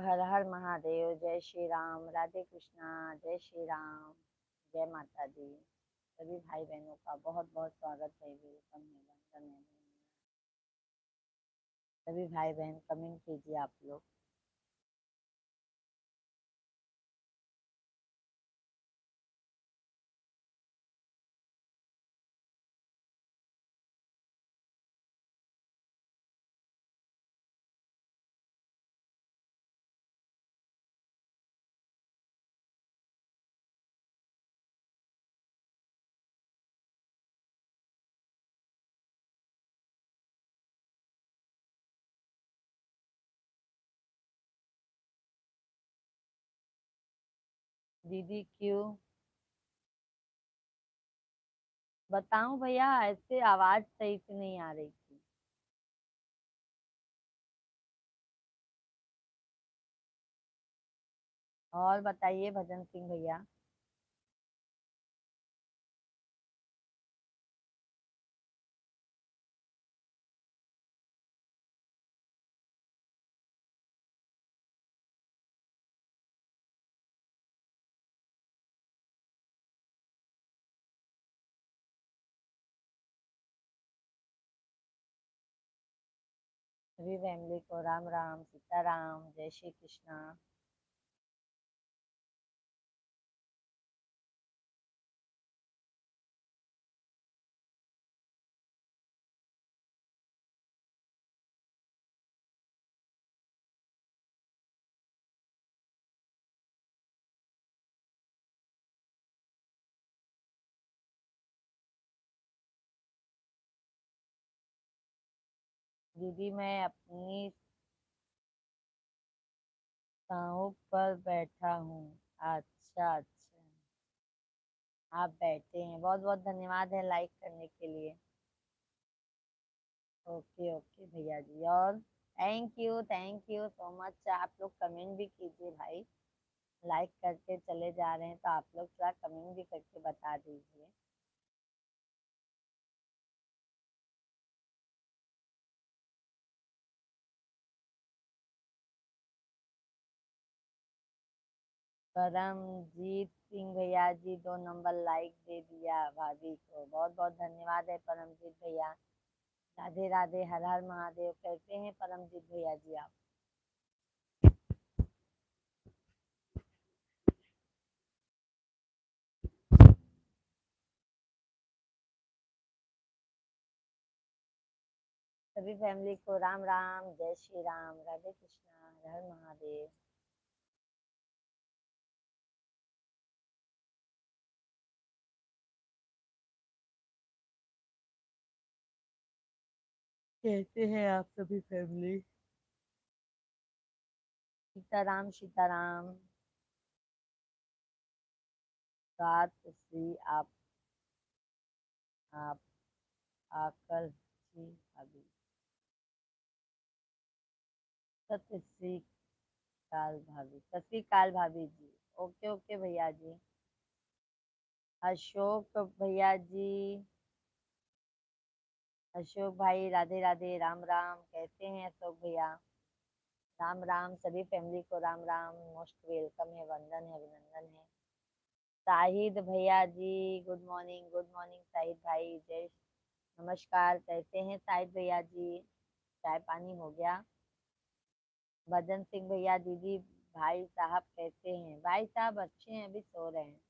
हर हर महादेव। जय श्री राम, राधे कृष्णा, जय श्री राम, जय माता दी। सभी भाई बहनों का बहुत बहुत स्वागत है। वेलकम है, वंदन है। सभी भाई बहन कमेंट कीजिए आप लोग। दीदी क्यों बताऊं भैया, ऐसे आवाज सही से नहीं आ रही थी। और बताइए भजन सिंह भैया। सभी फैमिली को राम राम, सीता राम, जय श्री कृष्णा। दीदी मैं अपनी साहू पर बैठा हूँ। अच्छा अच्छा, आप बैठे हैं, बहुत बहुत धन्यवाद है लाइक करने के लिए। ओके ओके भैया जी। और थैंक यू सो मच। आप लोग कमेंट भी कीजिए भाई। लाइक करके चले जा रहे हैं तो आप लोग थोड़ा कमेंट भी करके बता दीजिए। परमजीत सिंह भैया जी 2 नंबर लाइक दे दिया भाभी को, बहुत बहुत धन्यवाद है परमजीत भैया। राधे राधे, हर हर महादेव। कैसे हैं परमजीत भैया जी आप? सभी फैमिली को राम राम, जय श्री राम, राधे कृष्णा, हर हर महादेव। कैसे हैं आप सभी फैमिली? सीताराम सीताराम। रात श्री आप आकर जी अभी। सत श्री काल भाभी, सत श्री काल भाभी जी। ओके ओके भैया जी। अशोक भैया जी, अशोक भाई राधे राधे, राम राम। कैसे हैं अशोक भैया? राम राम, सभी फैमिली को राम राम। मोस्ट वेलकम है, वंदन है, अभिनंदन है। शाहिद भैया जी, गुड मॉर्निंग शाहिद भाई। जय नमस्कार, कैसे हैं शाहिद भैया जी? चाय पानी हो गया? भजन सिंह भैया, दीदी भाई साहब कैसे हैं? भाई साहब अच्छे हैं, अभी सो रहे हैं।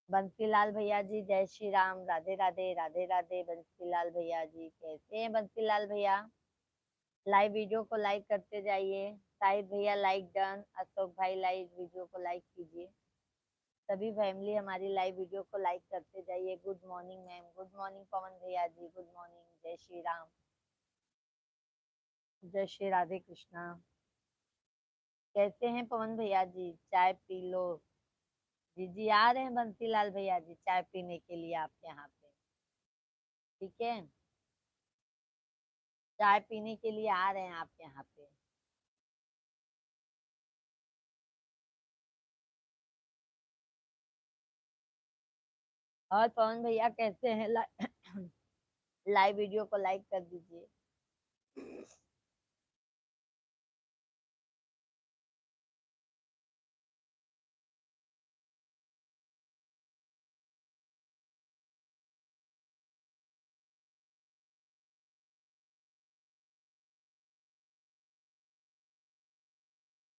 बंसीलाल भैया जी, जय श्री राम, राधे राधे, राधे राधे। बंसीलाल भैया जी कैसे हैं? बंसीलाल भैया लाइव वीडियो को लाइक करते जाइए। शाहिद भैया लाइक डन। अशोक भाई लाइव वीडियो को लाइक कीजिए। सभी फैमिली हमारी लाइव वीडियो को लाइक करते जाइए। Good morning ma'am, good morning Pawan भैया जी, गुड मॉर्निंग। जय श्री राम, जय श्री राधे कृष्णा। कैसे हैं पवन भैया जी? चाय पी लो। जी जी आ रहे हैं बंसीलाल भैया जी चाय पीने के लिए आपके यहाँ पे। ठीक है, चाय पीने के लिए आ रहे हैं आपके यहाँ पे। और पवन भैया कैसे हैं? लाइव वीडियो को लाइक कर दीजिए।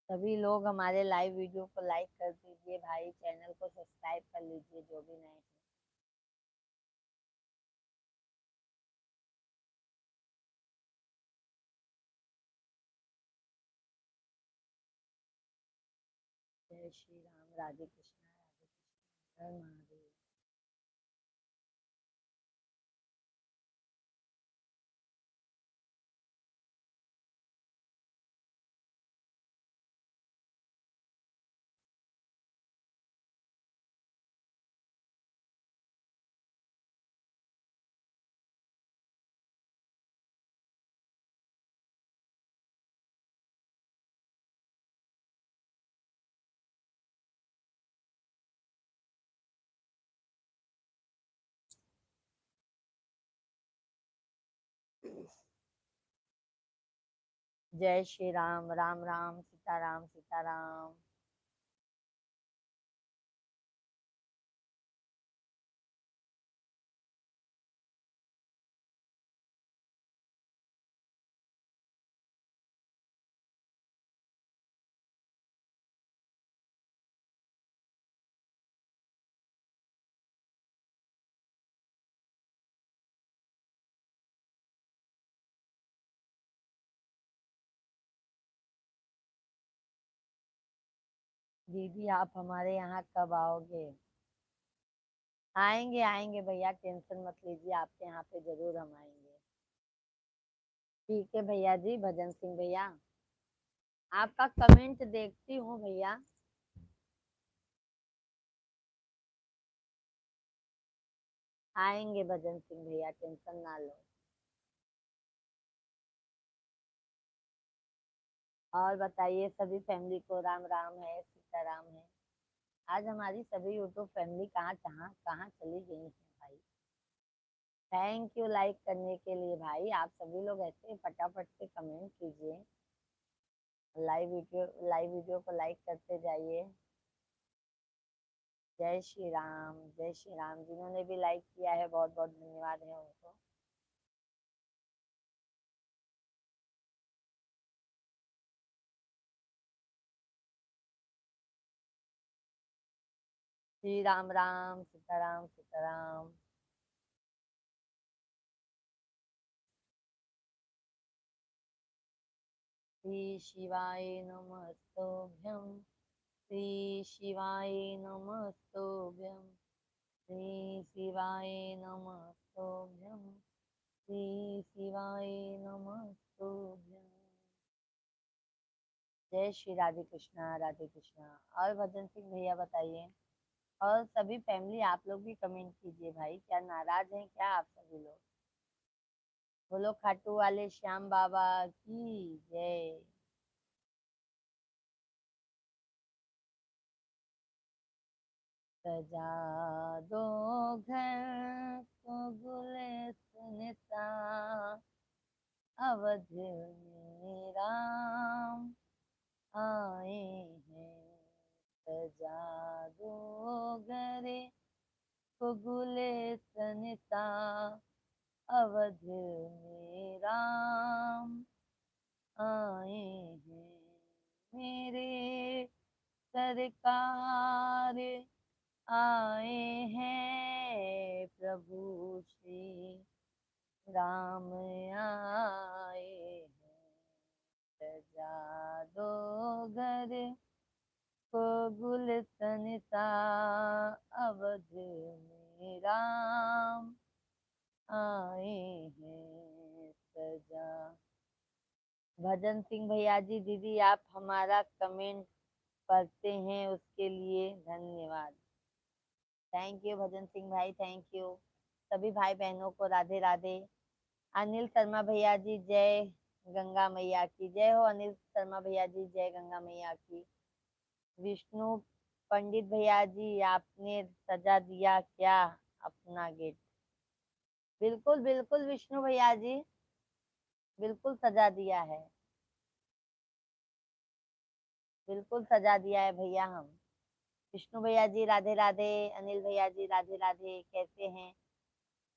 सभी लोग हमारे लाइव वीडियो को लाइक कर दीजिए भाई, चैनल को सब्सक्राइब कर लीजिए जो भी नए हैं। जय श्री राम, राधे कृष्णा, राधे कृष्णा, हर महादेव। जय श्री राम, राम राम, सीताराम सीताराम। दीदी आप हमारे यहाँ कब आओगे? आएंगे आएंगे भैया, टेंशन मत लीजिए, आपके यहाँ पे जरूर हम आएंगे। ठीक है भैया जी, भजन सिंह भैया, आपका कमेंट देखती हूँ भैया। आएंगे भजन सिंह भैया, टेंशन ना लो। और बताइए, सभी फैमिली को राम राम है, सीताराम है। आज हमारी सभी यूट्यूब फैमिली कहाँ कहाँ कहाँ चली गई है भाई। थैंक यू लाइक करने के लिए भाई, आप सभी लोग ऐसे फटाफट से कमेंट कीजिए। लाइव वीडियो को लाइक करते जाइए। जय श्री राम, जय श्री राम। जिन्होंने भी लाइक किया है बहुत बहुत धन्यवाद है उनको। श्री राम राम, सीताराम सीताराम। श्री शिवाय नमस्तुभ्यं, श्री शिवाय नमस्तुभ्यं, श्री शिवाय नमस्तुभ्यं, श्री शिवाय नमस्तुभ्यं। जय श्री राधे कृष्णा, राधे कृष्णा। और भजन सिंह भैया बताइए, और सभी फैमिली आप लोग भी कमेंट कीजिए भाई, क्या नाराज हैं क्या आप सभी लोग? बोलो खाटू वाले श्याम बाबा की जय। सजा दो घर को गुलशन सा, अवध में राम आए हैं। सजा दो घरे को गुलशन सा, अवध में राम आए हैं। मेरे सरकार आए हैं, प्रभु श्री राम आए हैं। सजा दो घर को गुलशन सा, अवध में राम आए हैं। सजा। भजन सिंह भैया जी, दीदी आप हमारा कमेंट पढ़ते हैं उसके लिए धन्यवाद। थैंक यू भजन सिंह भाई, थैंक यू। सभी भाई बहनों को राधे राधे। अनिल शर्मा भैया जी, जय गंगा मैया की जय हो। अनिल शर्मा भैया जी, जय गंगा मैया की। विष्णु पंडित भैया जी, आपने सजा दिया क्या अपना गेट? बिल्कुल बिल्कुल विष्णु भैया जी, बिल्कुल सजा दिया है, बिल्कुल सजा दिया है भैया हम। विष्णु भैया जी राधे राधे। अनिल भैया जी राधे राधे, कैसे हैं?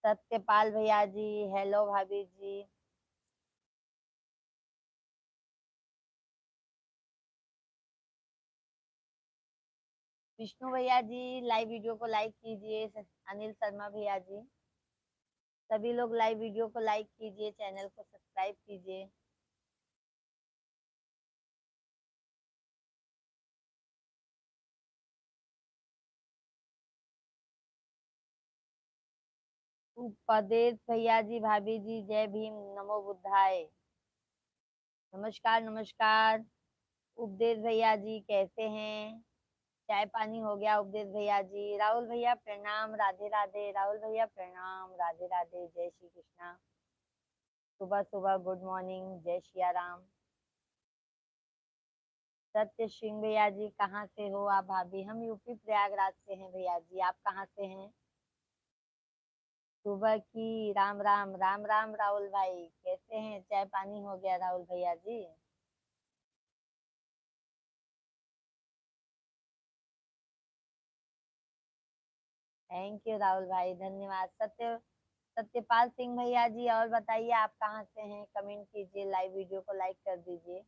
सत्यपाल भैया जी, हेलो भाभी जी। विष्णु भैया जी लाइव वीडियो को लाइक कीजिए। अनिल शर्मा भैया जी, सभी लोग लाइव वीडियो को लाइक कीजिए, चैनल को सब्सक्राइब कीजिए। उपदेश भैया जी, भाभी जी, जय भीम, नमो बुद्धाय। नमस्कार नमस्कार। उपदेश भैया जी कैसे हैं? चाय पानी हो गया उपदेश भैया जी? राहुल भैया प्रणाम, राधे राधे। राहुल भैया प्रणाम, राधे राधे, जय श्री कृष्णा। सुबह सुबह गुड मॉर्निंग, जय सिया राम। सत्य सिंह भैया जी कहाँ से हो आप भाभी? हम यूपी प्रयागराज से हैं भैया जी, आप कहाँ से हैं? सुबह की राम राम, राम राम राहुल भाई, कैसे हैं? चाय पानी हो गया राहुल भैया जी? थैंक यू राहुल भाई, धन्यवाद। सत्यपाल सिंह भैया जी और बताइए आप कहाँ से हैं? कमेंट कीजिए, लाइव वीडियो को लाइक कर दीजिए।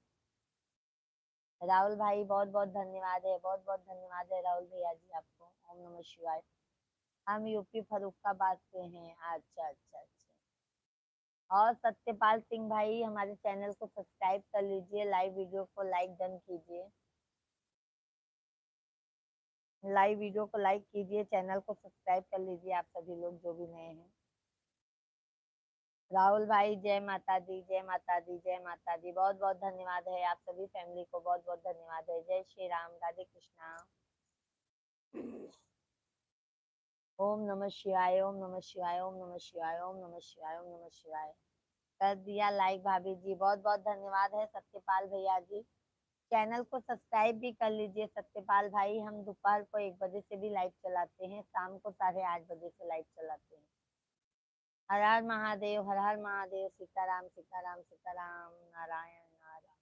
राहुल भाई बहुत बहुत धन्यवाद है, बहुत बहुत धन्यवाद है राहुल भैया जी आपको। ओम नमः शिवाय। हम यूपी फरुखाबाद से हैं। अच्छा अच्छा अच्छा। और सत्यपाल सिंह भाई हमारे चैनल को सब्सक्राइब कर लीजिए, लाइव वीडियो को लाइक डन कीजिए। लाइव वीडियो को लाइक कीजिए, चैनल को सब्सक्राइब कर लीजिए आप सभी लोग जो भी नए हैं। राहुल भाई जय माता दी, जय माता दी, जय माता दी। बहुत बहुत धन्यवाद है आप सभी फैमिली को, बहुत बहुत धन्यवाद है। जय श्री राम, राधे कृष्णा। ओम नमः शिवाय, ओम नमः शिवाय, ओम नमः शिवाय, ओम नमः शिवाय, ओम नमः शिवाय। कर दिया लाइक भाभी जी, बहुत बहुत धन्यवाद है सत्यपाल भैया जी। चैनल को सब्सक्राइब भी कर लीजिए सत्यपाल भाई। हम दोपहर को 1 बजे से भी लाइव चलाते हैं, शाम को 8:30 बजे से लाइव चलाते हैं। हर हर महादेव, हर हर महादेव, सीताराम सीताराम सीताराम, नारायण नारायण।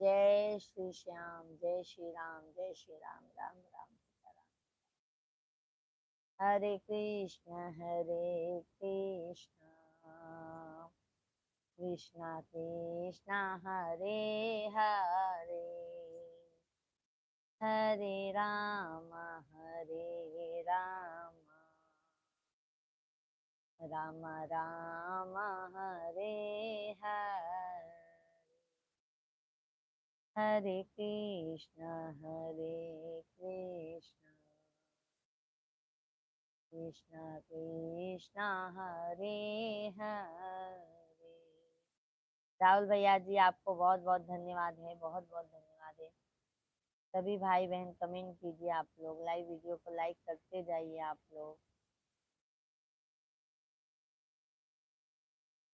जय श्री श्याम, जय श्री राम, जय श्री राम, राम राम सीताराम। हरे कृष्ण कृष्ण कृष्ण हरे हरे, हरे राम राम राम हरे हरे। हरे कृष्ण कृष्ण कृष्ण हरे हरे। राहुल भैया जी आपको बहुत बहुत धन्यवाद है, बहुत बहुत धन्यवाद है। सभी भाई बहन कमेंट कीजिए, आप लोग लाइव वीडियो को लाइक करते जाइए आप लोग।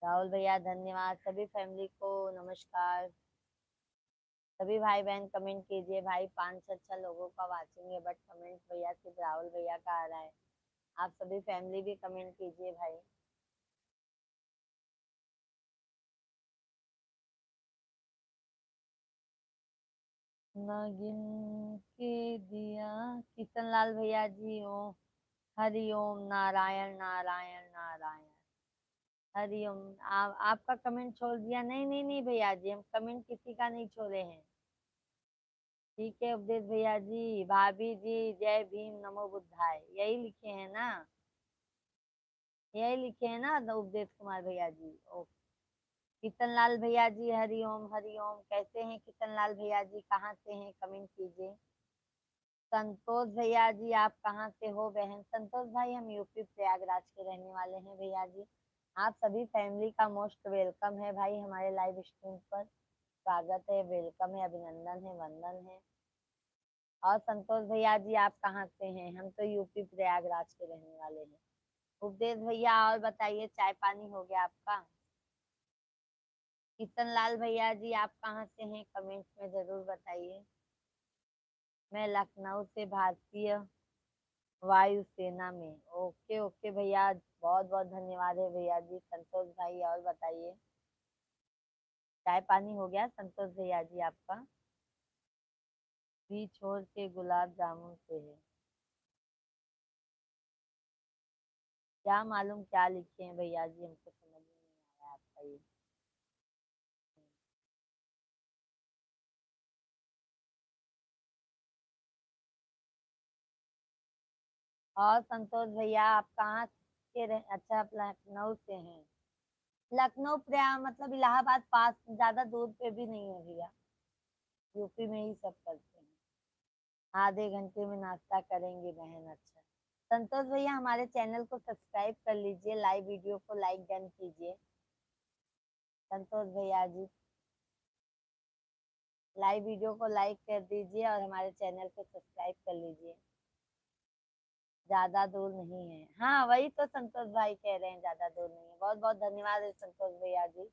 राहुल भैया धन्यवाद, सभी फैमिली को नमस्कार। सभी भाई बहन कमेंट कीजिए। भाई 5 से 6 लोगों का वाचिंग है, बट कमेंट भैया सिर्फ राहुल भैया का आ रहा है। आप सभी फैमिली भी कमेंट कीजिए भाई। नागिन के दिया, किशन लाल भैया जी हो। हरि ओम, नारायण नारायण नारायण। हरिओम। आपका कमेंट छोड़ दिया? नहीं नहीं नहीं भैया जी, हम कमेंट किसी का नहीं छोड़े हैं। ठीक है उपदेश भैया जी, भाभी जी जय भीम नमो बुद्धाय, यही लिखे हैं ना? यही लिखे हैं ना तो उपदेश कुमार भैया जी? ओके। किशन लाल भैया जी हरिओम हरिओम, कैसे हैं किशन लाल भैया जी? कहाँ से हैं कमेंट कीजिए। संतोष भैया जी आप कहाँ से हो बहन? संतोष भाई हम यूपी प्रयागराज के रहने वाले हैं भैया जी। आप सभी फैमिली का मोस्ट वेलकम है भाई हमारे लाइव स्ट्रीम पर। स्वागत है, वेलकम है, अभिनंदन है, वंदन है। और संतोष भैया जी आप कहाँ से हैं? हम तो यूपी प्रयागराज के रहने वाले हैं। उपदेश भैया और बताइए, चाय पानी हो गया आपका? किशन लाल भैया जी आप कहाँ से हैं? कमेंट्स में जरूर बताइए। मैं लखनऊ से, भारतीय वायुसेना में। ओके ओके भैया, बहुत बहुत धन्यवाद है भैया जी। संतोष भाई और बताइए, चाय पानी हो गया संतोष भैया जी आपका? घी छोड़ के गुलाब जामुन से है? क्या मालूम क्या लिखे हैं भैया जी, हमको समझ में नहीं आया आपका ये। और संतोष भैया आप कहाँ के रहे? अच्छा, आप लखनऊ से हैं। लखनऊ प्रया मतलब इलाहाबाद पास, ज्यादा दूर पे भी नहीं है भैया। यूपी में ही सब करते हैं। आधे घंटे में नाश्ता करेंगे बहन। अच्छा, संतोष भैया हमारे चैनल को सब्सक्राइब कर लीजिए, लाइव वीडियो को लाइक डन कीजिए। संतोष भैया जी लाइव वीडियो को लाइक कर दीजिए और हमारे चैनल को सब्सक्राइब कर लीजिए। ज्यादा दूर नहीं है, हाँ वही तो संतोष भाई कह रहे हैं, ज्यादा दूर नहीं है। बहुत बहुत धन्यवाद है संतोष भैया जी।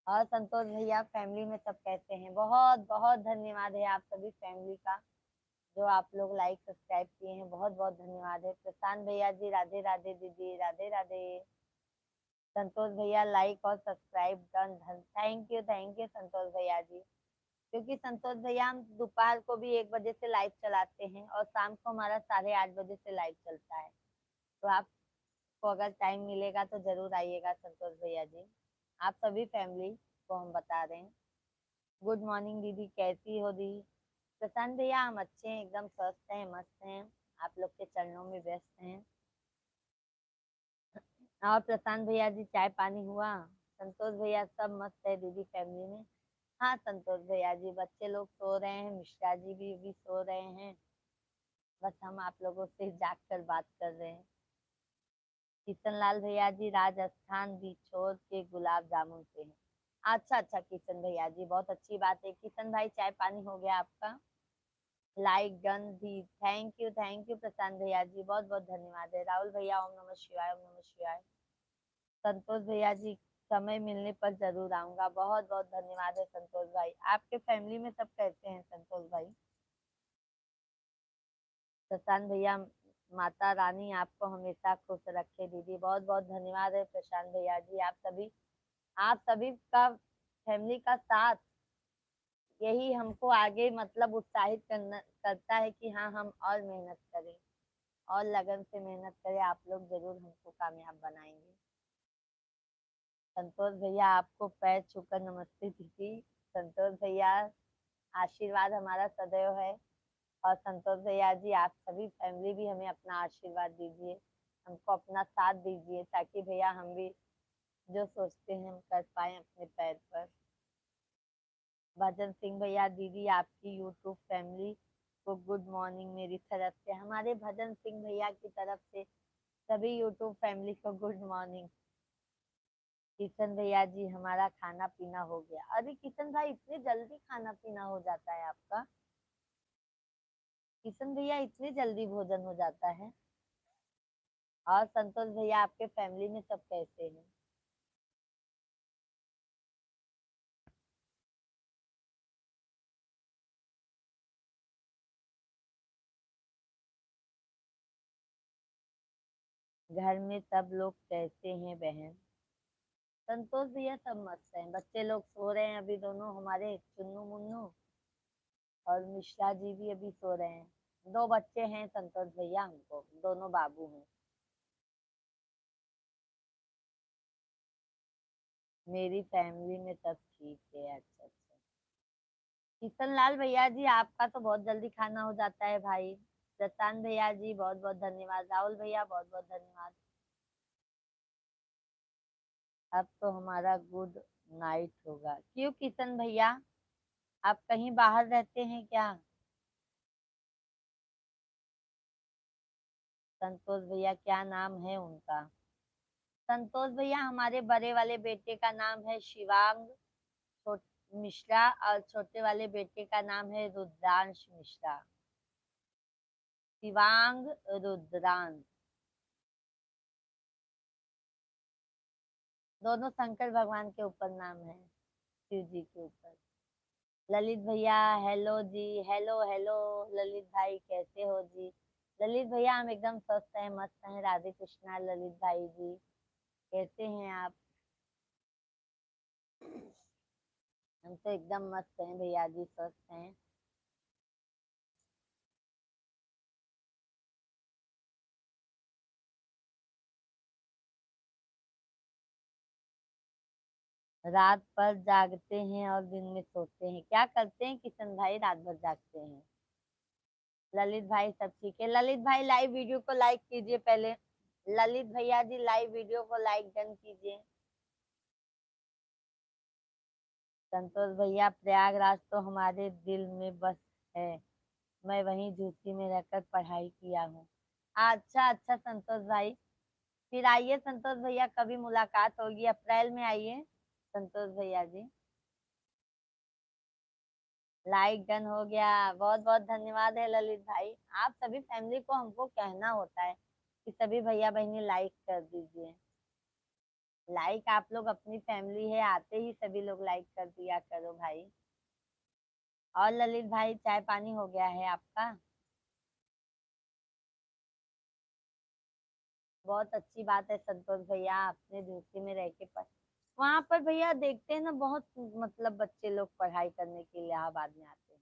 और संतोष भैया फैमिली में सब कैसे हैं? बहुत बहुत धन्यवाद है आप सभी फैमिली का, जो आप लोग लाइक सब्सक्राइब किए हैं। बहुत बहुत धन्यवाद है। प्रशांत भैया जी राधे राधे, दीदी राधे राधे। संतोष भैया लाइक और सब्सक्राइब डन। थैंक यू संतोष भैया जी। क्योंकि संतोष भैया हम दोपहर को भी 1 बजे से लाइव चलाते हैं और शाम को हमारा 8:30 बजे से लाइव चलता है। तो आपको अगर टाइम मिलेगा तो जरूर आइएगा संतोष भैया जी। आप सभी फैमिली को हम बता रहे हैं। गुड मॉर्निंग दीदी, कैसी हो दी? प्रशांत भैया हम अच्छे हैं, एकदम स्वस्थ हैं, मस्त हैं, आप लोग के चरणों में व्यस्त हैं। और प्रशांत भैया जी चाय पानी हुआ? संतोष भैया सब मस्त है दीदी फैमिली में। हाँ संतोष भैया जी बच्चे लोग सो रहे हैं, मिश्रा जी भी अभी सो रहे हैं। बस हम आप लोगों से जाग कर बात कर रहे हैं। किशन लाल भैया जी राजस्थान बिछोर के गुलाब जामुन से हैं। अच्छा अच्छा किशन भैया जी, बहुत अच्छी बात है। किशन भाई चाय पानी हो गया आपका? लाइक डन दी। थैंक यू प्रशांत भैया जी, बहुत बहुत धन्यवाद है। राहुल भैया ओम नमः शिवाय, ओम नमः शिवाय। संतोष भैया जी समय मिलने पर जरूर आऊंगा। बहुत बहुत धन्यवाद है संतोष भाई। आपके फैमिली में सब कैसे हैं संतोष भाई? प्रशांत भैया माता रानी आपको हमेशा खुश रखे दीदी। बहुत बहुत धन्यवाद है प्रशांत भैया जी। आप सभी का फैमिली का साथ यही हमको आगे मतलब उत्साहित करता है कि हाँ हम और मेहनत करें और लगन से मेहनत करें। आप लोग जरूर हमको कामयाब बनाएंगे। संतोष भैया आपको पैर छूकर नमस्ते दीदी। संतोष भैया आशीर्वाद हमारा सदैव है। और संतोष भैया जी आप सभी फैमिली भी हमें अपना आशीर्वाद दीजिए, हमको अपना साथ दीजिए, ताकि भैया हम भी जो सोचते हैं हम कर पाए अपने पैर पर। भजन सिंह भैया दीदी आपकी यूट्यूब फैमिली को गुड मॉर्निंग मेरी तरफ से। हमारे भजन सिंह भैया की तरफ से सभी यूट्यूब फैमिली को गुड मॉर्निंग। किशन भैया जी हमारा खाना पीना हो गया। अरे किशन भाई इतने जल्दी खाना पीना हो जाता है आपका? किशन भैया इतने जल्दी भोजन हो जाता है? और संतोष भैया आपके फैमिली में सब कैसे हैं? घर में सब लोग कैसे हैं बहन? संतोष भैया सब मस्त हैं, बच्चे लोग सो रहे हैं अभी, दोनों हमारे चुन्नू मुन्नू और मिश्रा जी भी अभी सो रहे हैं। 2 बच्चे हैं संतोष भैया, हमको दोनों बाबू हैं। मेरी फैमिली में सब ठीक है। अच्छा अच्छा। किशन लाल भैया जी आपका तो बहुत जल्दी खाना हो जाता है भाई। प्रशांत भैया जी बहुत बहुत धन्यवाद। राहुल भैया बहुत बहुत धन्यवाद। अब तो हमारा गुड नाइट होगा। क्यों किशन भैया, आप कहीं बाहर रहते हैं क्या? संतोष भैया क्या नाम है उनका? संतोष भैया हमारे बड़े वाले बेटे का नाम है शिवांग मिश्रा और छोटे वाले बेटे का नाम है रुद्रांश मिश्रा। शिवांग रुद्रांश, दोनों शंकर भगवान के ऊपर नाम है, शिव जी के ऊपर। ललित भैया हेलो जी। हेलो हेलो ललित भाई कैसे हो जी? ललित भैया हम एकदम स्वस्थ हैं, मस्त हैं, राधे कृष्णा। ललित भाई जी कैसे हैं आप? हम तो एकदम मस्त हैं भैया जी, स्वस्थ हैं। रात भर जागते हैं और दिन में सोते हैं। क्या करते हैं किशन भाई, रात भर जागते हैं? ललित भाई सब ठीक है। ललित भाई लाइव वीडियो को लाइक कीजिए पहले। ललित भैया जी लाइव वीडियो को लाइक डन कीजिए। संतोष भैया प्रयागराज तो हमारे दिल में बस है, मैं वहीं झूठी में रहकर पढ़ाई किया हूँ। अच्छा अच्छा संतोष भाई, फिर आइए संतोष भैया, कभी मुलाकात होगी, अप्रैल में आइए संतोष भैया जी। लाइक डन हो गया, बहुत बहुत धन्यवाद है ललित भाई। आप सभी फैमिली को हमको कहना होता है कि सभी भैया बहनी लाइक कर दीजिए। लाइक आप लोग अपनी फैमिली है, आते ही सभी लोग लाइक कर दिया करो भाई। और ललित भाई चाय पानी हो गया है आपका? बहुत अच्छी बात है संतोष भैया, आपने ड्यूटी में रह के पढ़, वहां पर भैया देखते हैं ना, बहुत मतलब बच्चे लोग पढ़ाई करने के लिए इलाहाबाद में आते हैं।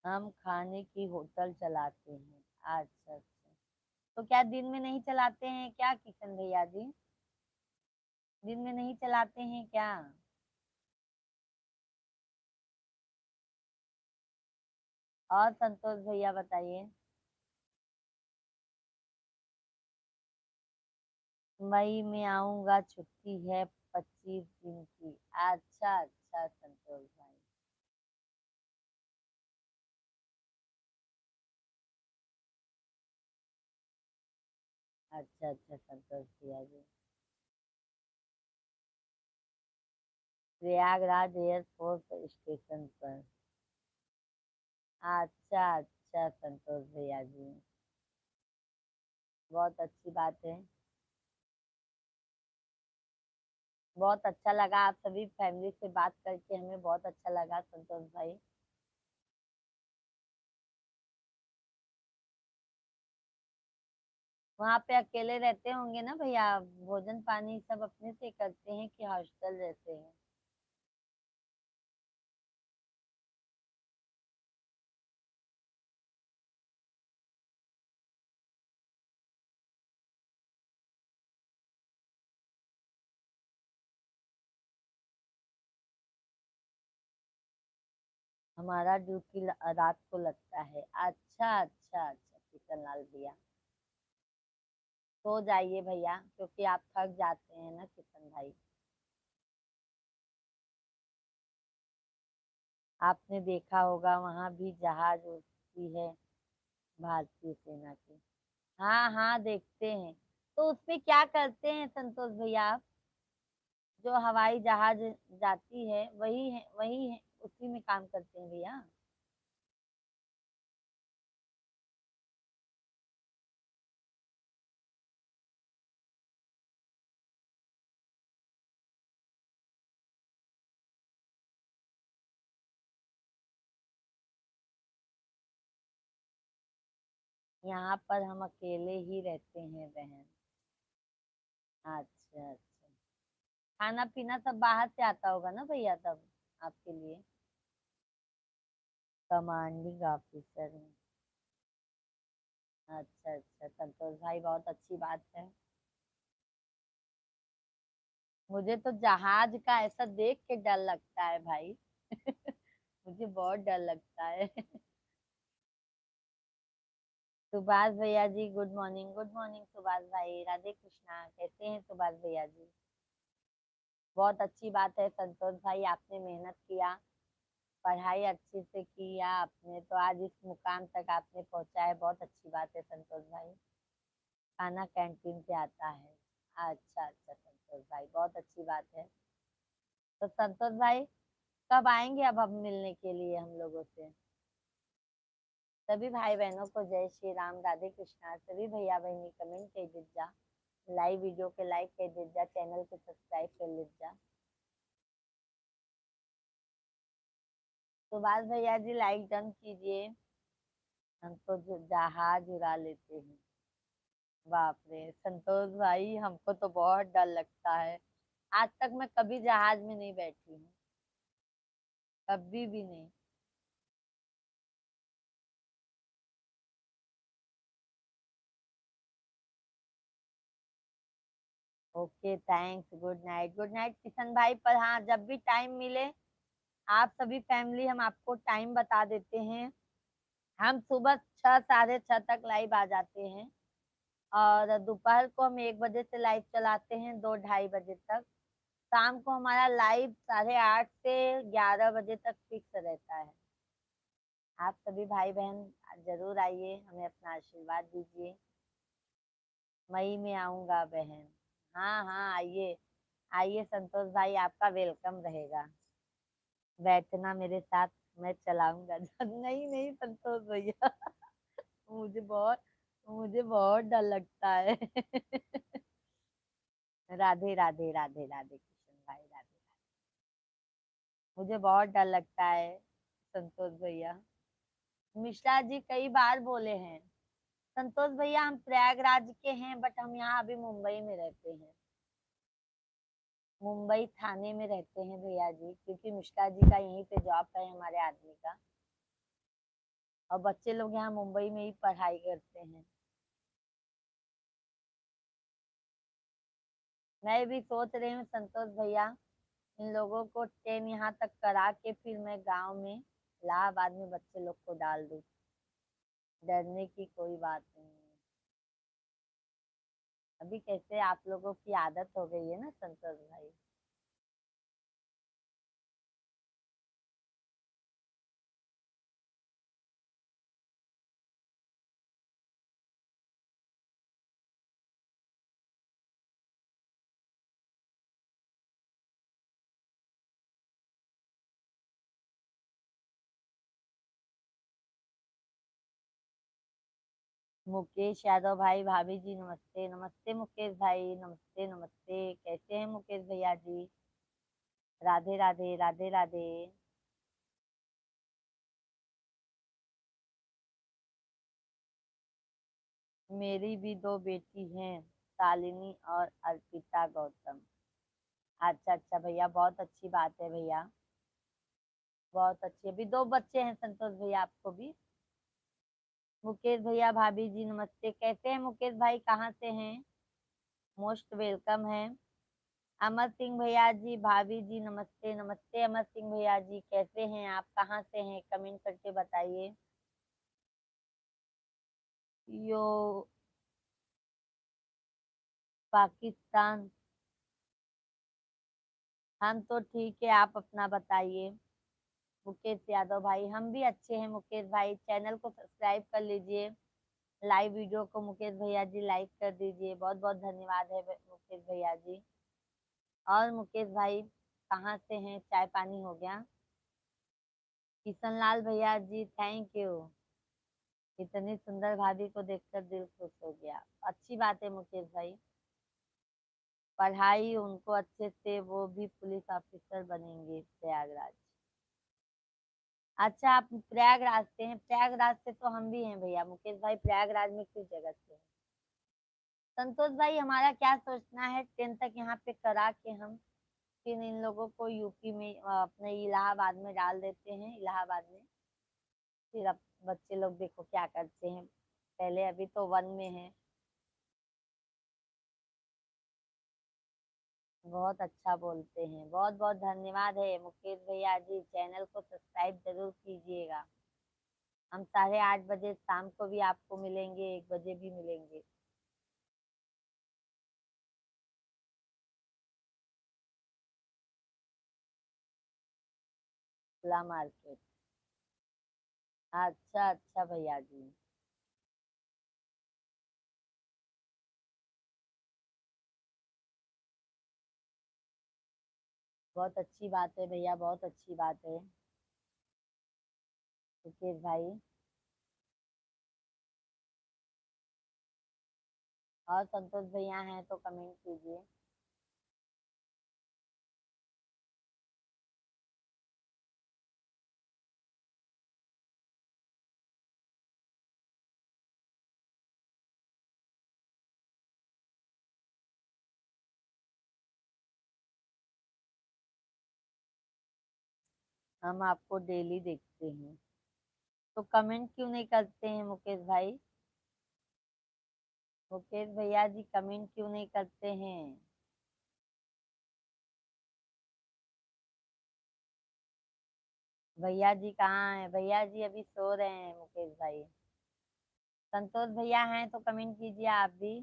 हम खाने की होटल चलाते हैं। अच्छा अच्छा, तो क्या दिन में नहीं चलाते हैं क्या किशन भैया जी? दिन में नहीं चलाते हैं क्या? और संतोष भैया बताइए। मई में आऊंगा, छुट्टी है 25 दिन की। अच्छा अच्छा संतोष भाई। अच्छा अच्छा संतोष भैया जी। प्रयागराज एयरपोर्ट स्टेशन पर। अच्छा अच्छा संतोष भैया जी, बहुत अच्छी बात है। बहुत अच्छा लगा आप सभी फैमिली से बात करके, हमें बहुत अच्छा लगा संतोष भाई। वहां पे अकेले रहते होंगे ना भैया? भोजन पानी सब अपने से करते हैं कि हॉस्टल रहते हैं? हमारा ड्यूटी रात को लगता है। अच्छा अच्छा अच्छा किशन लाल भैया, सो जाइए भैया, क्योंकि आप थक जाते हैं ना किशन भाई। आपने देखा होगा वहां भी जहाज उड़ती है भारतीय सेना की। हाँ हाँ देखते हैं। तो उसमें क्या करते हैं संतोष भैया आप? जो हवाई जहाज जाती है वही है, उसी में काम करते हैं भैया? यहाँ पर हम अकेले ही रहते हैं बहन। अच्छा अच्छा, खाना पीना सब बाहर से आता होगा ना भैया तब आपके लिए? कमांडिंग ऑफिसर हैं। अच्छा अच्छा संतोष भाई, बहुत अच्छी बात है। मुझे तो जहाज का ऐसा देख के डर लगता है भाई। मुझे बहुत डर लगता है। सुभाष भैया ji good morning, good morning Subhash भाई, राधे कृष्णा, कैसे हैं सुभाष भैया जी? बहुत अच्छी बात है संतोष भाई, आपने मेहनत किया, पढ़ाई अच्छे से किया आपने, तो आज इस मुकाम तक आपने पहुंचा है, बहुत अच्छी बात है संतोष भाई। खाना कैंटीन से आता है। अच्छा अच्छा संतोष भाई, बहुत अच्छी बात है। तो संतोष भाई कब आएंगे अब हम मिलने के लिए हम लोगों से? सभी भाई बहनों को जय श्री राम, राधे कृष्णा। सभी भैया बहनी कमेंट कर दीजिए जा, लाइव वीडियो के लाइक कर दीजिए जा, चैनल को सब्सक्राइब कर लीजिए जा। सुभाष भैया जी लाइक डन कीजिए। हम तो जहाज उड़ा लेते हैं। बाप रे संतोष भाई, हमको तो बहुत डर लगता है। आज तक मैं कभी जहाज में नहीं बैठी हूँ, कभी भी नहीं। Okay thanks, good night, good night Kishan भाई। पर हाँ, जब भी टाइम मिले आप सभी फैमिली, हम आपको टाइम बता देते हैं। हम सुबह 6 साढ़े 6 तक लाइव आ जाते हैं, और दोपहर को हम 1 बजे से लाइव चलाते हैं 2 ढाई बजे तक। शाम को हमारा लाइव 8:30 से 11 बजे तक फिक्स रहता है। आप सभी भाई बहन जरूर आइए, हमें अपना आशीर्वाद दीजिए। मई में आऊंगा बहन। हाँ हाँ आइए, आइए संतोष भाई, आपका वेलकम रहेगा। बैठना मेरे साथ, मैं चलाऊंगा। नहीं नहीं संतोष भैया, मुझे बहुत डर लगता है। राधे राधे राधे राधे कृष्ण भाई, राधे राधे। मुझे बहुत डर लगता है संतोष भैया। मिश्रा जी कई बार बोले हैं। संतोष भैया हम प्रयागराज के हैं, बट हम यहाँ अभी मुंबई में रहते हैं। मुंबई थाने में रहते हैं भैया जी, क्योंकि मिश्रा जी का यहीं पे जॉब है हमारे आदमी का। और बच्चे लोग यहाँ मुंबई में ही पढ़ाई करते हैं। मैं भी सोच रही हूँ संतोष भैया, इन लोगों को 10 यहाँ तक करा के फिर मैं गांव में इलाहाबाद में बच्चे लोग को डाल दूँ। डरने की कोई बात नहीं है। अभी कैसे आप लोगों की आदत हो गई है ना संतोष भाई। मुकेश यादव भाई, भाभी जी नमस्ते, नमस्ते मुकेश भाई, नमस्ते नमस्ते, कैसे हैं मुकेश भैया जी। राधे राधे राधे राधे। मेरी भी 2 बेटी हैं, शालिनी और अर्पिता गौतम। अच्छा अच्छा भैया, बहुत अच्छी बात है भैया, बहुत अच्छी। अभी 2 बच्चे हैं संतोष भैया आपको भी। मुकेश भैया भाभी जी नमस्ते, कैसे हैं मुकेश भाई, कहाँ से हैं। मोस्ट वेलकम है। अमर सिंह भैया जी, भाभी जी नमस्ते, नमस्ते अमर सिंह भैया जी, कैसे हैं आप, कहाँ से हैं, कमेंट करके बताइए। यो पाकिस्तान। हम तो ठीक है, आप अपना बताइए। मुकेश यादव भाई, हम भी अच्छे हैं मुकेश भाई, चैनल को सब्सक्राइब कर लीजिए। लाइव वीडियो को मुकेश भैया जी लाइक कर दीजिए, बहुत बहुत धन्यवाद है मुकेश भैया जी। और मुकेश भाई कहाँ से हैं, चाय पानी हो गया। किशन लाल भैया जी थैंक यू। इतनी सुंदर भाभी को देखकर दिल खुश हो गया। अच्छी बात है मुकेश भाई, पढ़ाई उनको अच्छे से, वो भी पुलिस ऑफिसर बनेंगे प्रयागराज। अच्छा आप प्रयागराज से हैं, प्रयागराज से तो हम भी हैं भैया। मुकेश भाई प्रयागराज में किस जगह से हैं। संतोष भाई हमारा क्या सोचना है, 10 तक यहाँ पे करा के हम फिर इन लोगों को यूपी में अपने इलाहाबाद में डाल देते हैं, इलाहाबाद में। फिर अब बच्चे लोग देखो क्या करते हैं, पहले अभी तो 1 में है। बहुत अच्छा बोलते हैं, बहुत बहुत धन्यवाद है मुकेश भैया जी, चैनल को सब्सक्राइब जरूर कीजिएगा। हम 8:30 बजे शाम को भी आपको मिलेंगे, 1 बजे भी मिलेंगे। खुला मार्केट। अच्छा अच्छा भैया जी। बहुत अच्छी बात है भैया, बहुत अच्छी बात है मुकेश भाई। और संतोष भैया हैं तो कमेंट कीजिए। हम आपको डेली देखते हैं। तो कमेंट क्यों नहीं करते हैं मुकेश भाई? मुकेश भैया जी कमेंट क्यों नहीं करते हैं? भैया जी कहाँ हैं? भैया जी अभी सो रहे हैं मुकेश भाई। संतोष भैया हैं तो कमेंट कीजिए आप भी।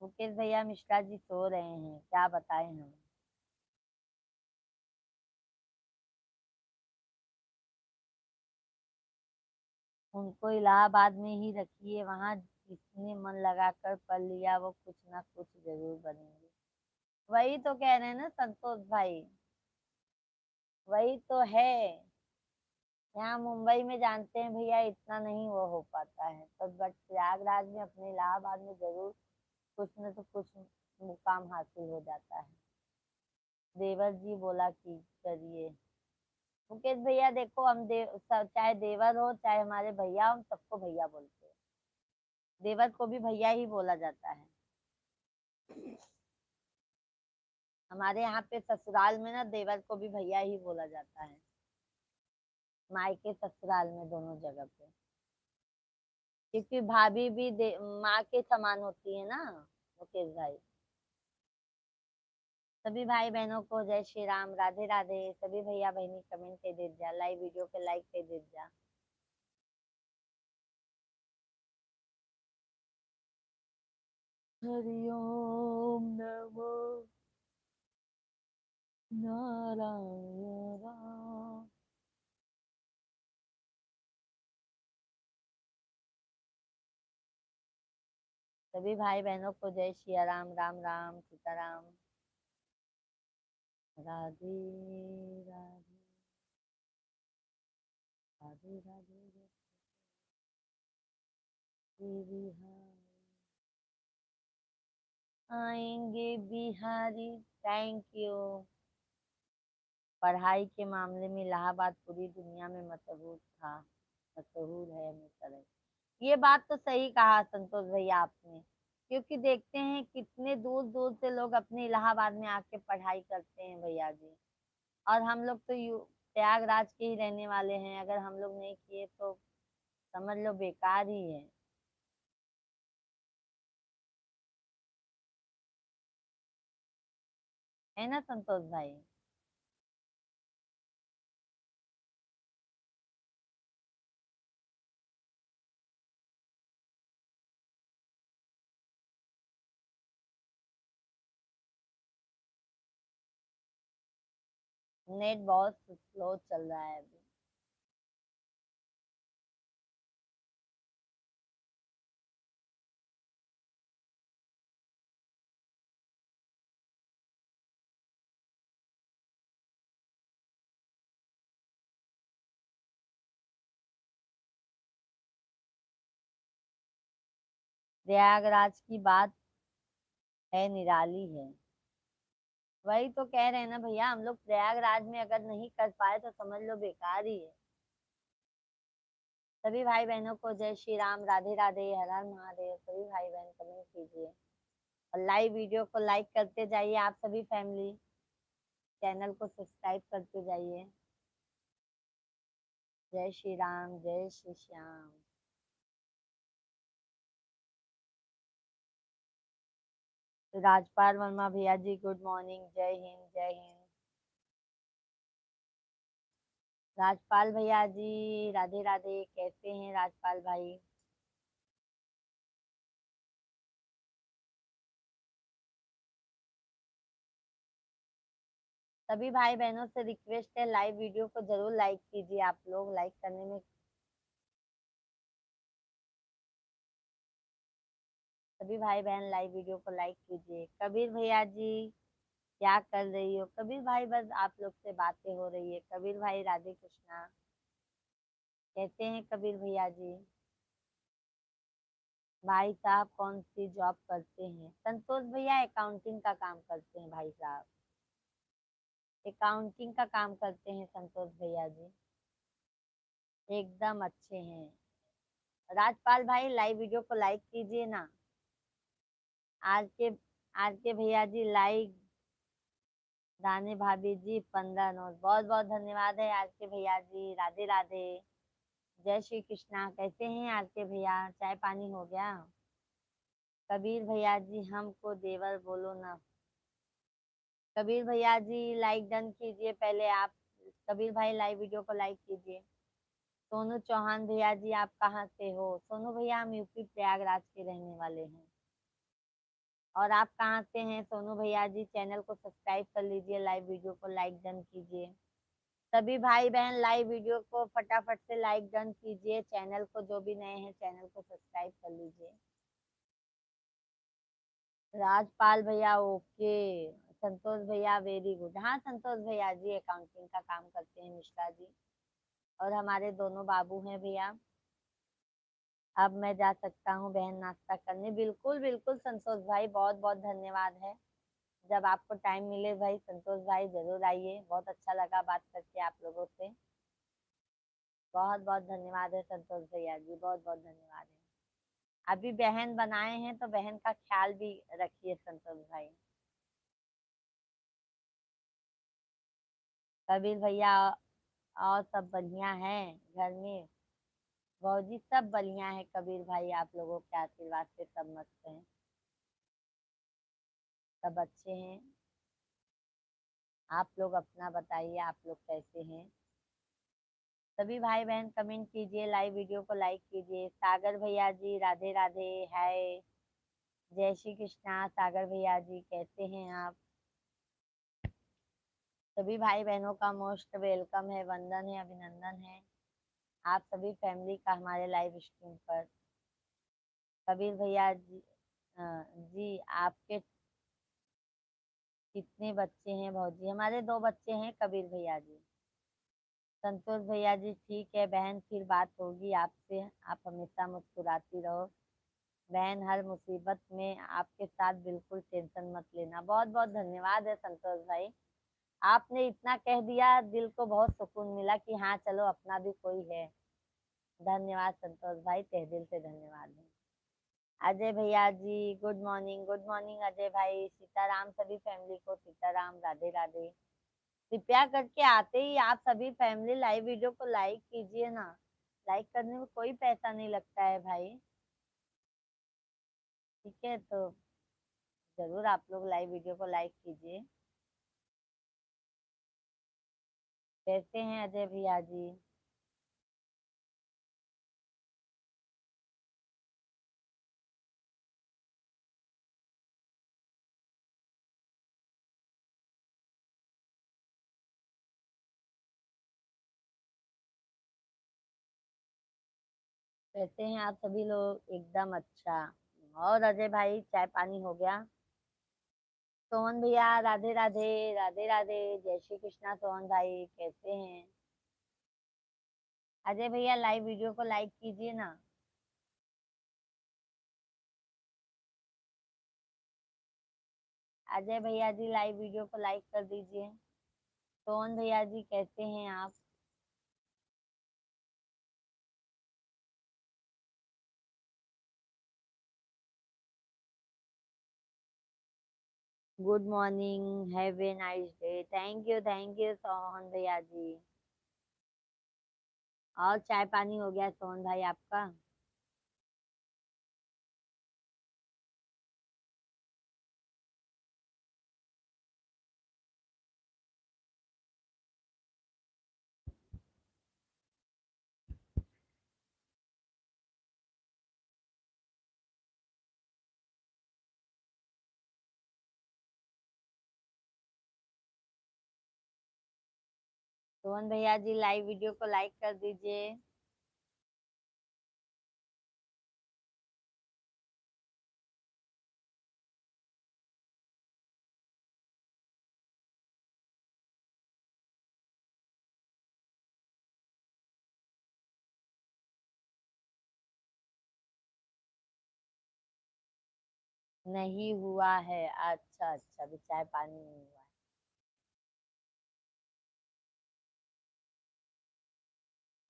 मुकेश भैया मिश्रा जी सो रहे हैं, क्या बताएं हम। उनको इलाहाबाद में ही रखिए, वहां जिसने मन लगाकर पढ़ लिया वो कुछ ना कुछ जरूर बनेंगे। वही तो कह रहे हैं ना संतोष भाई, वही तो है। यहाँ मुंबई में जानते हैं भैया इतना नहीं वो हो पाता है, तो बट प्रयागराज में अपने इलाहाबाद में जरूर कुछ न तो कुछ मुकाम हासिल हो जाता है। देवर जी बोला कि करिए। मुकेश भैया देखो हम चाहे देवर हो चाहे हमारे भैया हो, हम सबको भैया बोलते हैं। देवर को भी भैया ही बोला जाता है। हमारे यहाँ पे ससुराल में ना देवर को भी भैया ही बोला जाता है। मायके ससुराल में दोनों जगह पे। क्योंकि भाभी भी माँ के समान होती है ना मुकेश भाई। सभी भाई बहनों को जय श्री राम, राधे राधे। सभी भैया बहनी कमेंट कर दे जा, लाइव वीडियो के लाइक कर दे जा। हरिओम नमो नारायण। सभी भाई बहनों को जय श्री राम, राम राम सीताराम। राधे राधे राधे राधे राधे बिहारी। आएंगे बिहारी। Thank you. पढ़ाई के मामले में इलाहाबाद पूरी दुनिया में मशहूर था, मशहूर है हमेशा रहे। ये बात तो सही कहा संतोष भैया आपने। क्योंकि देखते हैं कितने दूर दूर से लोग अपने इलाहाबाद में आके पढ़ाई करते हैं भैया जी। और हम लोग तो प्रयागराज के ही रहने वाले हैं, अगर हम लोग नहीं किए तो समझ लो बेकार ही है ना संतोष भाई? नेट बहुत स्लो चल रहा है अभी। प्रयागराज की बात है, निराली है। वही तो कह रहे हैं ना भैया, हम लोग प्रयागराज में अगर नहीं कर पाए तो समझ लो बेकार ही है। सभी भाई बहनों को जय श्री राम, राधे राधे, हर हर महादेव। सभी भाई बहन कमेंट कीजिए और लाइव वीडियो को लाइक करते जाइए। आप सभी फैमिली चैनल को सब्सक्राइब करते जाइए। जय श्री राम, जय श्री श्याम। तो राजपाल वर्मा भैया जी गुड मॉर्निंग, जय हिंद जय हिंद। राजपाल भैया जी राधे राधे, कैसे हैं राजपाल भाई? सभी भाई बहनों से रिक्वेस्ट है, लाइव वीडियो को जरूर लाइक कीजिए। आप लोग लाइक करने में, सभी भाई बहन लाइव वीडियो को लाइक कीजिए। कबीर भैया जी क्या कर रही हो? कबीर भाई बस आप लोग से बातें हो रही है। कबीर भाई राधे कृष्णा। कहते हैं कबीर भैया जी। भाई साहब कौन सी जॉब करते हैं? संतोष भैया अकाउंटिंग का काम करते हैं भाई साहब। अकाउंटिंग का काम करते हैं संतोष भैया जी। एकदम अच्छे हैं। राजपाल भाई लाइव वीडियो को लाइक कीजिए ना। आज के भैया जी लाइक रानी भाभी जी 15 नोट, बहुत बहुत धन्यवाद है आर के भैया जी। राधे राधे, जय श्री कृष्णा। कैसे हैं आर के भैया, चाय पानी हो गया? कबीर भैया जी हमको देवर बोलो ना। कबीर भैया जी लाइक डन कीजिए पहले आप। कबीर भाई लाइव वीडियो को लाइक कीजिए। सोनू चौहान भैया जी आप कहाँ से हो? सोनू भैया हम यूपी प्रयागराज के रहने वाले हैं। और आप कहाँ से हैं सोनू भैया जी? चैनल को सब्सक्राइब कर लीजिए, लाइव वीडियो को लाइक डन कीजिए। सभी भाई बहन लाइव वीडियो को फटाफट से लाइक डन कीजिए। चैनल को, जो भी नए हैं चैनल को सब्सक्राइब कर लीजिए। राजपाल भैया ओके। संतोष भैया वेरी गुड। हाँ संतोष भैया जी अकाउंटिंग का काम करते हैं मिश्रा जी। और हमारे दोनों बाबू हैं भैया। अब मैं जा सकता हूँ बहन नाश्ता करने? बिल्कुल बिल्कुल संतोष भाई, बहुत बहुत धन्यवाद है। जब आपको टाइम मिले भाई संतोष भाई जरूर आइए। बहुत अच्छा लगा बात करके आप लोगों से। बहुत बहुत धन्यवाद है संतोष भैया जी, बहुत बहुत धन्यवाद है। अभी बहन बनाए हैं तो बहन का ख्याल भी रखिए संतोष भाई। कबीर भैया और सब बढ़िया है घर में? भौजी सब बढ़िया है कबीर भाई, आप लोगों के आशीर्वाद से सब मस्त हैं, सब अच्छे हैं। आप लोग अपना बताइए, आप लोग कैसे हैं? सभी भाई बहन कमेंट कीजिए, लाइव वीडियो को लाइक कीजिए। सागर भैया जी राधे राधे, हाय, जय श्री कृष्णा। सागर भैया जी कैसे हैं आप? सभी भाई बहनों का मोस्ट वेलकम है, वंदन है, अभिनंदन है आप सभी फैमिली का हमारे लाइव स्ट्रीम पर। कबीर भैया जी जी आपके कितने बच्चे हैं भौजी? हमारे 2 बच्चे हैं कबीर भैया जी। संतोष भैया जी ठीक है बहन, फिर बात होगी आपसे। आप हमेशा मुस्कुराती रहो बहन, हर मुसीबत में आपके साथ, बिल्कुल टेंशन मत लेना। बहुत बहुत धन्यवाद है संतोष भाई, आपने इतना कह दिया, दिल को बहुत सुकून मिला कि हाँ चलो अपना भी कोई है। धन्यवाद संतोष भाई, तहे दिल से धन्यवाद है। अजय भैया ji good morning, good morning Ajay भाई। सीताराम सभी फैमिली को, सीताराम, राधे राधे। कृपया करके आते ही आप सभी फैमिली लाइव वीडियो को लाइक कीजिए ना। लाइक करने में कोई पैसा नहीं लगता है भाई, ठीक है? तो जरूर आप लोग लाइव वीडियो को लाइक कीजिए। कैसे हैं अजय भैया जी? कैसे हैं आप सभी लोग? एकदम अच्छा। और अजय भाई चाय पानी हो गया? सोहन भैया राधे राधे, राधे राधे, जय श्री कृष्णा। सोहन भाई कैसे हैं? अजय भैया लाइव वीडियो को लाइक कीजिए ना। अजय भैया जी लाइव वीडियो को लाइक कर दीजिए। सोहन भैया जी कैसे हैं आप? Good morning, have a nice day. Thank you Sohan भैया जी। और चाय पानी हो गया सोहन भाई आपका? सोहन भैया जी लाइव वीडियो को लाइक कर दीजिए। नहीं हुआ है? अच्छा अच्छा, अभी चाय पानी नहीं हुआ है।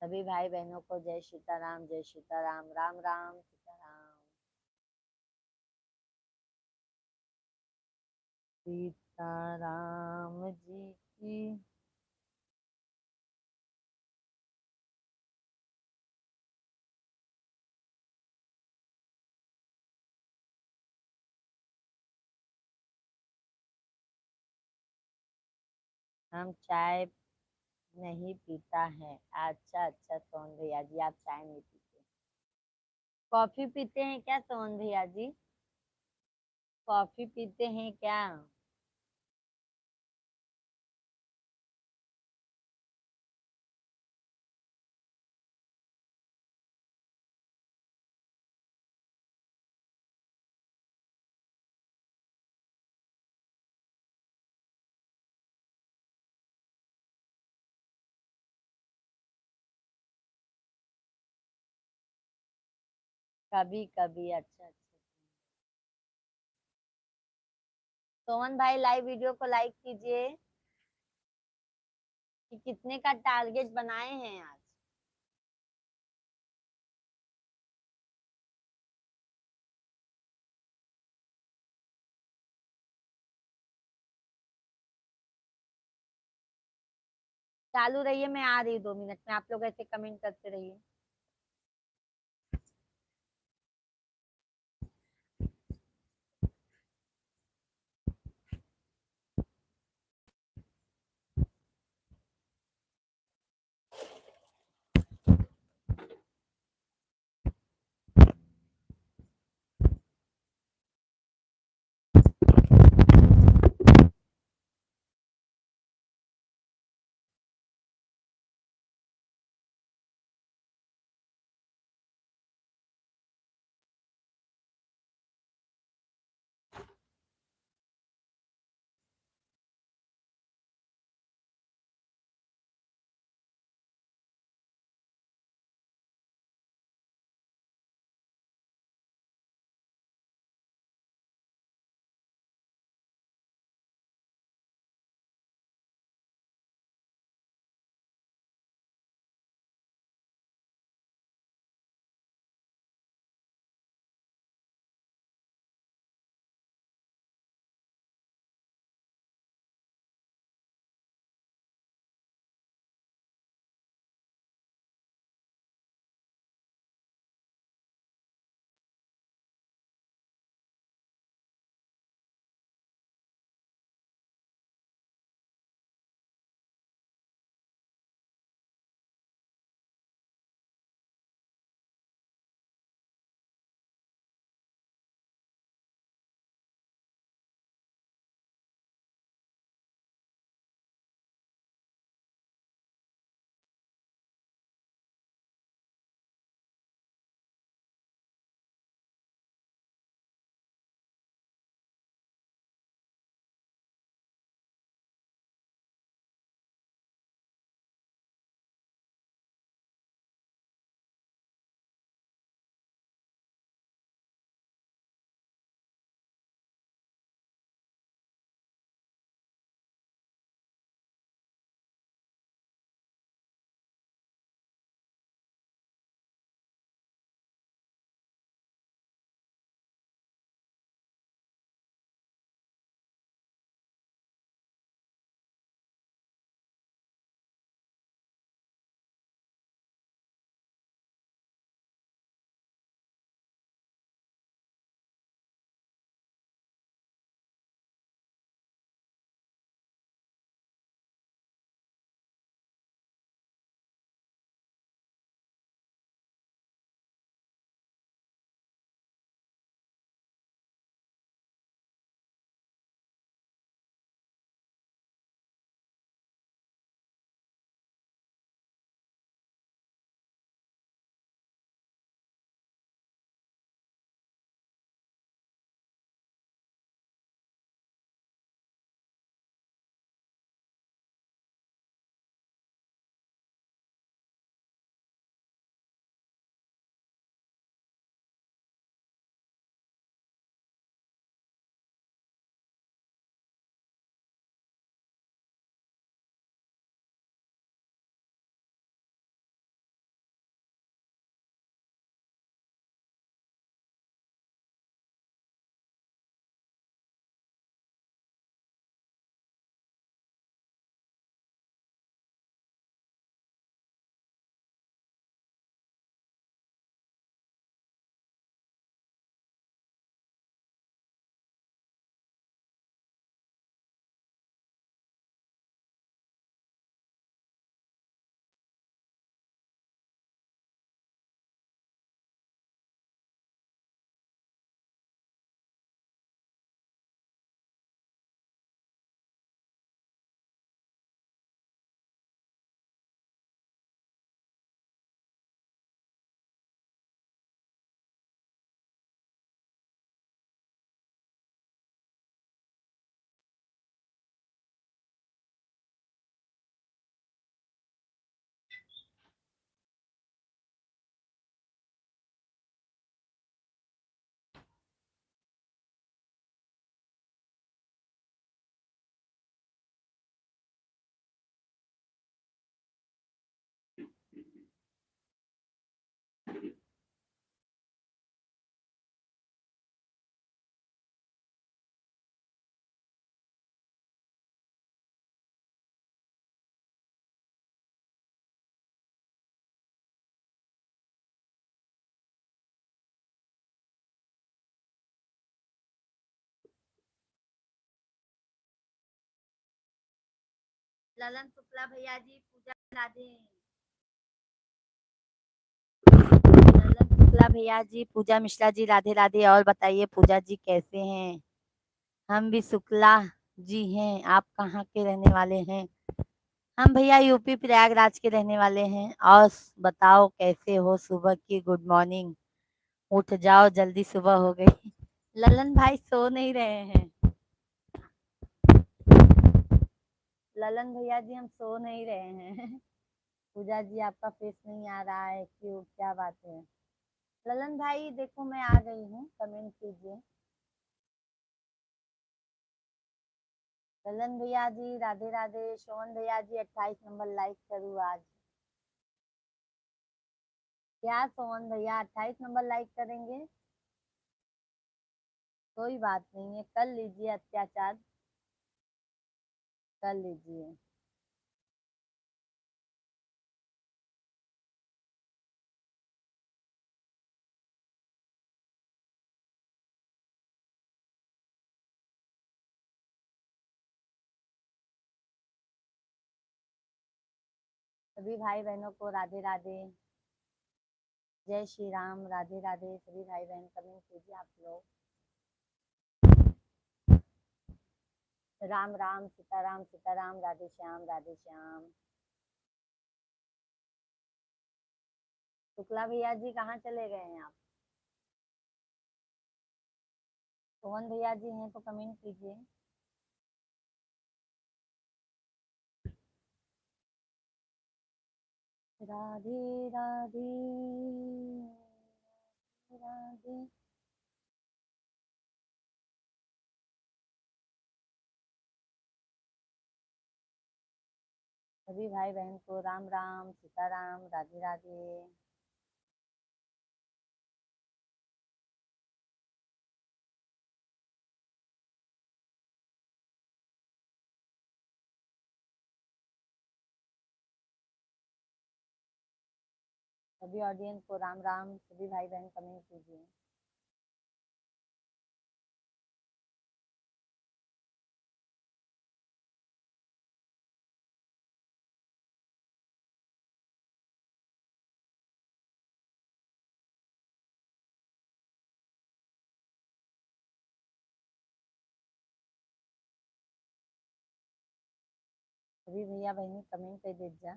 सभी भाई बहनों को जय सीताराम, जय सीताराम, राम राम सीताराम। सीताराम। राम जी की। हम चाय नहीं पीता है। अच्छा अच्छा सोहन भैया जी, आप चाय नहीं पीते, कॉफी पीते हैं क्या सोहन भैया जी? कॉफी पीते हैं क्या? कभी कभी। अच्छा अच्छा। सोहन भाई लाइव वीडियो को लाइक कीजिए कि कितने का टारगेट बनाए हैं आज। चालू रहिए, मैं आ रही 2 मिनट में, आप लोग ऐसे कमेंट करते रहिए। ललन शुक्ला भैया जी पूजा राधे। ललन शुक्ला भैया जी, पूजा मिश्रा जी राधे राधे। और बताइए पूजा जी कैसे हैं? हम भी शुक्ला जी हैं। आप कहाँ के रहने वाले हैं? हम भैया यूपी प्रयागराज के रहने वाले हैं। और बताओ कैसे हो? सुबह की गुड मॉर्निंग। उठ जाओ जल्दी, सुबह हो गई। ललन भाई सो नहीं रहे हैं। ललन भैया जी हम सो नहीं रहे हैं। पूजा जी आपका फेस नहीं आ रहा है, क्यों, क्या बात है? ललन भाई देखो मैं आ गई हूँ, कमेंट कीजिए। ललन भैया जी राधे राधे। शोन भैया जी 28 नंबर लाइक करूँ आज? क्या सोहन भैया 28 नंबर लाइक करेंगे? कोई बात नहीं है, कर लीजिए अत्याचार, कर लीजिए। सभी भाई बहनों को राधे राधे, जय श्री राम, राधे राधे। सभी भाई बहन कमेंट कीजिए आप लोग। राम राम, सीताराम सीताराम, राधे श्याम राधे श्याम। शुक्ला भैया जी कहाँ चले गए हैं आप? सोहन भैया जी हैं तो कमेंट कीजिए। राधे राधे राधे। सभी भाई बहन को राम राम, सीताराम, राधे राधे। सभी ऑडियंस को राम राम। सभी भाई बहन कमेंट कीजिए। सभी भैया बहनी कमेंट कर दीजिए।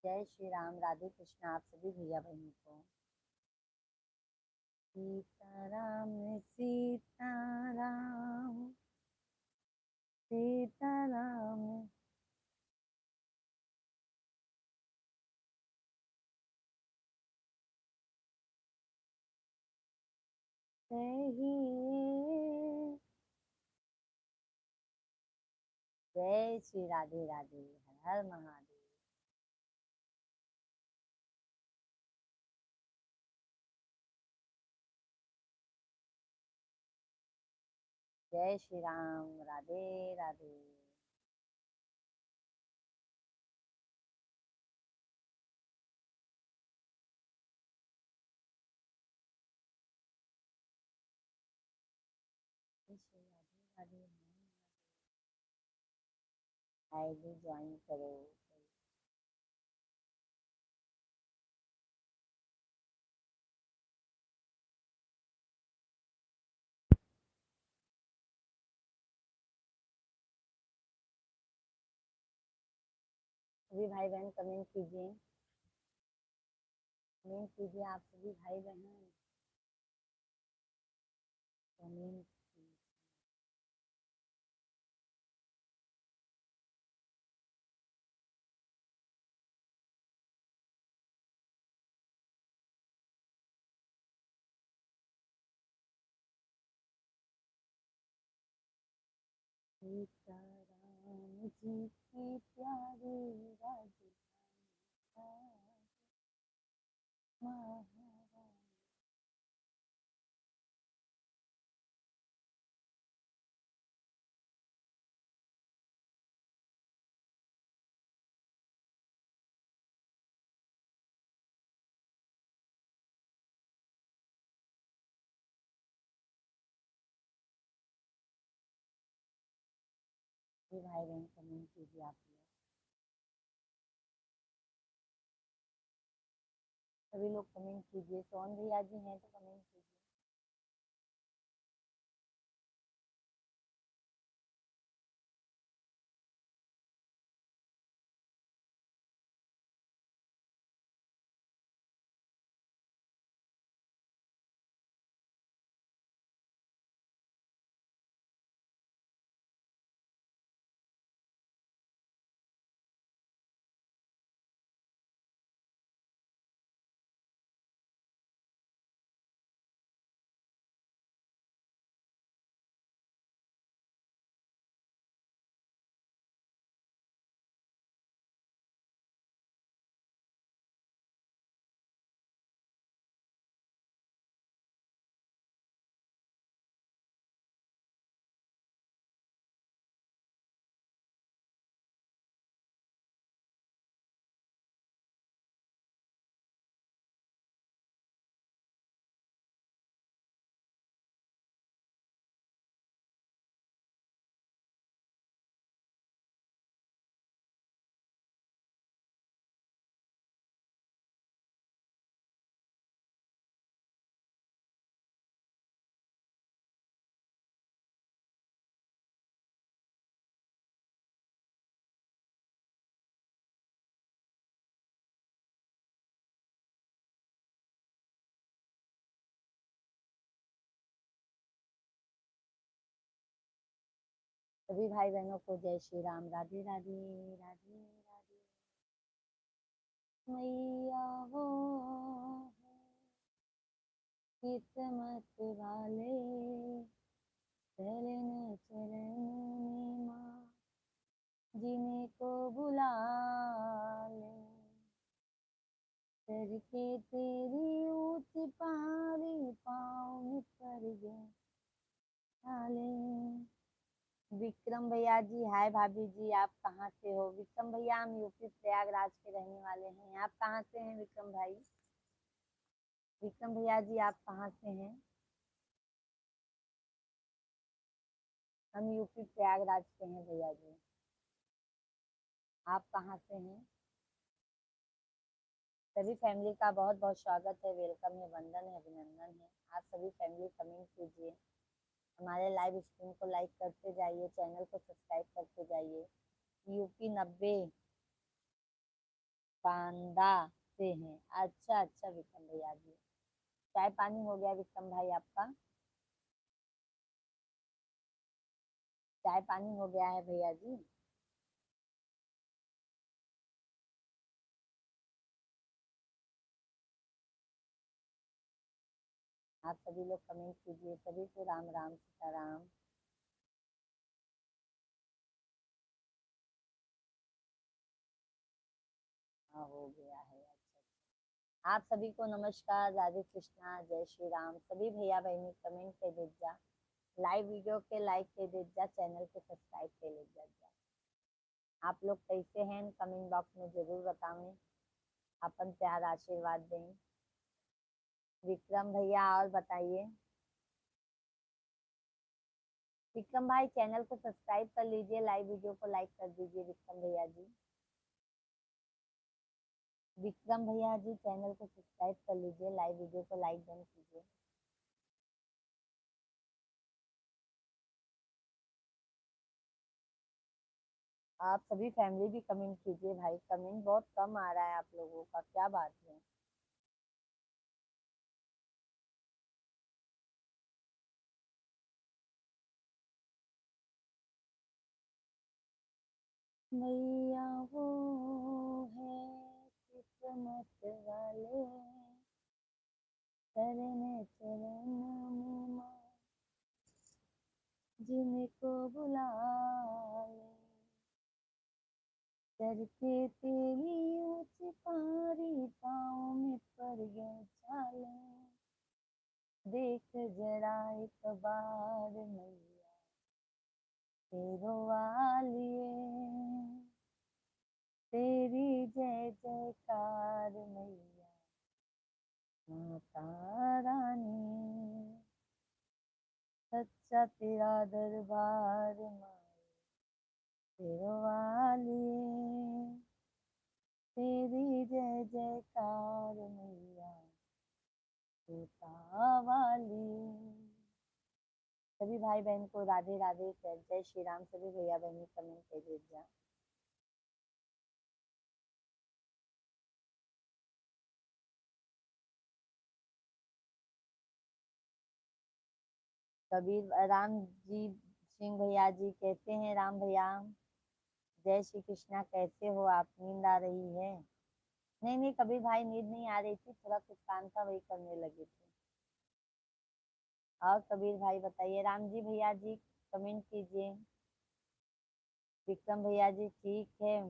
जय श्री राम, राधे कृष्ण आप सभी भैया बहनों को। सीताराम सीताराम सीताराम। कहिए जय श्री राधे राधे, हर हर महादेव। जय श्री राम, राधे राधे। जय श्री राधे राधे। आईडी ज्वाइन करो। सभी भाई बहन कमेंट कीजिए, कमेंट कीजिए आप सभी भाई बहन, कमेंट। सीताराम जी की प्यारी राधिका। जी भाई बहन कमेंट कीजिए आप लोग। सभी लोग कमेंट कीजिए। सोन भैया जी हैं तो कमेंट कीजिए। सभी भाई बहनों को जय श्री राम। राधे राधे। राधे राधे। मैया वो है किस्मत वाले, चरण चरण में माँ जिन्हें को बुला ले, करके तेरी ऊंची पहाड़ी पाँव में पड़ गए छाले। विक्रम भैया जी हाय। भाभी जी आप कहाँ से हो? विक्रम भैया हम यूपी प्रयागराज के रहने वाले हैं। आप कहाँ से हैं विक्रम भाई? विक्रम भैया जी आप कहाँ से हैं? हम यूपी प्रयागराज के हैं भैया जी। आप कहाँ से हैं? सभी फैमिली का बहुत बहुत स्वागत है, वेलकम है, वंदन है, अभिनंदन है। आप सभी फैमिली कमेंट कीजिए, हमारे लाइव स्ट्रीम को लाइक करते जाइए, चैनल को सब्सक्राइब करते जाइए। यूपी 90 बांदा से हैं। अच्छा अच्छा विक्रम भैया जी, चाय पानी हो गया विक्रम भाई आपका? चाय पानी हो गया है भैया जी? आप सभी लोग कमेंट कीजिए। सभी को राम राम सीताराम। हाँ हो गया है। अच्छा। आप सभी को नमस्कार, राधे कृष्णा, जय श्री राम। सभी भैया बहनी कमेंट कर दीजा, लाइव वीडियो के लाइक कर दीजा, चैनल को सब्सक्राइब कर लीजिए। आप लोग कैसे हैं कमेंट बॉक्स में जरूर बताएं, अपन प्यार आशीर्वाद दें। विक्रम भैया और बताइए। विक्रम भाई चैनल को सब्सक्राइब कर लीजिए, लाइव वीडियो को लाइक कर दीजिए विक्रम भैया जी। विक्रम भैया जी चैनल को सब्सक्राइब कर लीजिए, लाइव वीडियो को लाइक डन कीजिए। आप सभी फैमिली भी कमेंट कीजिए भाई, कमेंट बहुत कम आ रहा है आप लोगों का, क्या बात है? मैया वो है किस्मत वाले, चरण चरण में माँ जिनको बुला ले, करके तेरी ऊंची पहाड़ी पाँव में पड़ गए छाले। देख जरा एक बार मैया तेरो वालिए, तेरी जय जयकार मैया माता रानी, सच्चा तेरा दरबार माँ शेरों वाली तेरी जय जयकार मैया सीता वाली। सभी भाई बहन को राधे राधे, जय श्री राम। सभी भैया बहनी कमेंट कर दीजिए। कबीर राम जी सिंह भैया जी कहते हैं, राम भैया जय श्री कृष्णा, कैसे हो आप, नींद आ रही है? नहीं नहीं कबीर भाई, नींद नहीं आ रही थी, थोड़ा कुछ काम था वही करने लगे थे। और कबीर भाई बताइए। राम जी भैया जी कमेंट कीजिए। विक्रम भैया जी ठीक है,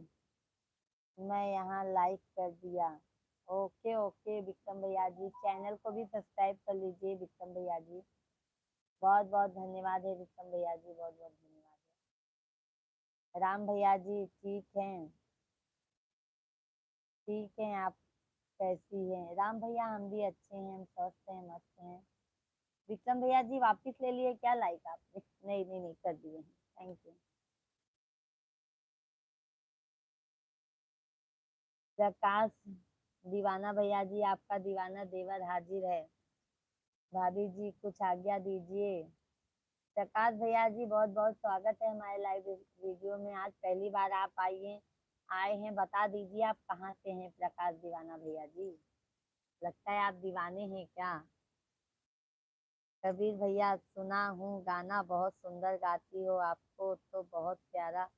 मैं यहाँ लाइक कर दिया। ओके ओके विक्रम भैया जी, चैनल को भी सब्सक्राइब कर लीजिए विक्रम भैया जी। बहुत बहुत धन्यवाद है विक्रम भैया जी, बहुत बहुत धन्यवाद है। राम भैया जी ठीक हैं, ठीक हैं आप कैसी हैं? राम भैया हम भी अच्छे हैं, हम स्वस्थ हैं, मस्त हैं। विक्रम भैया जी वापस ले लिए क्या लाइक आपने? नहीं नहीं नहीं कर दिए हैं, थैंक यू। प्रकाश दीवाना भैया जी, आपका दीवाना देवर हाजिर है। भाभी जी कुछ आज्ञा दीजिए। प्रकाश भैया जी बहुत बहुत स्वागत है हमारे लाइव वीडियो में। आज पहली बार आप आए हैं, बता दीजिए आप कहाँ से हैं प्रकाश दीवाना भैया जी? लगता है आप दीवाने हैं क्या? कबीर भैया सुना हूँ गाना बहुत सुंदर गाती हो, आपको तो बहुत प्यारा।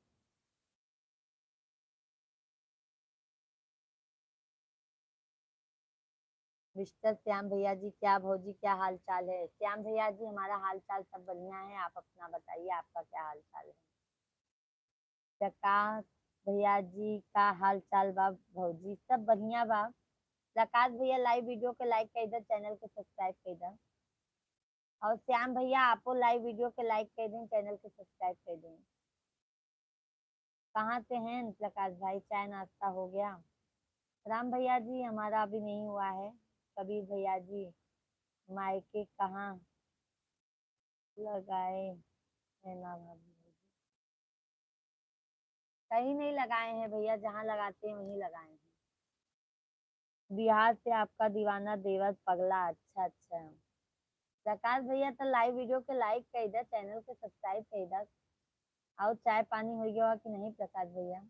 मिस्टर श्याम भैया जी, क्या भौजी क्या हाल चाल है? श्याम भैया जी हमारा हाल चाल सब बढ़िया है, आप अपना बताइए आपका क्या हाल चाल है? प्रकाश भैया जी का हाल चाल बा भौजी सब बढ़िया बा। प्रकाश भैया लाइव वीडियो के लाइक कर इधर, चैनल के सब्सक्राइब कर इधर। और श्याम भैया आपको लाइव वीडियो के लाइक कर दें, चैनल के सब्सक्राइब कर दें। कहाँ से हैं प्रकाश भाई, चाय नाश्ता हो गया? राम भैया जी हमारा अभी नहीं हुआ है। कबीर भैया जी मायके कहाँ लगाए है ना भाभी? कहीं नहीं लगाए हैं भैया, जहाँ लगाते हैं वहीं लगाए हैं। बिहार से आपका दीवाना देवर पगला, अच्छा अच्छा। प्रकाश भैया तो लाइव वीडियो के लाइक कर इधर, चैनल के सब्सक्राइब कर इधर। और चाय पानी हो गया कि नहीं प्रकाश भैया?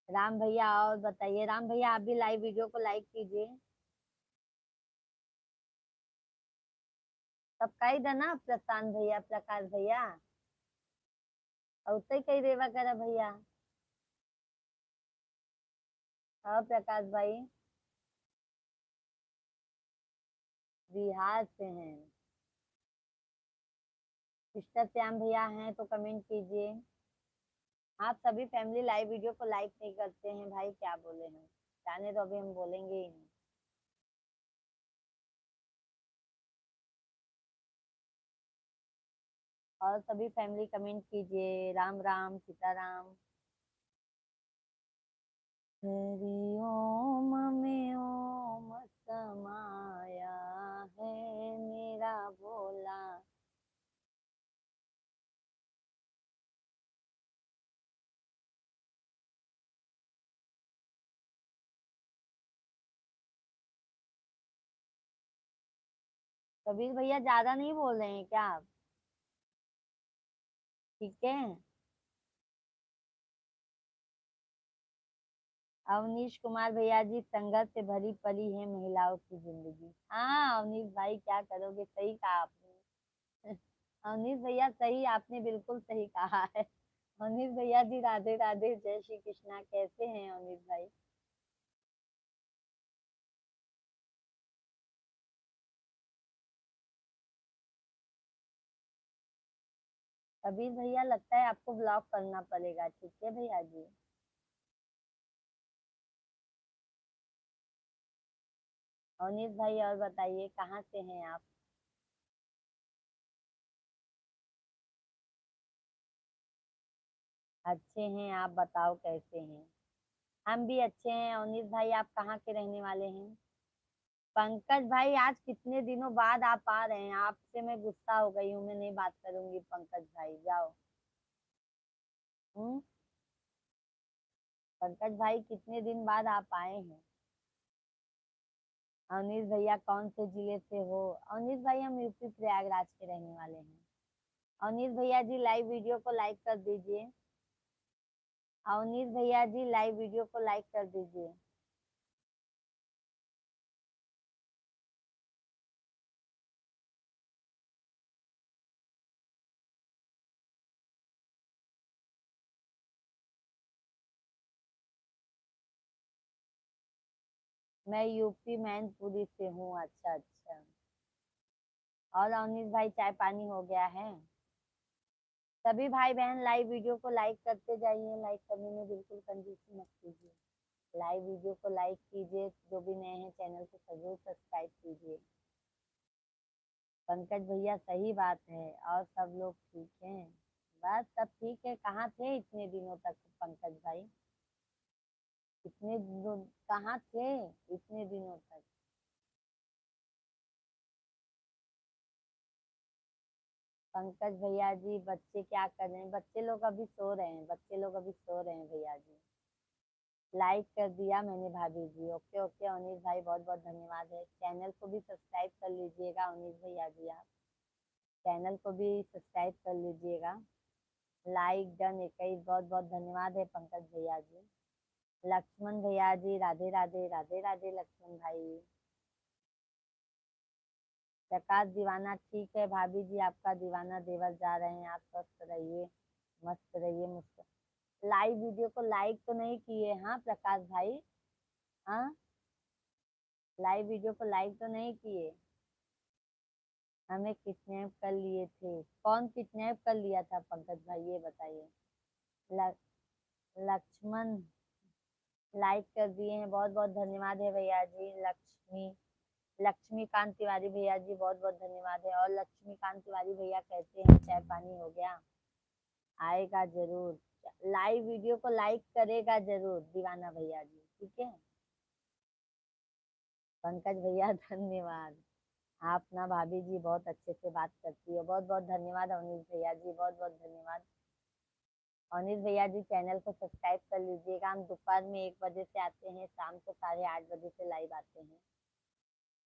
राम भैया और बताइए। राम भैया आप भी लाइव वीडियो को लाइक कीजिए। सबका ही देना प्रशांत भैया, प्रकाश भैया और उतने कही रेवा करा भैया। और प्रकाश भाई बिहार से हैं। मिस्टर श्याम भैया हैं तो कमेंट कीजिए। आप सभी फैमिली लाइव वीडियो को लाइक नहीं करते हैं भाई, क्या बोले हम? जाने तो अभी हम बोलेंगे ही नहीं। और सभी फैमिली कमेंट कीजिए। राम राम सीताराम। हरि ओम में ओम समाया है मेरा भोला। कबीर भैया ज्यादा नहीं बोल रहे हैं क्या आप? ठीक है। अवनीश कुमार भैया जी, संघर्ष से भरी पड़ी है महिलाओं की जिंदगी। हाँ अवनीश भाई क्या करोगे, सही कहा आपने। अवनीश भैया सही, आपने बिल्कुल सही कहा है। अवनीश भैया जी राधे राधे, जय श्री कृष्णा, कैसे हैं अवनीश भाई? कबीर भैया लगता है आपको ब्लॉक करना पड़ेगा, ठीक है भैया जी? अवनीश भाई और बताइए कहाँ से हैं आप? अच्छे हैं, आप बताओ कैसे हैं? हम भी अच्छे हैं। अवनीश भाई आप कहाँ के रहने वाले हैं? पंकज भाई आज कितने दिनों बाद आप आ रहे हैं, आपसे मैं गुस्सा हो गई हूँ, मैं नहीं बात करूंगी पंकज भाई, जाओ। हम्म। पंकज भाई कितने दिन बाद आप आए हैं। अवनीश भैया कौन से जिले से हो। अवनीश भाई हम यूपी प्रयागराज के रहने वाले हैं। अवनीश भैया जी लाइव वीडियो को लाइक कर दीजिए। अवनीश भैया जी लाइव वीडियो को लाइक कर दीजिए। मैं यूपी मैनपुरी से हूँ। अच्छा अच्छा। और अवनीश भाई चाय पानी हो गया है। सभी भाई बहन लाइव वीडियो को लाइक करते जाइए, लाइक करने में बिल्कुल कंजूसी मत कीजिए। लाइव वीडियो को लाइक कीजिए, जो भी नए हैं चैनल को जरूर सब्सक्राइब कीजिए। पंकज भैया सही बात है, और सब लोग ठीक हैं। बस सब ठीक है। कहाँ थे इतने दिनों तक पंकज भाई। इतने दिनों कहाँ थे इतने दिनों तक। पंकज भैया जी बच्चे क्या कर रहे हैं, बच्चे लोग अभी सो रहे हैं, बच्चे लोग अभी सो रहे हैं भैया जी। लाइक कर दिया मैंने भाभी जी। ओके ओके अनिल भाई बहुत बहुत धन्यवाद है। चैनल को भी सब्सक्राइब कर लीजिएगा अनिल भैया जी, आप चैनल को भी सब्सक्राइब कर लीजिएगा। लाइक डन 21 बहुत बहुत धन्यवाद है पंकज भैया जी। लक्ष्मण भैया जी राधे राधे राधे राधे लक्ष्मण भाई। प्रकाश दीवाना ठीक है भाभी जी, आपका दीवाना देवर जा रहे हैं, आप स्वस्थ रहिए, मस्त रहिए मुस्कुरा। लाइव वीडियो को लाइक तो नहीं किए हाँ प्रकाश भाई। हाँ लाइव वीडियो को लाइक तो नहीं किए। हमें किडनैप कर लिए थे। कौन किडनैप कर लिया था पंकज भाई ये बताइए। ल- लक्ष्मण लाइक कर दिए हैं, बहुत बहुत धन्यवाद है भैया जी। लक्ष्मीकांत तिवारी भैया जी बहुत बहुत धन्यवाद है। और लक्ष्मीकांत तिवारी भैया कहते हैं चाय पानी हो गया। आएगा जरूर। लाइव वीडियो को लाइक करेगा जरूर दीवाना भैया जी, ठीक है। पंकज भैया धन्यवाद। आप ना भाभी जी बहुत अच्छे से बात करती है, बहुत बहुत धन्यवाद अवनीश भैया जी, बहुत बहुत धन्यवाद। अवनीश भैया जी चैनल को सब्सक्राइब कर लीजिएगा। हम दोपहर में 1 बजे से आते हैं, शाम को 8:30 बजे से लाइव आते हैं।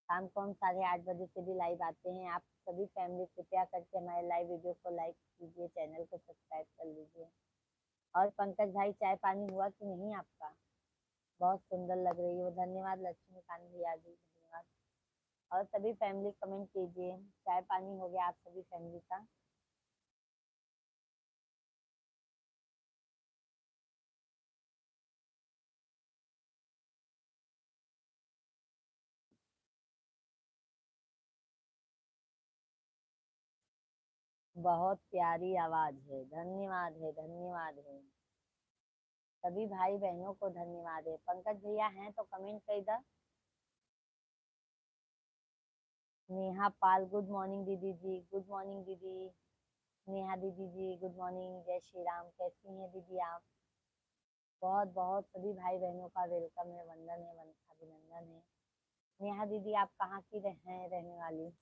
शाम को हम 8:30 बजे से भी लाइव आते हैं। आप सभी फैमिली कृपया करके हमारे लाइव वीडियो को लाइक कीजिए, चैनल को सब्सक्राइब कर लीजिए। और पंकज भाई चाय पानी हुआ कि नहीं आपका। बहुत सुंदर लग रही हो, धन्यवाद लक्ष्मीकांत भैया जी, धन्यवाद। और सभी फैमिली कमेंट कीजिए, चाय पानी हो गया आप सभी फैमिली का। बहुत प्यारी आवाज है, धन्यवाद है, धन्यवाद है। सभी भाई बहनों को धन्यवाद है। पंकज भैया हैं तो कमेंट कर इधर। नेहा पाल गुड मॉर्निंग दीदी जी, गुड मॉर्निंग दीदी। नेहा दीदी जी गुड मॉर्निंग, जय श्री राम, कैसी हैं दीदी आप। बहुत बहुत सभी भाई बहनों का वेलकम है, वंदन है, अभिनंदन है। नेहा दीदी आप कहाँ की हैं रहने वाली।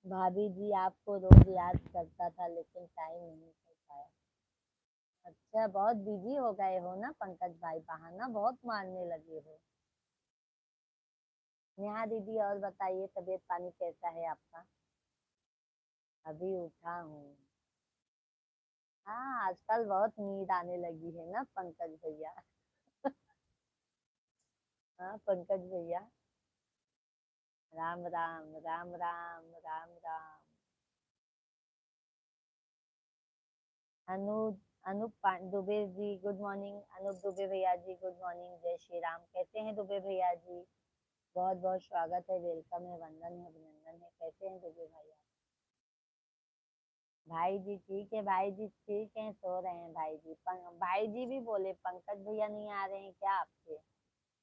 भाभी जी आपको रोज याद करता था लेकिन टाइम नहीं मिल पाया। अच्छा बहुत बिजी हो गए हो ना पंकज भाई, बहाना बहुत मारने लगे हो। नेहा दीदी और बताइए तबीयत पानी कैसा है आपका। अभी उठा हूँ। हाँ आजकल बहुत नींद आने लगी है ना पंकज भैया। हाँ पंकज भैया। राम राम राम राम राम राम। अनु अनूप दुबे जी गुड मॉर्निंग, अनूप दुबे भैया जी गुड मॉर्निंग, जय श्री राम, कैसे हैं दुबे भैया जी। बहुत बहुत स्वागत है, वेलकम है, वंदन है, अभिनंदन है, कैसे हैं दुबे भैया। भाई जी ठीक है, भाई जी ठीक है, सो रहे हैं भाई जी। भाई जी भी बोले पंकज भैया नहीं आ रहे हैं क्या आपके।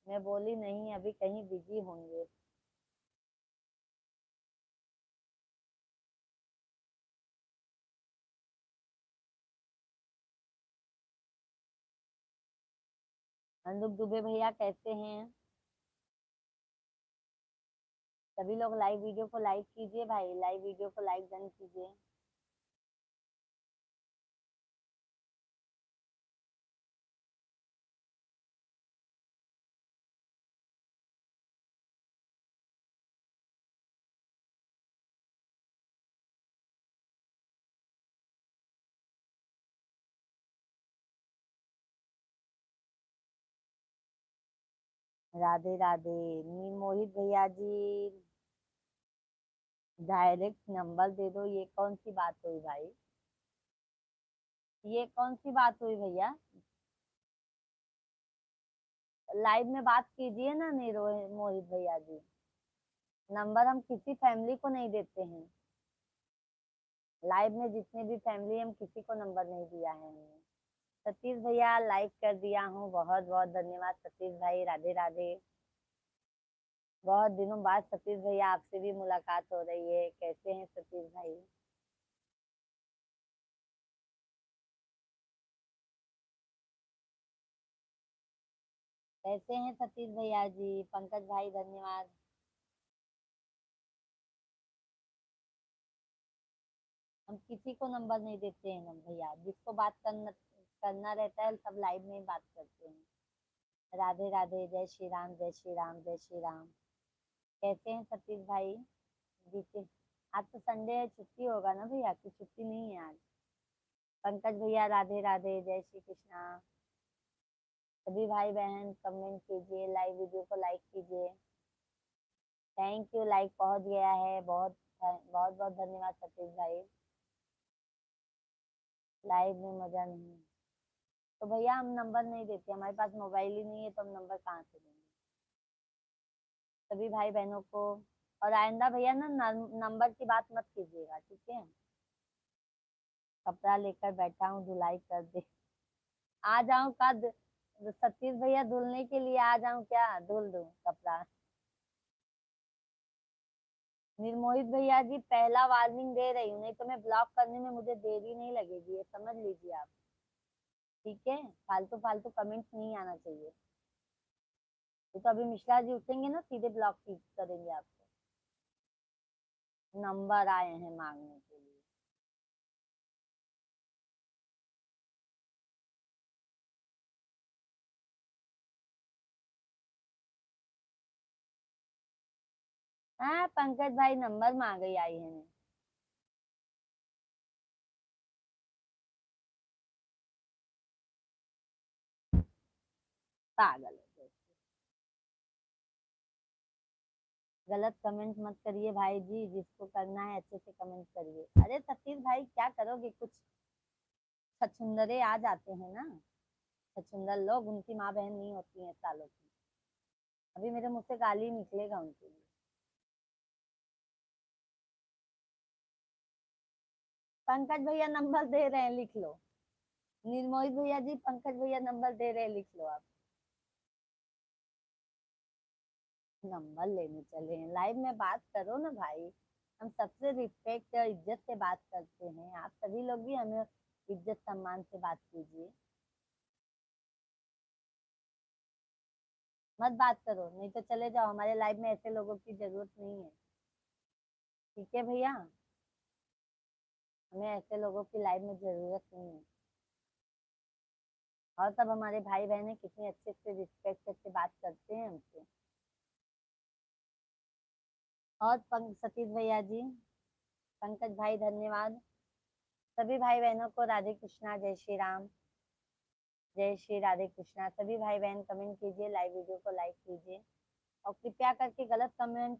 मैं बोली नहीं अभी कहीं बिजी होंगे। अंदुक दुबे भैया कैसे हैं? सभी लोग लाइव वीडियो को लाइक कीजिए भाई, लाइव वीडियो को लाइक डन कीजिए। राधे राधे। नील मोहित भैया जी, डायरेक्ट नंबर दे दो, ये कौन सी बात हुई भाई? ये कौन सी बात हुई भैया? लाइव में बात कीजिए ना नीरो मोहित भैया जी। नंबर हम किसी फैमिली को नहीं देते हैं। लाइव में जितने भी फैमिली, हम किसी को नंबर नहीं दिया है हमने। सतीश भैया लाइक कर दिया हूँ, बहुत बहुत धन्यवाद सतीश भाई, राधे राधे। बहुत दिनों बाद सतीश भैया आपसे भी मुलाकात हो रही है, कैसे हैं सतीश भाई? कैसे हैं सतीश भैया जी? पंकज भाई धन्यवाद। हम किसी को नंबर नहीं देते हैं ना भैया, जिसको बात करना करना रहता है सब लाइव में ही बात करते हैं। राधे राधे, जय श्री राम, जय श्री राम, जय श्री राम। कैसे हैं सतीश भाई? बीते आज तो संडे है, छुट्टी होगा ना भैया, की छुट्टी नहीं है आज? पंकज भैया राधे राधे, जय श्री कृष्णा। सभी भाई बहन कमेंट कीजिए, लाइव वीडियो को लाइक कीजिए। थैंक यू, लाइक पहुंच गया है, बहुत बहुत बहुत धन्यवाद सतीश भाई। लाइव में मजा नहीं। तो भैया हम नंबर नहीं देते, हमारे पास मोबाइल ही नहीं है, तो हम नंबर कहाँ से देंगे सभी भाई बहनों को? और आइंदा भैया ना नंबर की बात मत कीजिएगा, ठीक है? कपड़ा लेकर बैठा हूँ, धुलाई कर दे। आ जाऊं का सतीश भैया धुलने के लिए आ जाऊं क्या, धुल दूं कपड़ा? निर्मोहित भैया जी, पहला वार्निंग दे रही हूँ, नहीं तो मैं ब्लॉक करने में मुझे देरी नहीं लगेगी, ये समझ लीजिए आप। ठीक है, फालतू फालतू कमेंट्स नहीं आना चाहिए। तो अभी मिश्रा जी उठेंगे ना, सीधे ब्लॉक करेंगे आपको। नंबर आए हैं मांगने के लिए। हाँ पंकज भाई नंबर मांगे आई है। पागल है। गलत कमेंट मत करिए भाई जी, जिसको करना है अच्छे से कमेंट करिए। अरे सतीश भाई क्या करोगे, कुछ छछुंदरे आ जाते हैं ना, छछुंदर लोग, उनकी माँ बहन नहीं होती है सालों की। अभी मेरे मुंह से गाली निकलेगा उनके लिए। पंकज भैया नंबर दे रहे हैं, लिख लो। निर्मोही भैया जी, पंकज भैया नंबर दे रहे हैं, लिख लो आप। नंबर लेने चले हैं, लाइव में बात करो ना भाई। हम सबसे रिस्पेक्ट और इज्जत से बात करते हैं, आप सभी लोग भी हमें इज्जत सम्मान से बात कीजिए। मत बात करो, नहीं तो चले जाओ, हमारे लाइव में ऐसे लोगों की जरूरत नहीं है। ठीक है भैया, हमें ऐसे लोगों की लाइव में जरूरत नहीं है। और सब हमारे भाई बहन है, कितने अच्छे से रिस्पेक्ट से बात करते हैं हमसे। और सतीश भैया जी, पंकज भाई धन्यवाद। सभी भाई बहनों को राधे कृष्णा, जय श्री राम, जय श्री राधे कृष्णा। सभी भाई बहन कमेंट कीजिए, लाइव वीडियो को लाइक कीजिए। और कृपया करके गलत कमेंट,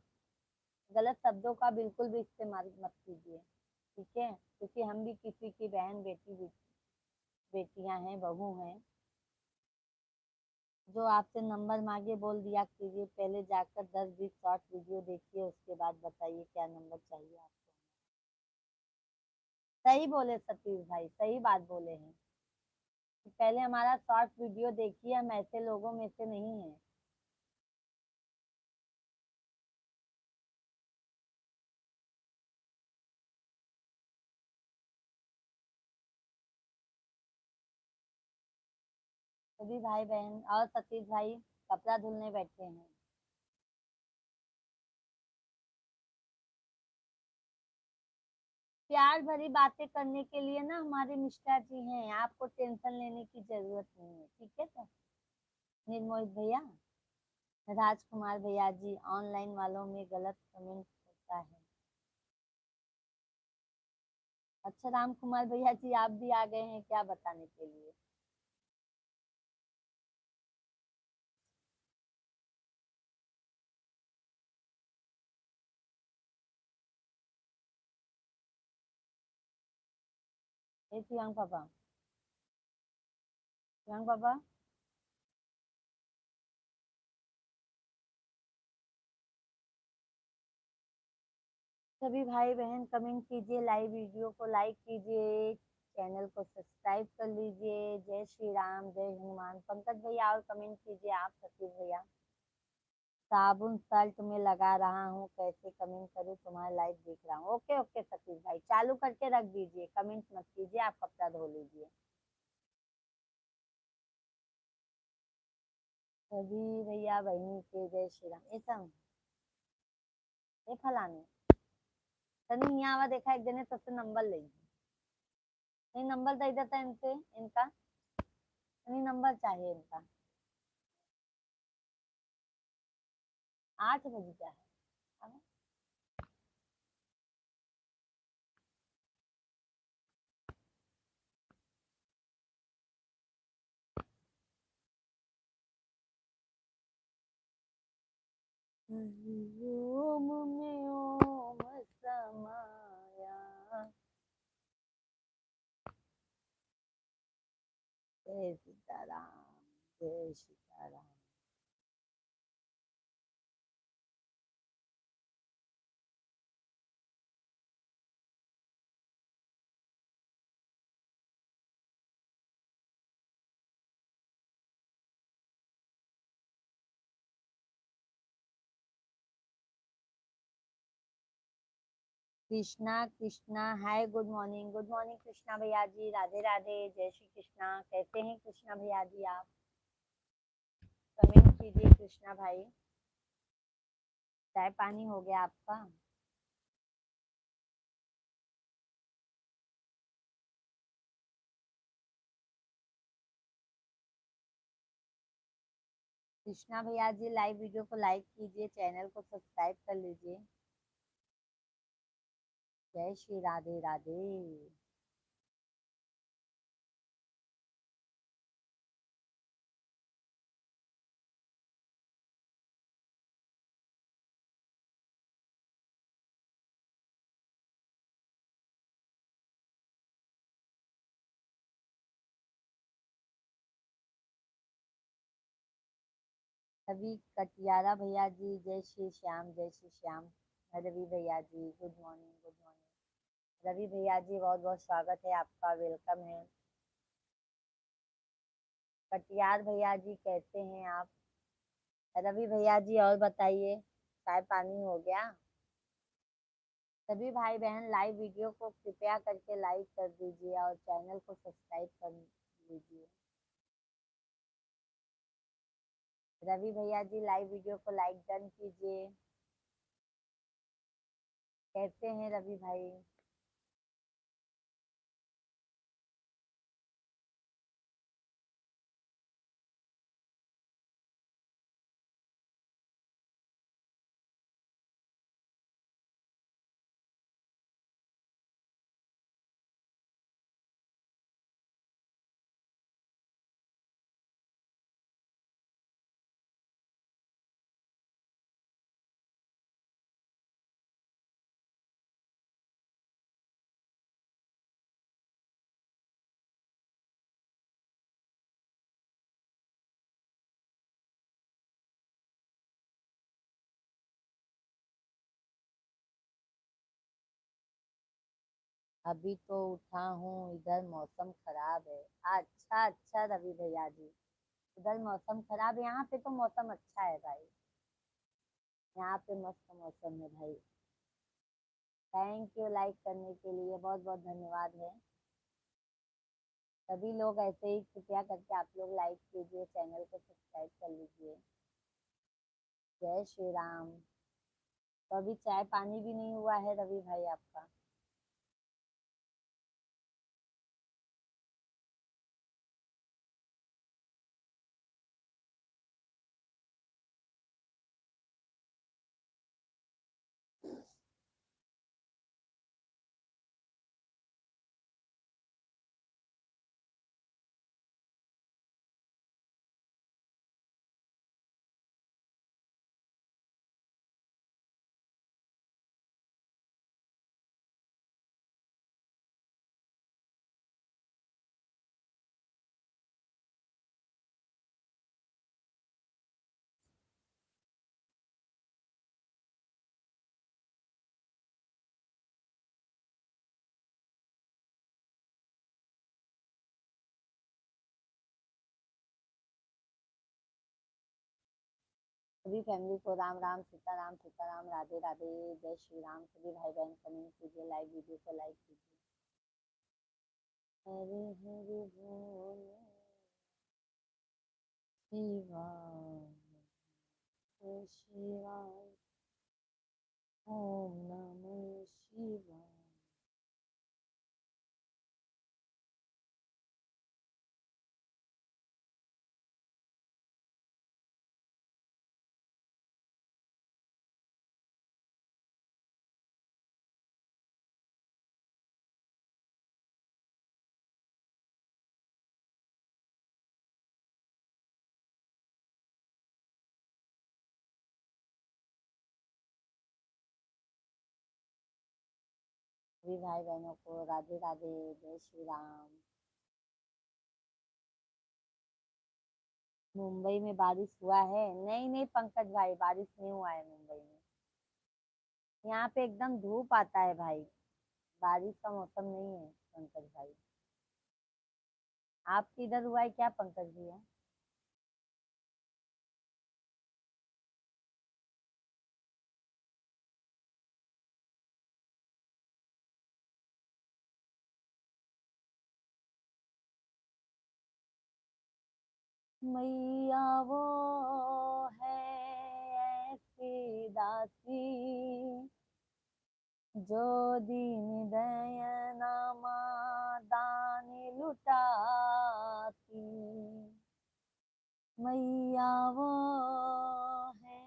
गलत शब्दों का बिल्कुल भी इस्तेमाल मत कीजिए, ठीक है? क्योंकि हम भी किसी की बहन बेटियां हैं, बहू हैं। जो आपसे नंबर मांगे बोल दिया कीजिए, पहले जाकर 10-20 शॉर्ट वीडियो देखिए, उसके बाद बताइए क्या नंबर चाहिए आपको। सही बोले सतीश भाई, सही बात बोले हैं कि पहले हमारा शॉर्ट वीडियो देखिए, हम ऐसे लोगों में से नहीं है। सभी भाई बहन और सतीश भाई कपड़ा धुलने बैठे हैं। प्यार भरी बातें करने के लिए ना हमारे मिश्रा जी हैं, आपको टेंशन लेने की जरूरत नहीं है, ठीक है सर। निर्मोहित भैया, राजकुमार भैया जी, ऑनलाइन वालों में गलत कमेंट होता है। अच्छा राम कुमार भैया जी, आप भी आ गए हैं क्या बताने के लिए? ए शिवांग पापा, शिवांग पापा, सभी भाई बहन कमेंट कीजिए, लाइव वीडियो को लाइक कीजिए, चैनल को सब्सक्राइब कर लीजिए। जय श्री राम, जय हनुमान। पंकज भैया और कमेंट कीजिए आप, सतीश भैया। साबुन शर्ट में लगा रहा हूँ, कैसे कमेंट करूँ, तुम्हारा लाइव देख रहा हूँ। ओके ओके सतीश भाई, चालू करके रख दीजिए, कमेंट मत कीजिए, आप कपड़ा धो लीजिए। सभी भैया बहनी के जय श्री राम। ये सब ये फलाने तनी यहाँ आवा देखा एक जने सबसे नंबर ले, नहीं नंबर दे देता है इनसे, इनका नहीं नंबर चाहिए इनका। 8 बज गया है। ओम में ओम समाया। जय सीताराम, जय Sitaram. Krishna Krishna, hi good morning, good morning Krishna भैया जी, राधे राधे, जय श्री कृष्णा। कैसे हैं कृष्णा भैया जी आप? कमेंट कीजिए कृष्णा भाई। चाय पानी हो गया आपका? कृष्णा भैया जी लाइव वीडियो को लाइक कीजिए, चैनल को सब्सक्राइब कर लीजिए। जय श्री राधे राधे। सभी कटियारा भैया जी, जय श्री श्याम, जय श्री श्याम। रवि भैया ji good morning, good morning. Ravi भैया जी बहुत बहुत स्वागत है आपका, वेलकम है। कटियार भैया जी कैसे हैं आप? रवि भैया जी और बताइए, चाय पानी हो गया? सभी भाई बहन लाइव वीडियो को कृपया करके लाइक कर दीजिए और चैनल को सब्सक्राइब कर लीजिए। रवि भैया जी लाइव वीडियो को लाइक डन कीजिए। कैसे हैं रवि भाई? अभी तो उठा हूँ, इधर मौसम खराब है। अच्छा अच्छा रवि भैया जी, उधर मौसम खराब है, यहाँ पे तो मौसम अच्छा है भाई। यहाँ पे मस्त मौसम है भाई। थैंक यू लाइक करने के लिए, बहुत बहुत धन्यवाद है। सभी लोग ऐसे ही कृपया करके आप लोग लाइक कीजिए, चैनल को सब्सक्राइब कर लीजिए। जय श्री राम। तो अभी चाय पानी भी नहीं हुआ है रवि भाई आपका? सभी फैमिली को राम राम, सीताराम राधे राधे, जय श्री राम। सभी भाई बहन कमेंट कीजिए, लाइव वीडियो को लाइक कीजिए। हरे हरे बोल शिवाय, शिवाय, ओम नमः शिवाय। सभी भाई बहनों को राधे राधे, जय श्री राम। मुंबई में बारिश हुआ है? नहीं नहीं पंकज भाई, बारिश नहीं हुआ है मुंबई में। यहाँ पे एकदम धूप आता है भाई, बारिश का मौसम नहीं है पंकज भाई। आपके इधर हुआ है क्या पंकज भैया? मैया वो है ऐसी दासी, जो दीन दयना दान लुटाती। मैया वो है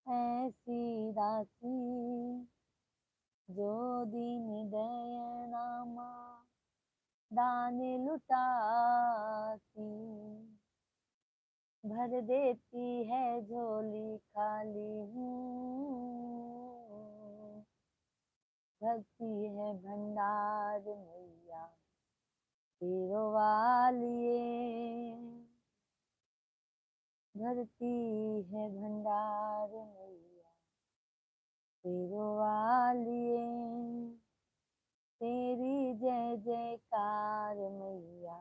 ऐसी दासी, जो दीन दयना दान लुटाती। भर देती है झोली खाली हूँ, भरती है भंडार मैया तेरो वालिए। भरती है भंडार मैया तेरो वालिए। तेरी जय जयकार मैया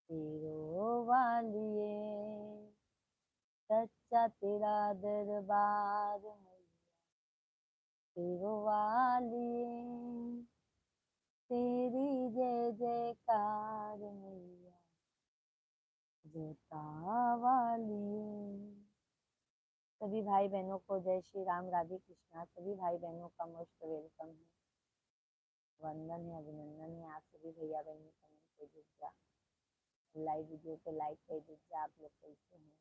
तेरो वालिए। सच्चा तेरा दरबार मैया तेरो वालिए। तेरी जय जयकार मैया जोता वालिए। सभी भाई बहनों को जय श्री राम, राधे कृष्णा। सभी भाई बहनों का मोस्ट वेलकम है, वंदन है, अभिनंदन है। आप सभी भैया बहन कमेंट कर दीजिए, लाइव वीडियो को लाइक कर दीजिए। आप लोग कैसे हैं?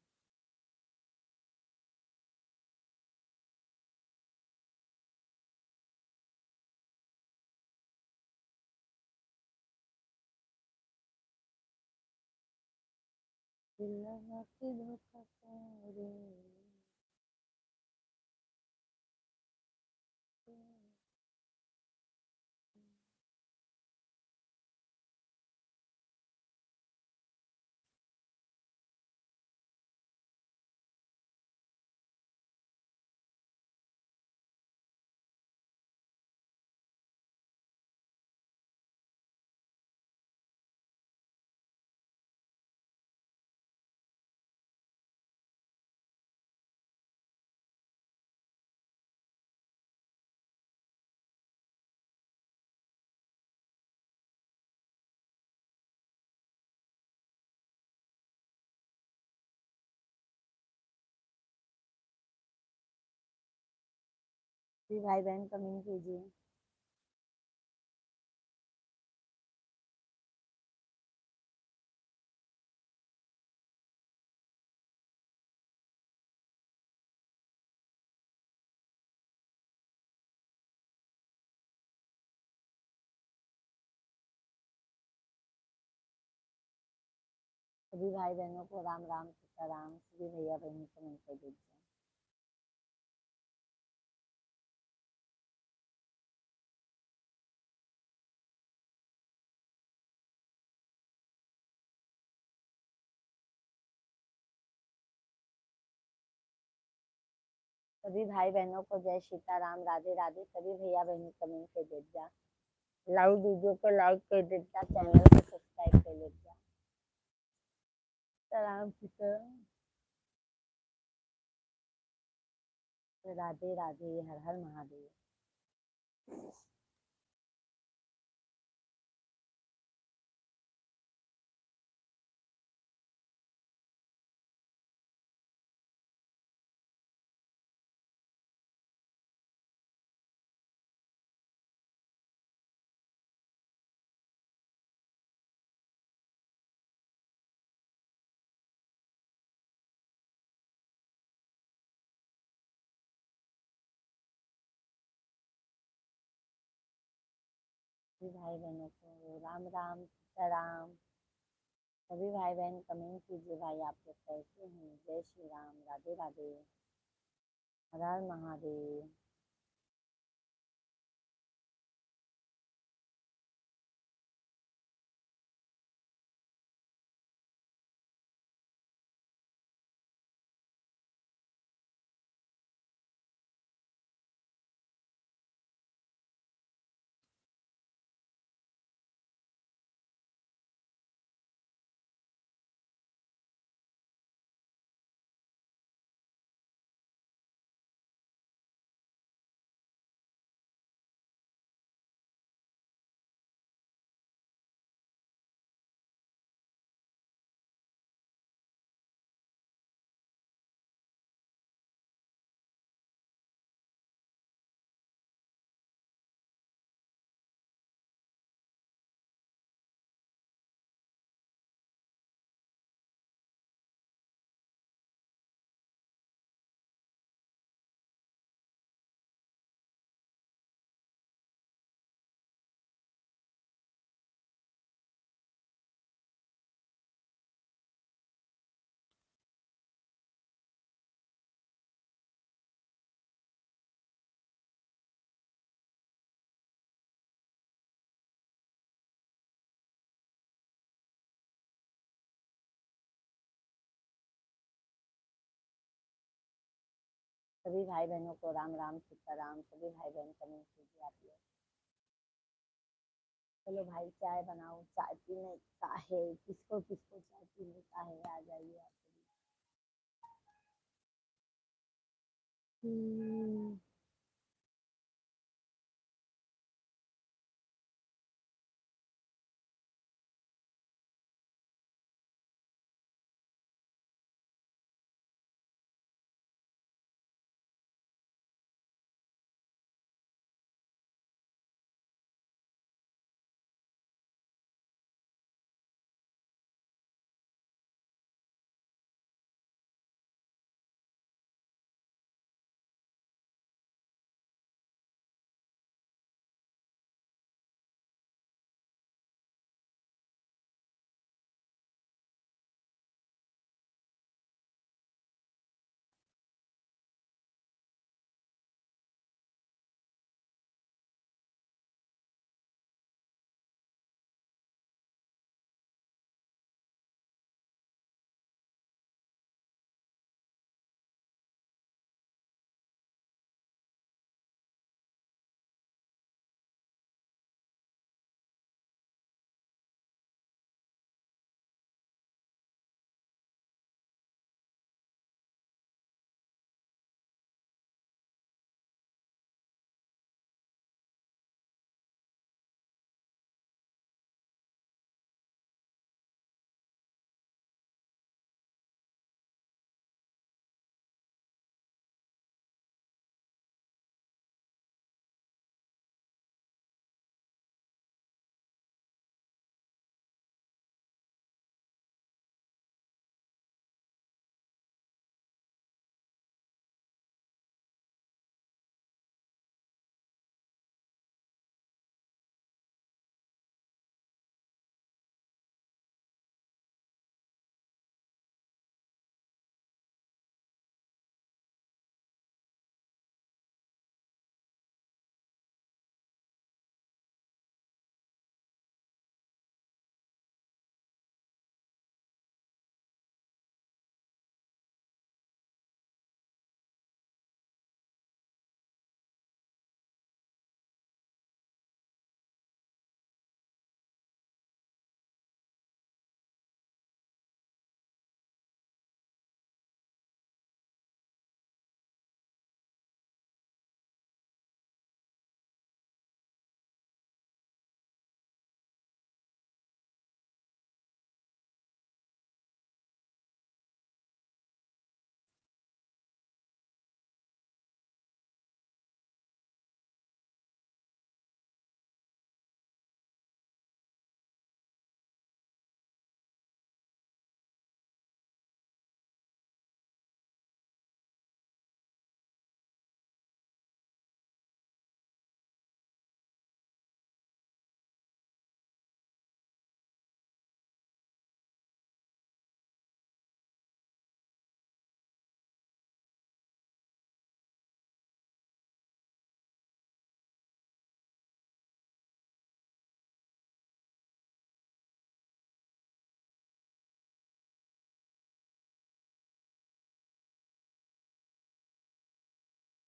दिल लगा के धोखा करे, जी भाई बहन कमेंट कीजिए। सभी भाई बहनों को राम राम सीताराम। सभी भैया बहनों को मिलकर दीजिए। सभी भाई बहनों को जय सीताराम, राधे राधे। सभी भैया बहनों कमेंट कर दीजिए। लाइव वीडियो को लाइक कर दीजिए, चैनल को सब्सक्राइब कर लीजिए। राम सीताराम, राधे राधे, हर हर महादेव। सभी भाई बहनों को राम राम सीताराम। सभी भाई बहन कमेंट कीजिए, भाई आप लोग कैसे हैं। जय श्री राम, राधे राधे, हर हर महादेव। सभी भाई बहनों को राम राम सीताराम। सभी भाई बहन कमेंट कीजिए आप लोग। चलो भाई चाय बनाओ, चाय पीने का है, किसको किसको चाय पीने का है आ जाइए आप सभी।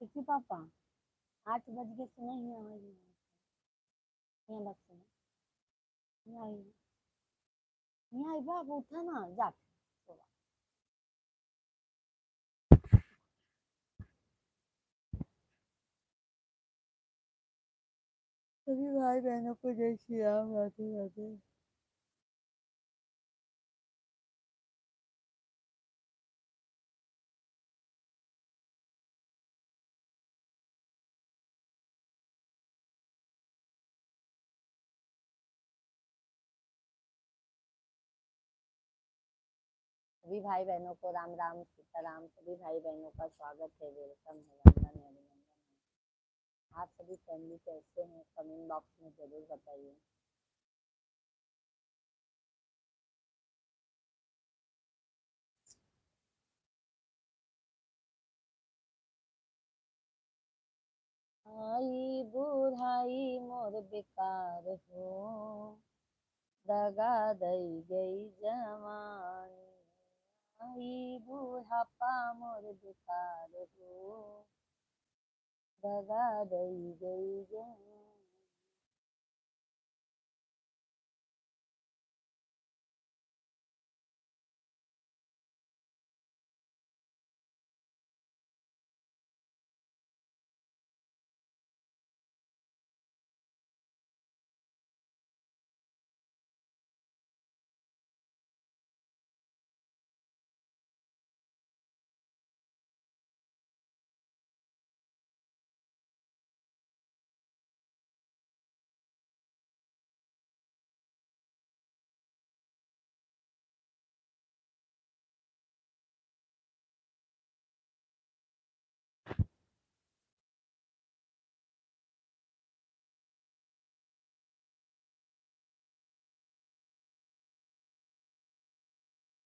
किसी पापा 8 बज के सुना ही आवाज यहाँ बस सुना यहाँ आई यहाँ आई बाप उठा ना जा सभी भाई बहनों को जय श्री राम राधे राधे। सभी भाई बहनों को राम राम सीताराम। सभी भाई बहनों का स्वागत है, वेलकम है, वंदन है, अभिनंदन है। आप सभी फैमिली कैसे हैं कमेंट बॉक्स में जरूर बताइए। आई बुढ़ाई मोर बेकार हो, दगा दई गई जवानी। आई बुढ़ापा मोर बेकार हो, दगा दई गई जवानी।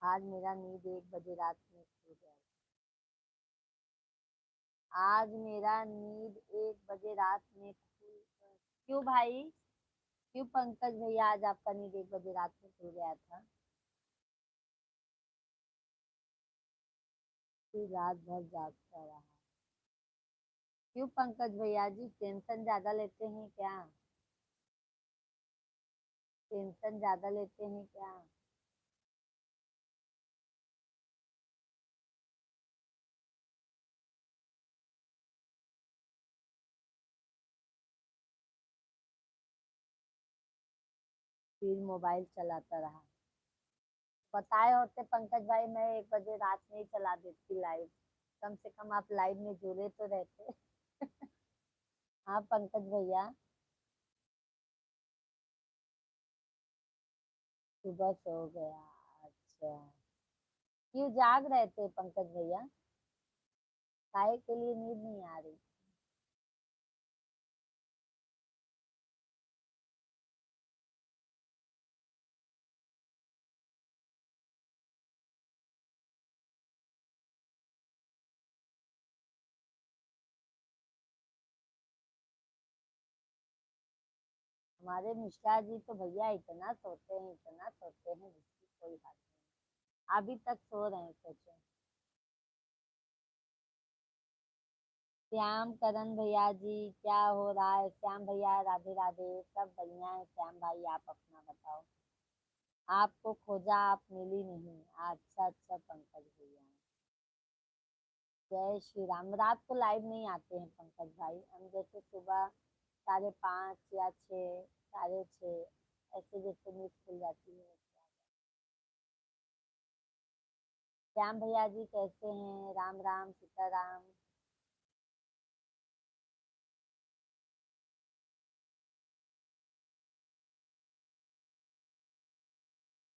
आज मेरा नींद 1 बजे रात में खुल गया। आज मेरा नींद 1 बजे रात में खुल। क्यों भाई? क्यों पंकज भैया आज आपका नींद 1 बजे रात में खुल गया था? फिर रात भर जागता रहा। क्यों पंकज भैया जी, टेंशन ज्यादा लेते हैं क्या? टेंशन ज्यादा लेते हैं क्या? फिर मोबाइल चलाता रहा। बताए होते पंकज भाई, मैं 1 बजे रात में ही चला देती लाइव। कम से कम आप लाइव में जुड़े तो रहते। हाँ पंकज भैया। सुबह सो गया। अच्छा। क्यों जाग रहे थे पंकज भैया? काहे के लिए नींद नहीं आ रही? हमारे मिश्रा जी तो भैया इतना सोते हैं जिसकी कोई बात नहीं। अभी तक सो रहे हैं, सोचो। श्याम करण भैया जी, क्या हो रहा है? श्याम भैया राधे राधे। सब बढ़िया है श्याम भाई, आप अपना बताओ। आपको खोजा, आप मिली नहीं। अच्छा अच्छा पंकज भैया। जय श्री राम। रात को लाइव नहीं आते हैं पंकज भाई, हम जैसे सुबह 5:30 या 6, 6:30 ऐसे जैसे नींद खुल जाती है। श्याम भैया जी कैसे हैं? राम राम सीताराम।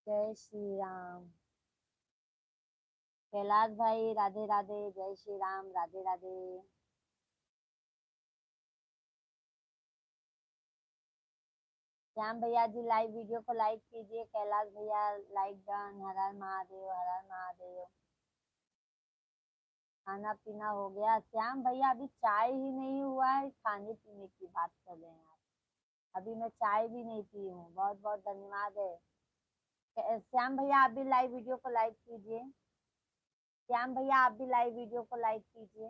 जय श्री राम। कैलाश भाई राधे राधे। जय श्री राम राधे राधे। श्याम भैया जी लाइव वीडियो को लाइक कीजिए। कैलाश भैया लाइक डन। हर हर महादेव, हर हर महादेव। खाना पीना हो गया? श्याम भैया अभी चाय ही नहीं हुआ है, खाने पीने की बात कर रहे हैं आप। अभी मैं चाय भी नहीं पी हूँ। बहुत बहुत धन्यवाद है। श्याम भैया आप भी लाइव वीडियो को लाइक कीजिए। श्याम भैया आप भी लाइव वीडियो को लाइक कीजिए।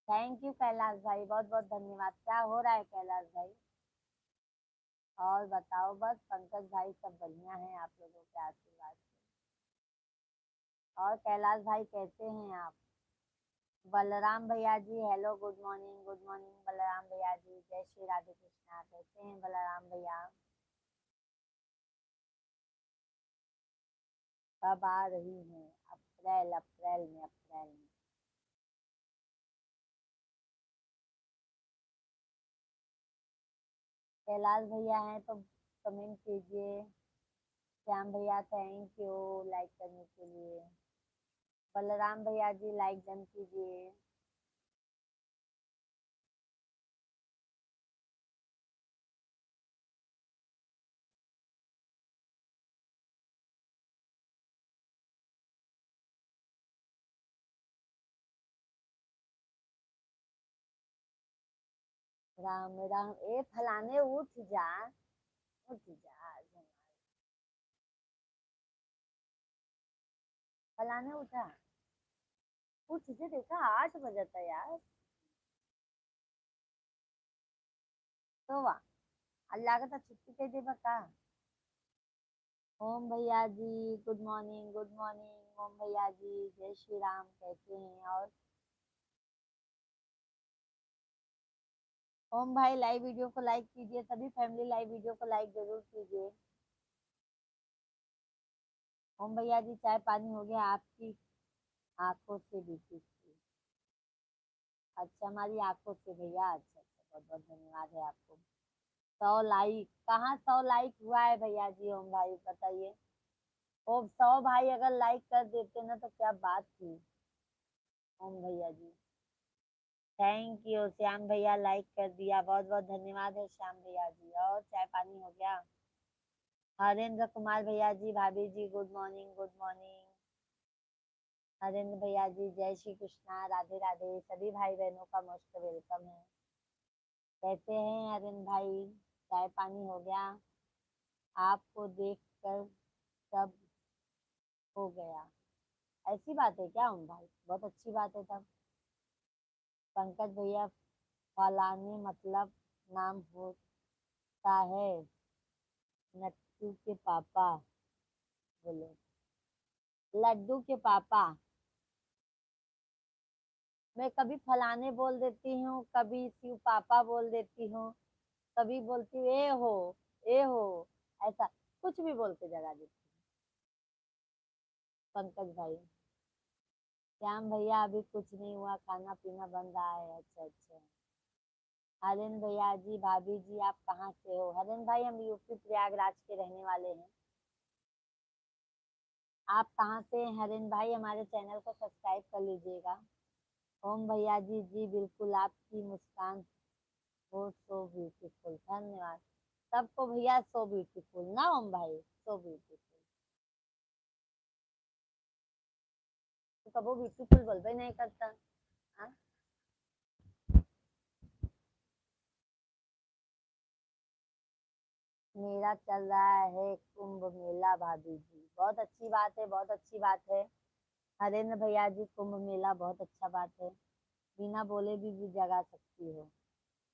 थैंक यू कैलाश भाई, बहुत बहुत धन्यवाद। क्या हो रहा है कैलाश भाई? और बताओ, बस पंकज भाई सब बढ़िया है आप लोगों के आशीर्वाद से। और कैलाश भाई कैसे हैं आप? बलराम भैया ji hello, good morning, good morning Balram भैया जी, जय श्री राधे कृष्णा। कैसे हैं बलराम भैया? कब आ रही हैं? अप्रैल अप्रैल में, अप्रैल में। कैलाश भैया हैं तो कमेंट कीजिए। श्याम भैया थैंक यू लाइक करने के लिए। बलराम भैया जी लाइक डन कीजिए। राम राम, ए फलाने उठ जा, उठ जा। फलाने उठा, उठ जे, देखा 8 बजे था यार। तो वाह, अल्लाह का छुट्टी के दे बका। ओम भैया ji good morning, good morning ओम भैया जी, जय श्री राम। कैसे हैं? और ओम भाई लाइव वीडियो को लाइक कीजिए, सभी फैमिली लाइव वीडियो को लाइक जरूर कीजिए। ओम भैया जी चाय पानी हो गया आपकी आंखों से बीती थी? अच्छा, हमारी आंखों से भैया, अच्छा अच्छा, बहुत बहुत धन्यवाद है आपको। 100 लाइक कहाँ, 100 लाइक हुआ है भैया जी? ओम भाई बताइए। ओ 100 भाई अगर लाइक कर देते ना तो क्या बात थी। ओम भैया जी थैंक यू। श्याम भैया लाइक कर दिया, बहुत बहुत धन्यवाद है श्याम भैया जी। और चाय पानी हो गया? हरेंद्र कुमार भैया जी, भाभी ji good morning, good morning. Harendra भैया जी जय श्री कृष्णा, राधे राधे। सभी भाई बहनों का मोस्ट वेलकम है। कैसे हैं हरेंद्र भाई? चाय पानी हो गया? आपको देख कर सब हो गया, ऐसी बात है क्या ओम भाई? बहुत अच्छी बात है तब। पंकज भैया फलाने मतलब नाम होता है नट्टू के पापा, बोलो लड्डू के पापा। मैं कभी फलाने बोल देती हूँ, कभी शिव पापा बोल देती हूँ, कभी बोलती हूँ ए हो, ऐसा कुछ भी बोल के जगा देती हूँ। पंकज भाई श्याम भैया अभी कुछ नहीं हुआ, खाना पीना बन रहा है। अच्छा अच्छा। हरेन भैया जी, भाभी जी आप कहाँ से हो? हरेन भाई हम यूपी प्रयागराज के रहने वाले हैं। आप कहाँ से हैं हरेन भाई? हमारे चैनल को सब्सक्राइब कर लीजिएगा। ओम भैया जी जी बिल्कुल, आपकी मुस्कान हो सो ब्यूटीफुल, धन्यवाद। सबको भैया सो ब्यूटीफुल ना ओम भाई, सो ब्यूटीफुल। तो कबो ब्यूटीफुल बोलबे नहीं करता। हाँ? मेरा चल रहा है कुंभ मेला भाभी जी, बहुत अच्छी बात है, बहुत अच्छी बात है। हरेंद्र भैया जी कुंभ मेला बहुत अच्छा बात है, बिना बोले भी जगा सकती हो।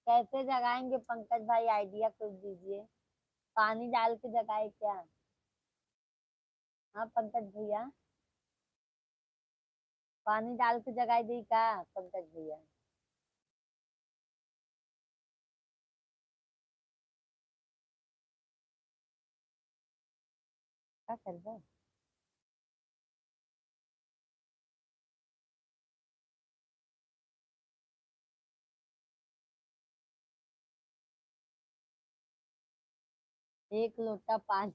कैसे जगाएंगे पंकज भाई, आइडिया कुछ दीजिए। पानी डाल के जगाए क्या? हाँ पंकज भैया, पानी डाल के जगाई दी का पंकज भैया? क्या कर रहे? 1 लोटा पानी।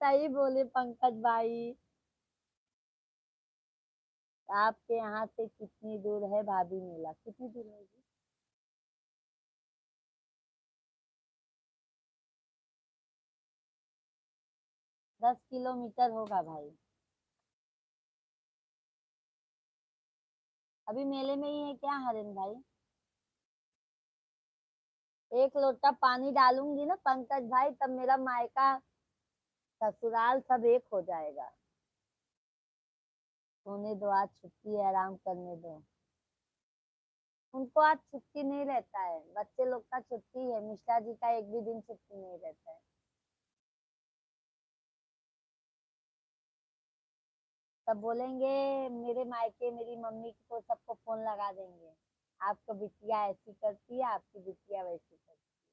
सही बोले पंकज भाई। आपके यहाँ से कितनी दूर है भाभी मेला, कितनी दूर है जी? 10 किलोमीटर होगा भाई। अभी मेले में ही है क्या हरिन भाई? 1 लोटा पानी डालूंगी ना पंकज भाई, तब मेरा मायका ससुराल सब एक हो जाएगा। सोने दो, आज छुट्टी है, आराम करने दो। उनको आज छुट्टी नहीं रहता है, बच्चे लोग का छुट्टी है, मिश्रा जी का एक भी दिन छुट्टी नहीं रहता है। तब बोलेंगे मेरे मायके मेरी मम्मी को सबको फोन लगा देंगे, आपको बिटिया ऐसी करती है, आपकी बिटिया वैसी करती है।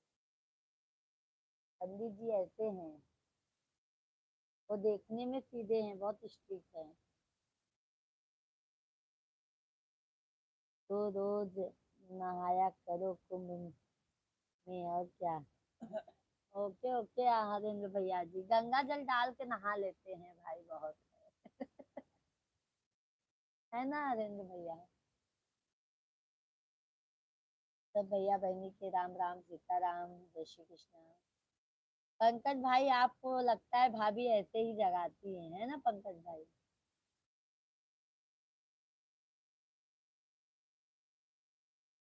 पंडित जी ऐसे हैं, वो देखने में सीधे हैं, बहुत स्ट्रिक्ट है। तो रोज नहाया करो कुंभ में, और क्या। ओके ओके हरेंद्र भैया जी, गंगा जल डाल के नहा लेते हैं भाई, बहुत है ना हरेंद्र भैया। सब भैया बहनी के राम राम, सीता राम, जय श्री कृष्ण। पंकज भाई आपको लगता है भाभी ऐसे ही जगाती है ना पंकज भाई?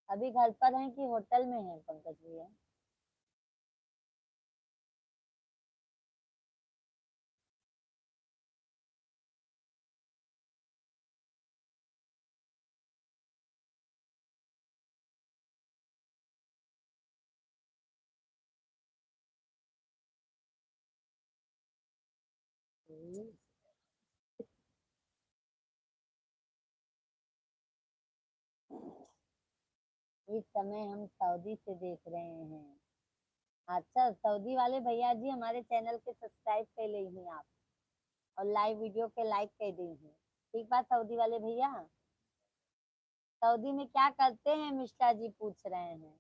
अभी घर पर हैं कि होटल में हैं पंकज भैया? इस समय हम सऊदी से देख रहे हैं। अच्छा, सऊदी वाले भैया जी हमारे चैनल के सब्सक्राइब कर ली हैं आप, और लाइव वीडियो के लाइक कर दी हैं। ठीक बात सऊदी वाले भैया। सऊदी में क्या करते हैं मिश्रा जी पूछ रहे हैं।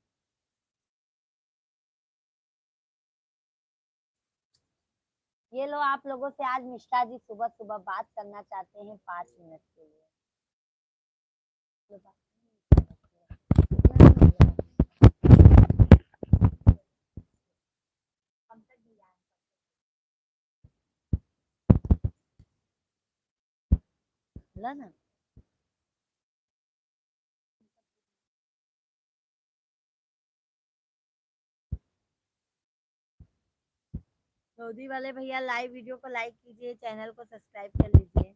ये लो, आप लोगों से आज मिश्रा जी सुबह सुबह बात करना चाहते हैं 5 मिनट के लिए। लो बात। ला ना। सऊदी वाले भैया लाइव वीडियो को लाइक कीजिए, चैनल को सब्सक्राइब कर लीजिए।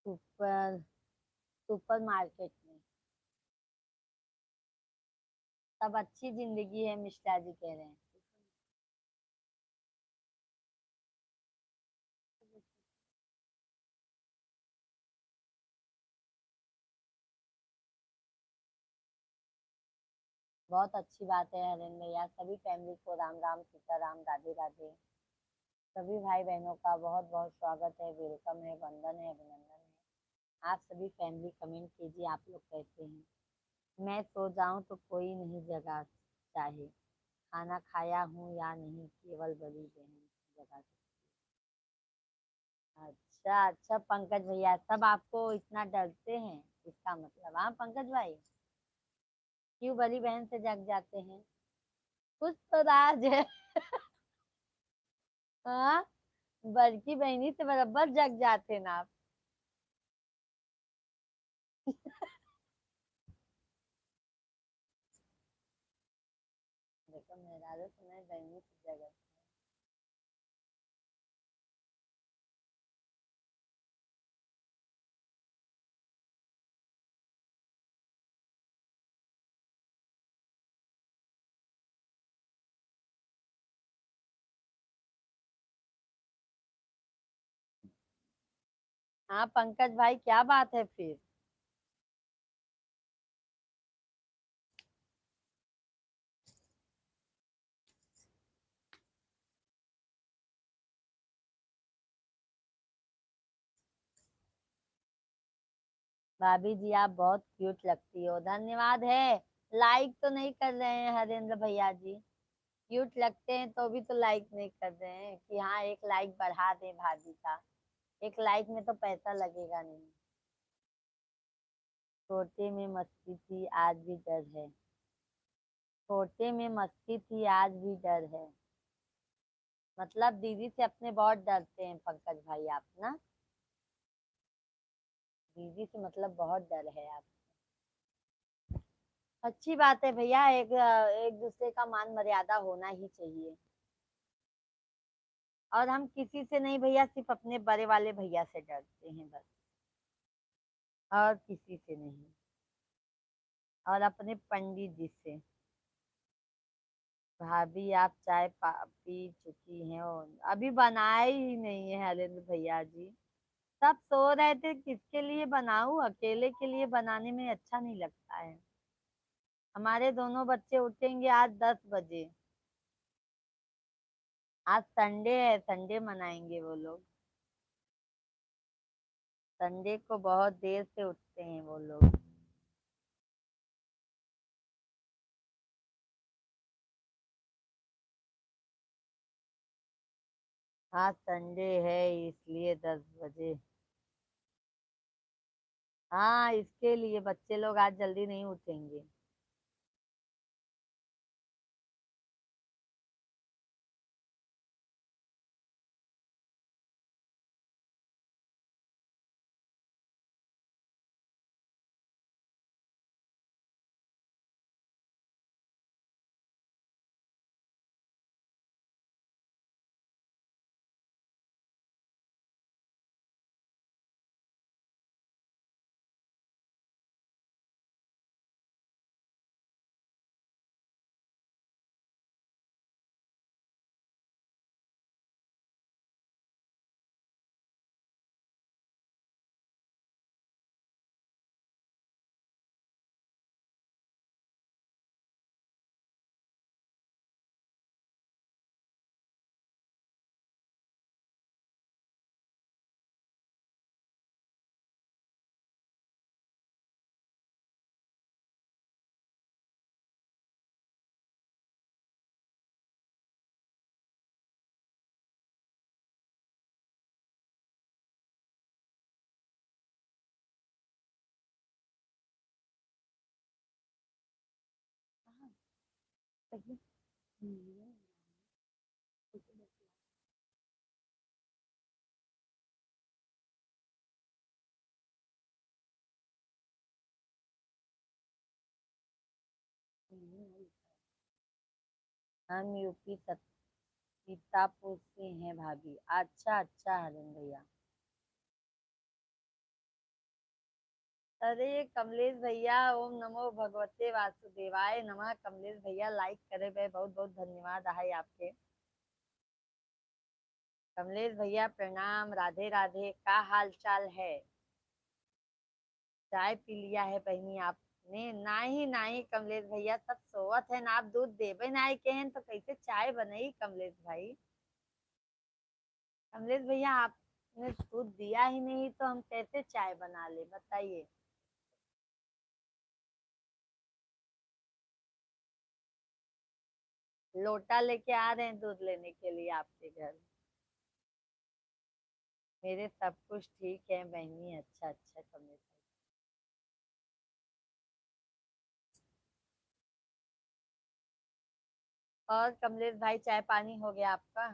सुपर सुपर मार्केट में सब अच्छी जिंदगी है, मिश्रा जी कह रहे हैं। बहुत अच्छी बात है हरेंद्र भैया, सभी फैमिली को राम राम, सीता राम, राधे राधे। सभी भाई बहनों का बहुत बहुत स्वागत है, वेलकम है, वंदन है, अभिनंदन है। आप सभी फैमिली कमेंट कीजिए, आप लोग कैसे हैं। मैं सो जाऊं तो कोई नहीं जगा चाहे, खाना खाया हूँ या नहीं केवल बड़ी बहन जगा सकती है। अच्छा अच्छा पंकज भैया, सब आपको इतना डरते हैं, इसका मतलब हाँ पंकज भाई, क्यों बड़ी बहन से जग जाते हैं? कुछ तो राज है। हाँ, बड़की बहनी से बराबर जग जाते ना आप। देखो मेरा तो सुना है बहनी से जगह। हाँ पंकज भाई, क्या बात है फिर? भाभी जी आप बहुत क्यूट लगती हो, धन्यवाद है। लाइक तो नहीं कर रहे हैं हरेंद्र भैया जी, क्यूट लगते हैं तो भी तो लाइक नहीं कर रहे हैं कि हाँ एक लाइक बढ़ा दें भाभी का। एक लाइक में तो पैसा लगेगा नहीं। छोटे में मस्ती थी आज भी डर है, छोटे में मस्ती थी आज भी डर है। मतलब दीदी से अपने बहुत डरते हैं पंकज भाई आप ना, दीदी से मतलब बहुत डर है आप। अच्छी बात है भैया, एक एक दूसरे का मान मर्यादा होना ही चाहिए। और हम किसी से नहीं भैया, सिर्फ अपने बड़े वाले भैया से डरते हैं बस, और किसी से नहीं। और अपने पंडित जी से। भाभी आप चाय पी चुकी हैं? और अभी बनाए ही नहीं है हरेंद्र भैया जी। सब सो रहे थे, किसके लिए बनाऊं? अकेले के लिए बनाने में अच्छा नहीं लगता है। हमारे दोनों बच्चे उठेंगे आज 10 बजे। आज संडे है, संडे मनाएंगे वो लोग। संडे को बहुत देर से उठते हैं वो लोग। आज संडे है इसलिए 10 बजे। हाँ, इसके लिए बच्चे लोग आज जल्दी नहीं उठेंगे। हम यूपी सीतापुर से हैं भाभी। अच्छा अच्छा हरिंदर भैया। अरे कमलेश भैया, ओम नमो भगवते वासुदेवाय नमः। कमलेश भैया लाइक करे गए, बहुत बहुत धन्यवाद है आपके। कमलेश भैया प्रणाम, राधे राधे। का हाल चाल है? चाय पी लिया है बहनी आपने? नहीं नहीं कमलेश भैया, सब सोवत है ना। आप दूध देवे नहीं के हैं तो कैसे चाय बनेगी कमलेश भाई? कमलेश भैया आपने दूध दिया ही नहीं तो हम कैसे चाय बना ले, बताइए। लोटा लेके आ रहे हैं दूध लेने के लिए आपके घर। मेरे सब कुछ ठीक है बहनी। अच्छा अच्छा कमलेश भाई। और कमलेश भाई चाय पानी हो गया आपका?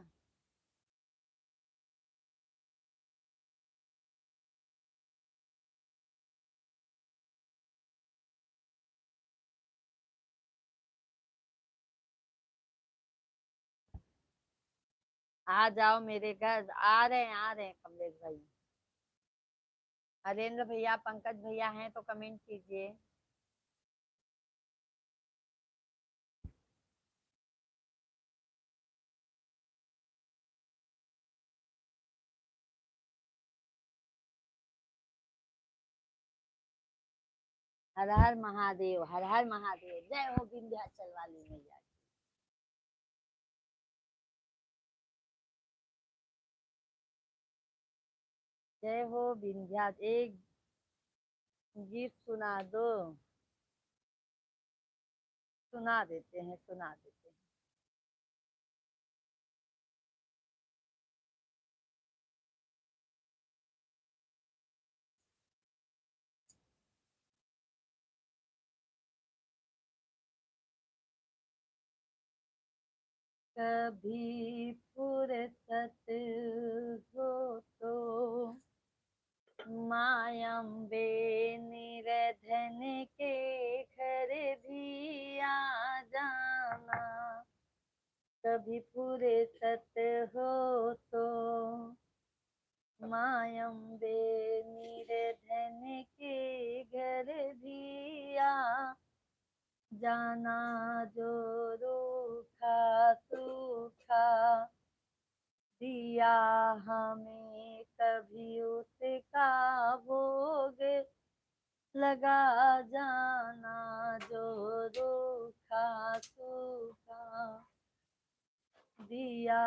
आ जाओ मेरे घर, आ रहे हैं कमलेश भाई। हरेंद्र भैया पंकज भैया हैं तो कमेंट कीजिए। हर हर महादेव, हर हर महादेव। जय हो विंध्याचल वाली मैया। जय हो विंध्या। एक गीत सुना दो। सुना देते हैं, सुना देते हैं। कभी फुर्सत हो तो मायम्बे निर्धन के घर भी आ जाना। कभी पूरे सत हो तो मायम्बे निर्धन के घर दिया जाना जो रूखा सूखा दिया हमें कभी उसका भोग लगा जाना जो रूखा सूखा दिया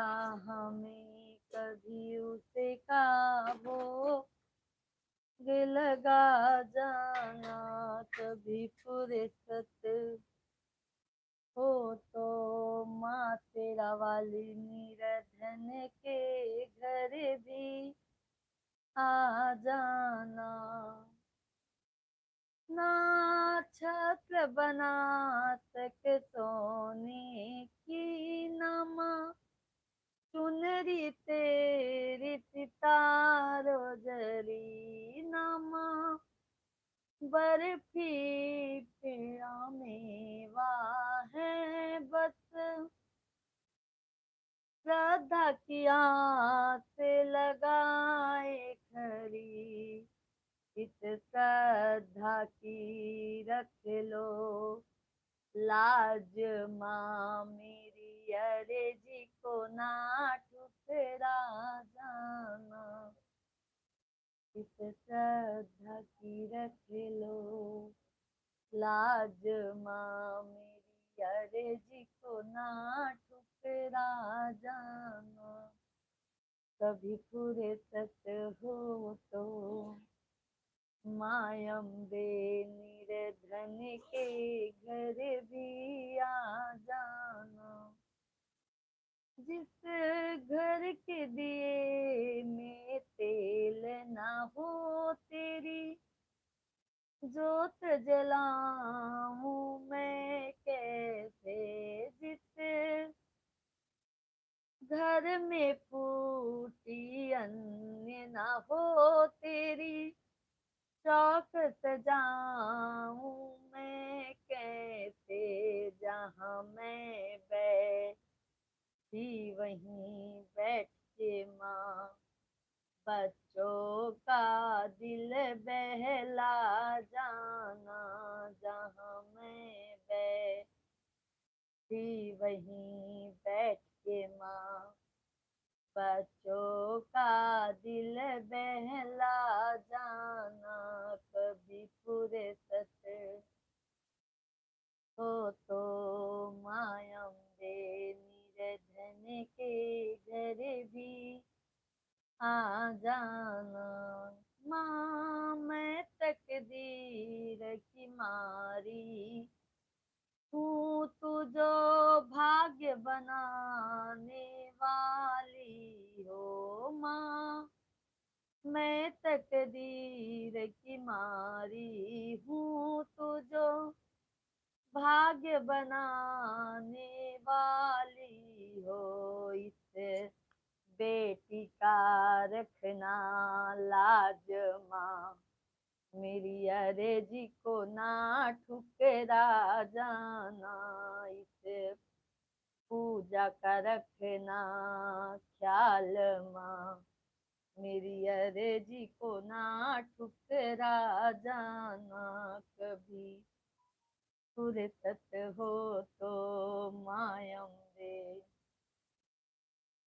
हमें कभी उसका भोग लगा जाना कभी फुर्सत हो तो माँ तेरा वाली निर्धन के घर भी आ जाना ना छत्र बना सक सोने की नमा चुनरी तेरी सितारों जली नमा बर्फी पेड़ा मेवा है बस श्रद्धा की आस लगाए खरी इस श्रद्धा की रख लो लाज माँ मेरी अर्जी को ना ठुकरा जाना इस श्रद्धा की रख लो लाज माँ मेरी अर्जी को ना ठुकरा जाना कभी फुर्सत हो तो मायम्बे निर्धन के घर भी आ जाना जिस घर के दिए में तेल ना हो तेरी जोत जलाऊं मैं कैसे जिस घर में फूटी अन्य ना हो तेरी चौक सजाऊं मैं कैसे जहाँ मैं बैठी वहीं बैठ के माँ बच्चों का दिल बहला जाना जहाँ मैं बैठी वहीं बैठ के माँ बच्चों का दिल बहला जाना कभी फुर्सत हो तो मायम्बे निर्धन के घर भी आ जाना माँ मैं तकदीर की मारी हूँ तू जो भाग्य बनाने वाली हो माँ मैं तकदीर की मारी हूँ तू जो भाग्य बनाने वाली हो इस बेटी का रखना लाज माँ मेरी अर्जी को ना ठुकरा जाना इस पूजा का रखना ख्याल माँ मेरी अर्जी को ना ठुकरा जाना कभी फुर्सत हो तो मायम्बे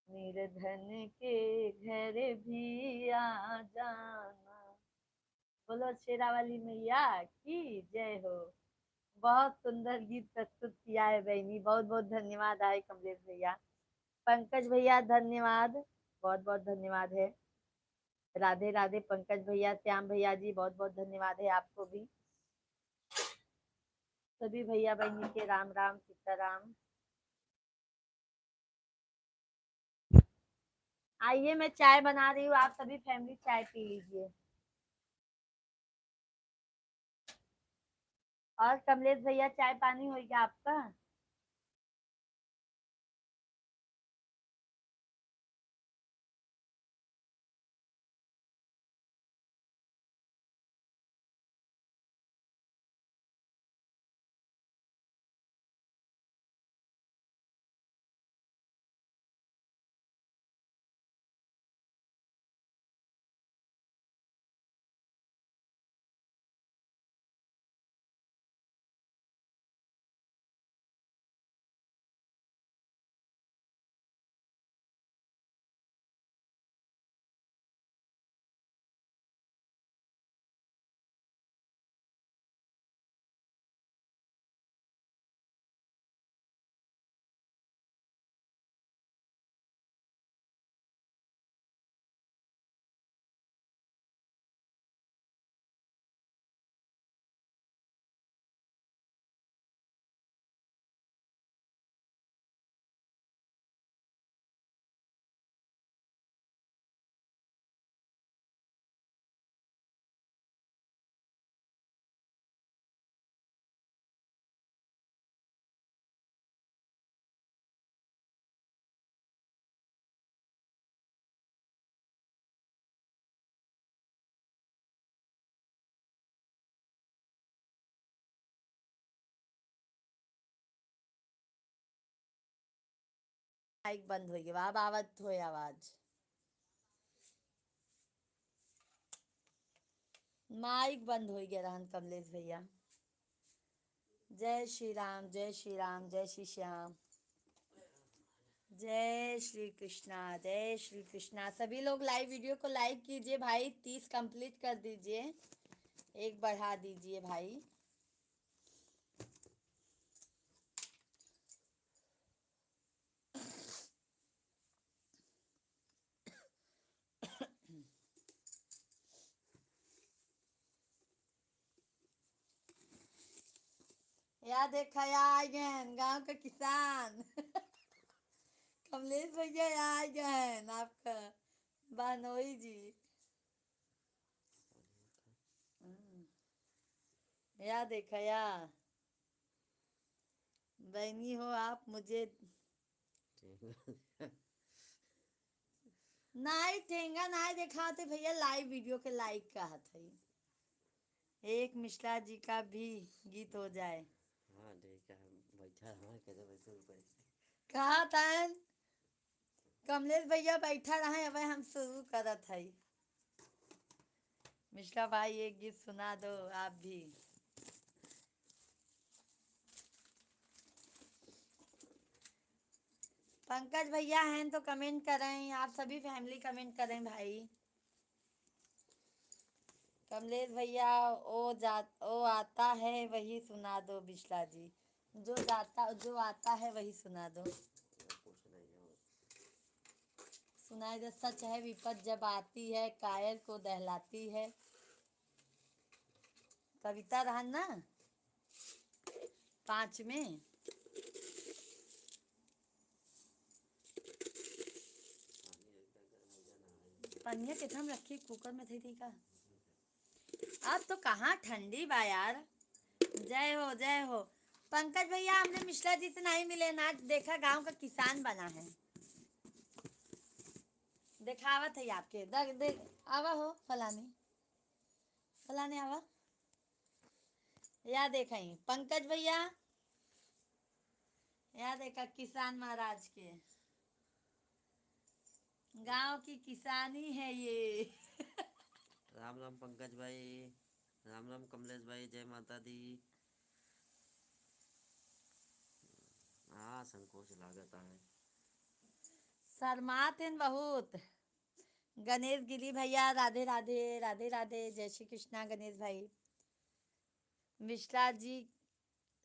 निर्धन के घर भी आ जाना बोलो शेरा वाली मैया की जय हो। बहुत सुंदर गीत प्रस्तुत किया है बहनी बहुत बहुत धन्यवाद है कमलेश भैया पंकज भैया धन्यवाद बहुत बहुत धन्यवाद है राधे राधे पंकज भैया श्याम भैया जी बहुत बहुत धन्यवाद है आपको भी सभी भैया बहनी के राम राम सीताराम आइए मैं चाय बना रही हूँ आप सभी फैमिली चाय पी लीजिए और कमलेश भैया चाय पानी हो गया आपका माइक बंद हो गया, अब आवत हो आवाज। माइक बंद हो गया रहन कमलेश भैया। जय श्री राम, जय श्री राम, जय श्री श्याम, जय श्री कृष्णा, जय श्री कृष्णा। सभी लोग लाइव वीडियो को लाइक कीजिए भाई, 30 कंप्लीट कर दीजिए, एक बढ़ा दीजिए भाई। या देखा आ गए हैं गांव के किसान। कमलेश भैया आ गए हैं आपका बानोई जी। या देखा या बहनी हो आप मुझे नाई ठेंगा नाई दिखाते भैया, लाइव वीडियो के लाइक का है। एक मिश्रा जी का भी गीत हो जाए। हाँ ठीक है, बैठा हाँ कैसे बैठे कहा था कमलेश भैया बैठा रहे, अब हम शुरू करत है। मिश्रा भाई एक गीत सुना दो आप भी। पंकज भैया हैं तो कमेंट करें, आप सभी फैमिली कमेंट करें भाई। कमलेश भैया ओ आता है वही सुना दो बिस्ला जी, जो आता है वही सुना दो। सुनाई दे, सच है विपत जब आती है कायर को दहलाती है। कविता रहन ना 5 में। पनिया के हम रखी कुकर में थी का। अब तो कहाँ ठंडी बा यार। जय हो जय हो। पंकज भैया हमने मिश्रा जी से नहीं मिले ना, देखा गांव का किसान बना है। दिखावत है आपके देख आवा हो फलानी फलाने आवा। या देखा पंकज भैया, या देखा किसान महाराज के गांव की किसानी है ये। राम राम पंकज भाई, राम राम कमलेश भाई, जय माता दी। हाँ संकोच लागता है, शर्माते हैं बहुत। गणेश गिरी भैया राधे राधे, राधे राधे, जय श्री कृष्णा गणेश भाई। मिश्रा जी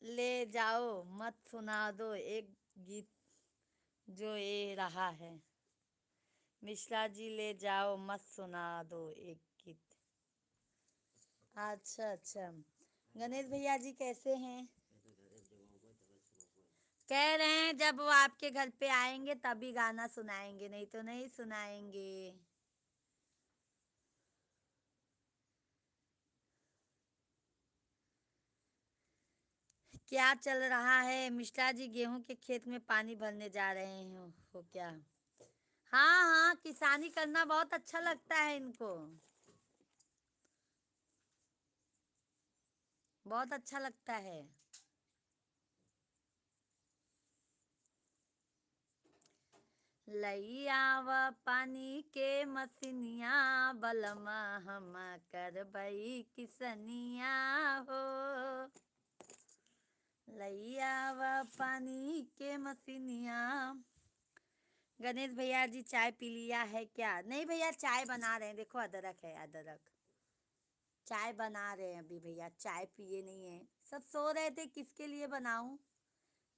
ले जाओ मत सुना दो एक गीत जो ये रहा है। मिश्रा जी ले जाओ मत सुना दो एक गीत। अच्छा अच्छा, गणेश भैया जी कैसे हैं? कह रहे हैं जब वो आपके घर पे आएंगे तभी गाना सुनाएंगे, नहीं तो नहीं सुनाएंगे। क्या चल रहा है मिश्रा जी? गेहूं के खेत में पानी भरने जा रहे हो क्या? हाँ हाँ, किसानी करना बहुत अच्छा लगता है इनको, बहुत अच्छा लगता है। लैया व पानी के मसीनिया बलमा हम करबई किसनिया हो। लैया व पानी के मसीनिया। गणेश भैया जी चाय पी लिया है क्या? नहीं भैया चाय बना रहे हैं, देखो अदरक है अदरक। चाय बना रहे हैं अभी भैया, चाय पिए नहीं है, सब सो रहे थे, किसके लिए बनाऊं?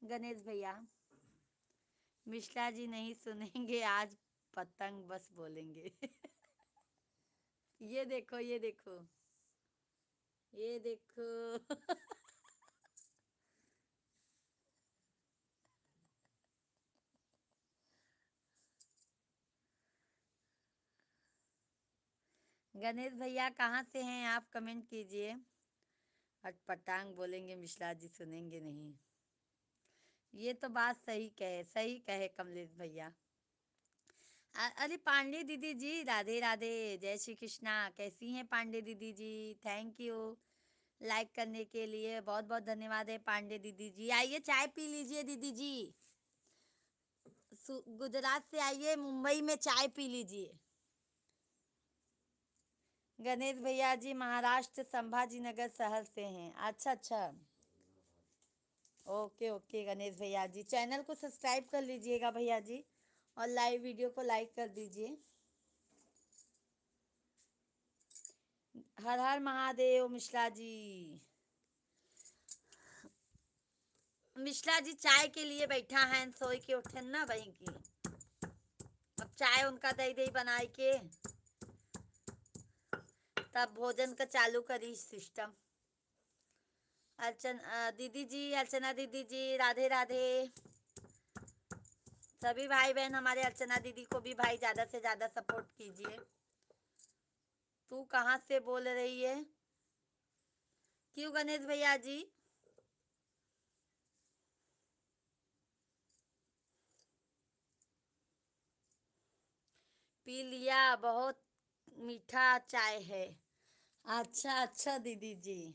गणेश भैया मिश्रा जी नहीं सुनेंगे आज, पतंग बस बोलेंगे। ये देखो ये देखो ये देखो। गणेश भैया कहाँ से हैं आप? कमेंट कीजिए। अटपटांग बोलेंगे मिश्रा जी सुनेंगे नहीं। ये तो बात सही कहे कमलेश भैया। अरे पांडे दीदी जी राधे राधे, जय श्री कृष्णा। कैसी हैं पांडे दीदी जी? थैंक यू लाइक करने के लिए, बहुत बहुत धन्यवाद है पांडे दीदी जी। आइए चाय पी लीजिए दीदी जी। गुजरात से आइए, मुंबई में चाय पी लीजिए। गणेश भैया जी महाराष्ट्र संभाजी नगर शहर से हैं। अच्छा अच्छा, ओके ओके गणेश भैया जी, चैनल को सब्सक्राइब कर लीजिएगा भैया जी, और लाइव वीडियो को लाइक कर दीजिए। हर हर महादेव मिश्रा जी। मिश्रा जी चाय के लिए बैठा है, सोई के उठन ना बही की। अब चाय उनका दही दही बनाए के तब भोजन का चालू करी सिस्टम। दीदी जी, अर्चना दीदी जी, राधे राधे। सभी भाई बहन हमारे अर्चना दीदी को भी भाई ज़्यादा से ज़्यादा सपोर्ट कीजिए। तू कहाँ से बोल रही है? क्यों गणेश भैया जी? पी लिया, बहुत मीठा चाय है। अच्छा अच्छा दीदी जी।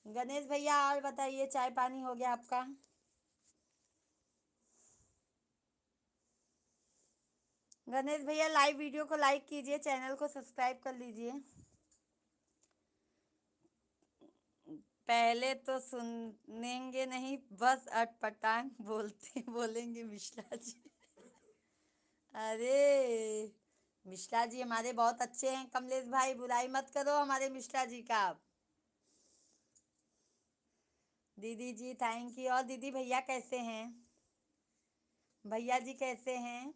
गणेश भैया और बताइए, चाय पानी हो गया आपका? गणेश भैया लाइव वीडियो को लाइक कीजिए, चैनल को सब्सक्राइब कर लीजिए। पहले तो सुनेंगे नहीं, बस अटपटांग बोलते बोलेंगे मिश्रा जी। अरे मिश्रा जी हमारे बहुत अच्छे हैं कमलेश भाई, बुराई मत करो हमारे मिश्रा जी का। दीदी जी थैंक यू। और दीदी भैया कैसे हैं? भैया जी कैसे हैं?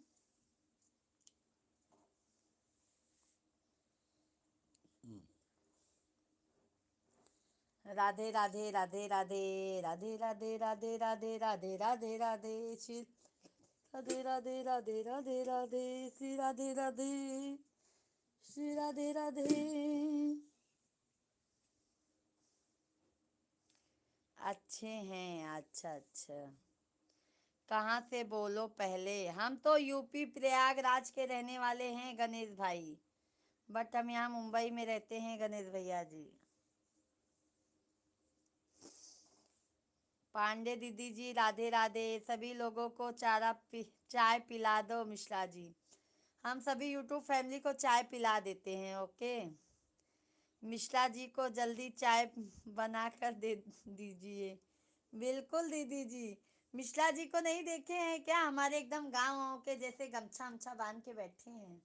राधे राधे राधे राधे राधे राधे राधे राधे राधे राधे राधे श्री राधे राधे राधे राधे राधे श्री राधे राधे श्री राधे राधे। अच्छे हैं, अच्छा अच्छा। कहाँ से बोलो पहले? हम तो यूपी प्रयागराज के रहने वाले हैं गणेश भाई, बट हम यहाँ मुंबई में रहते हैं गणेश भैया जी। पांडे दीदी जी राधे राधे। सभी लोगों को चाय पिला दो मिश्रा जी। हम सभी यूट्यूब फैमिली को चाय पिला देते हैं, ओके। मिश्रा जी को जल्दी चाय बना कर दे दीजिए। बिल्कुल दीदी जी। मिश्रा जी को नहीं देखे हैं क्या? हमारे एकदम गाँव के जैसे गमछा अमछा बांध के बैठे हैं,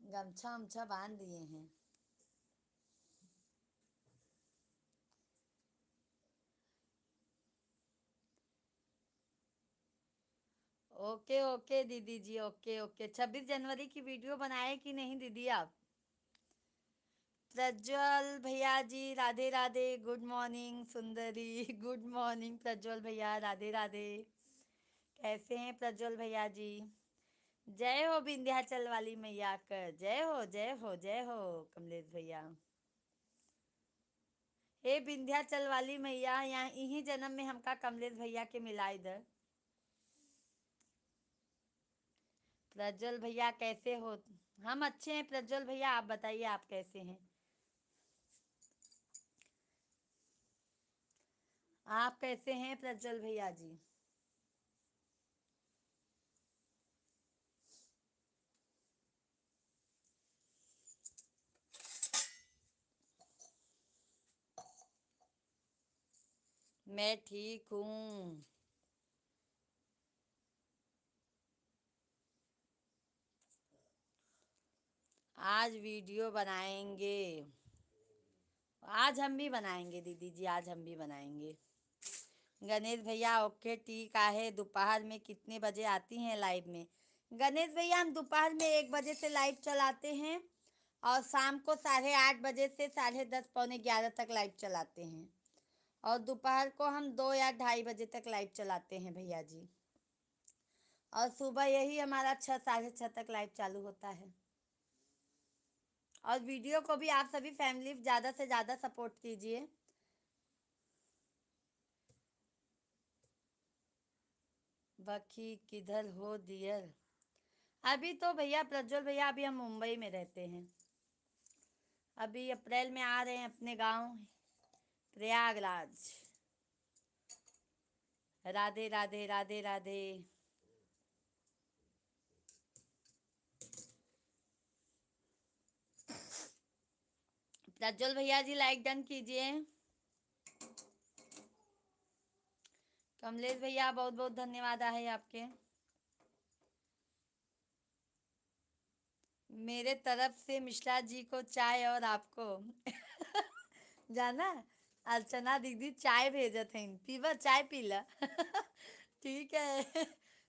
गमछा अमछा बांध दिए हैं। ओके ओके दीदी जी, ओके ओके। 26 जनवरी की वीडियो बनाए कि नहीं दीदी आप? प्रज्वल भैया जी राधे राधे, गुड मॉर्निंग सुंदरी। गुड मॉर्निंग प्रज्वल भैया, राधे राधे। कैसे हैं प्रज्वल भैया जी? जय हो विंध्याचल वाली मैया का, जय हो जय हो जय हो कमलेश भैया। हे विंध्याचल वाली मैया, यहाँ इन्हीं जन्म में हमका कमलेश भैया के मिला इधर। प्रज्वल भैया कैसे हो? हम अच्छे हैं प्रज्वल भैया, आप बताइए आप कैसे हैं? आप कैसे हैं प्रज्वल भैया जी? मैं ठीक हूँ। आज वीडियो बनाएंगे, आज हम भी बनाएंगे दीदी जी, आज हम भी बनाएंगे। गणेश भैया ओके ठीक है। दोपहर में कितने बजे आती हैं लाइव में? गणेश भैया हम दोपहर में 1 बजे से लाइव चलाते हैं, और शाम को 8:30 बजे से 10:30 पौने 11 तक लाइव चलाते हैं, और दोपहर को हम 2 या 2:30 बजे तक लाइव चलाते हैं भैया जी। और सुबह यही हमारा 6 6:30 तक लाइव चालू होता है। और वीडियो को भी आप सभी फैमिली ज़्यादा से ज़्यादा सपोर्ट कीजिए। बाकी किधर हो डियर? अभी तो भैया प्रज्वल भैया अभी हम मुंबई में रहते हैं। अभी अप्रैल में आ रहे हैं अपने गांव प्रयागराज। राधे राधे राधे राधे। प्रज्वल भैया जी लाइक डन कीजिए। कमलेश भैया बहुत बहुत धन्यवाद है आपके। मेरे तरफ से मिश्रा जी को चाय और आपको जाना अर्चना दीदी चाय भेजत हैं, पीवा चाय पी ला ठीक है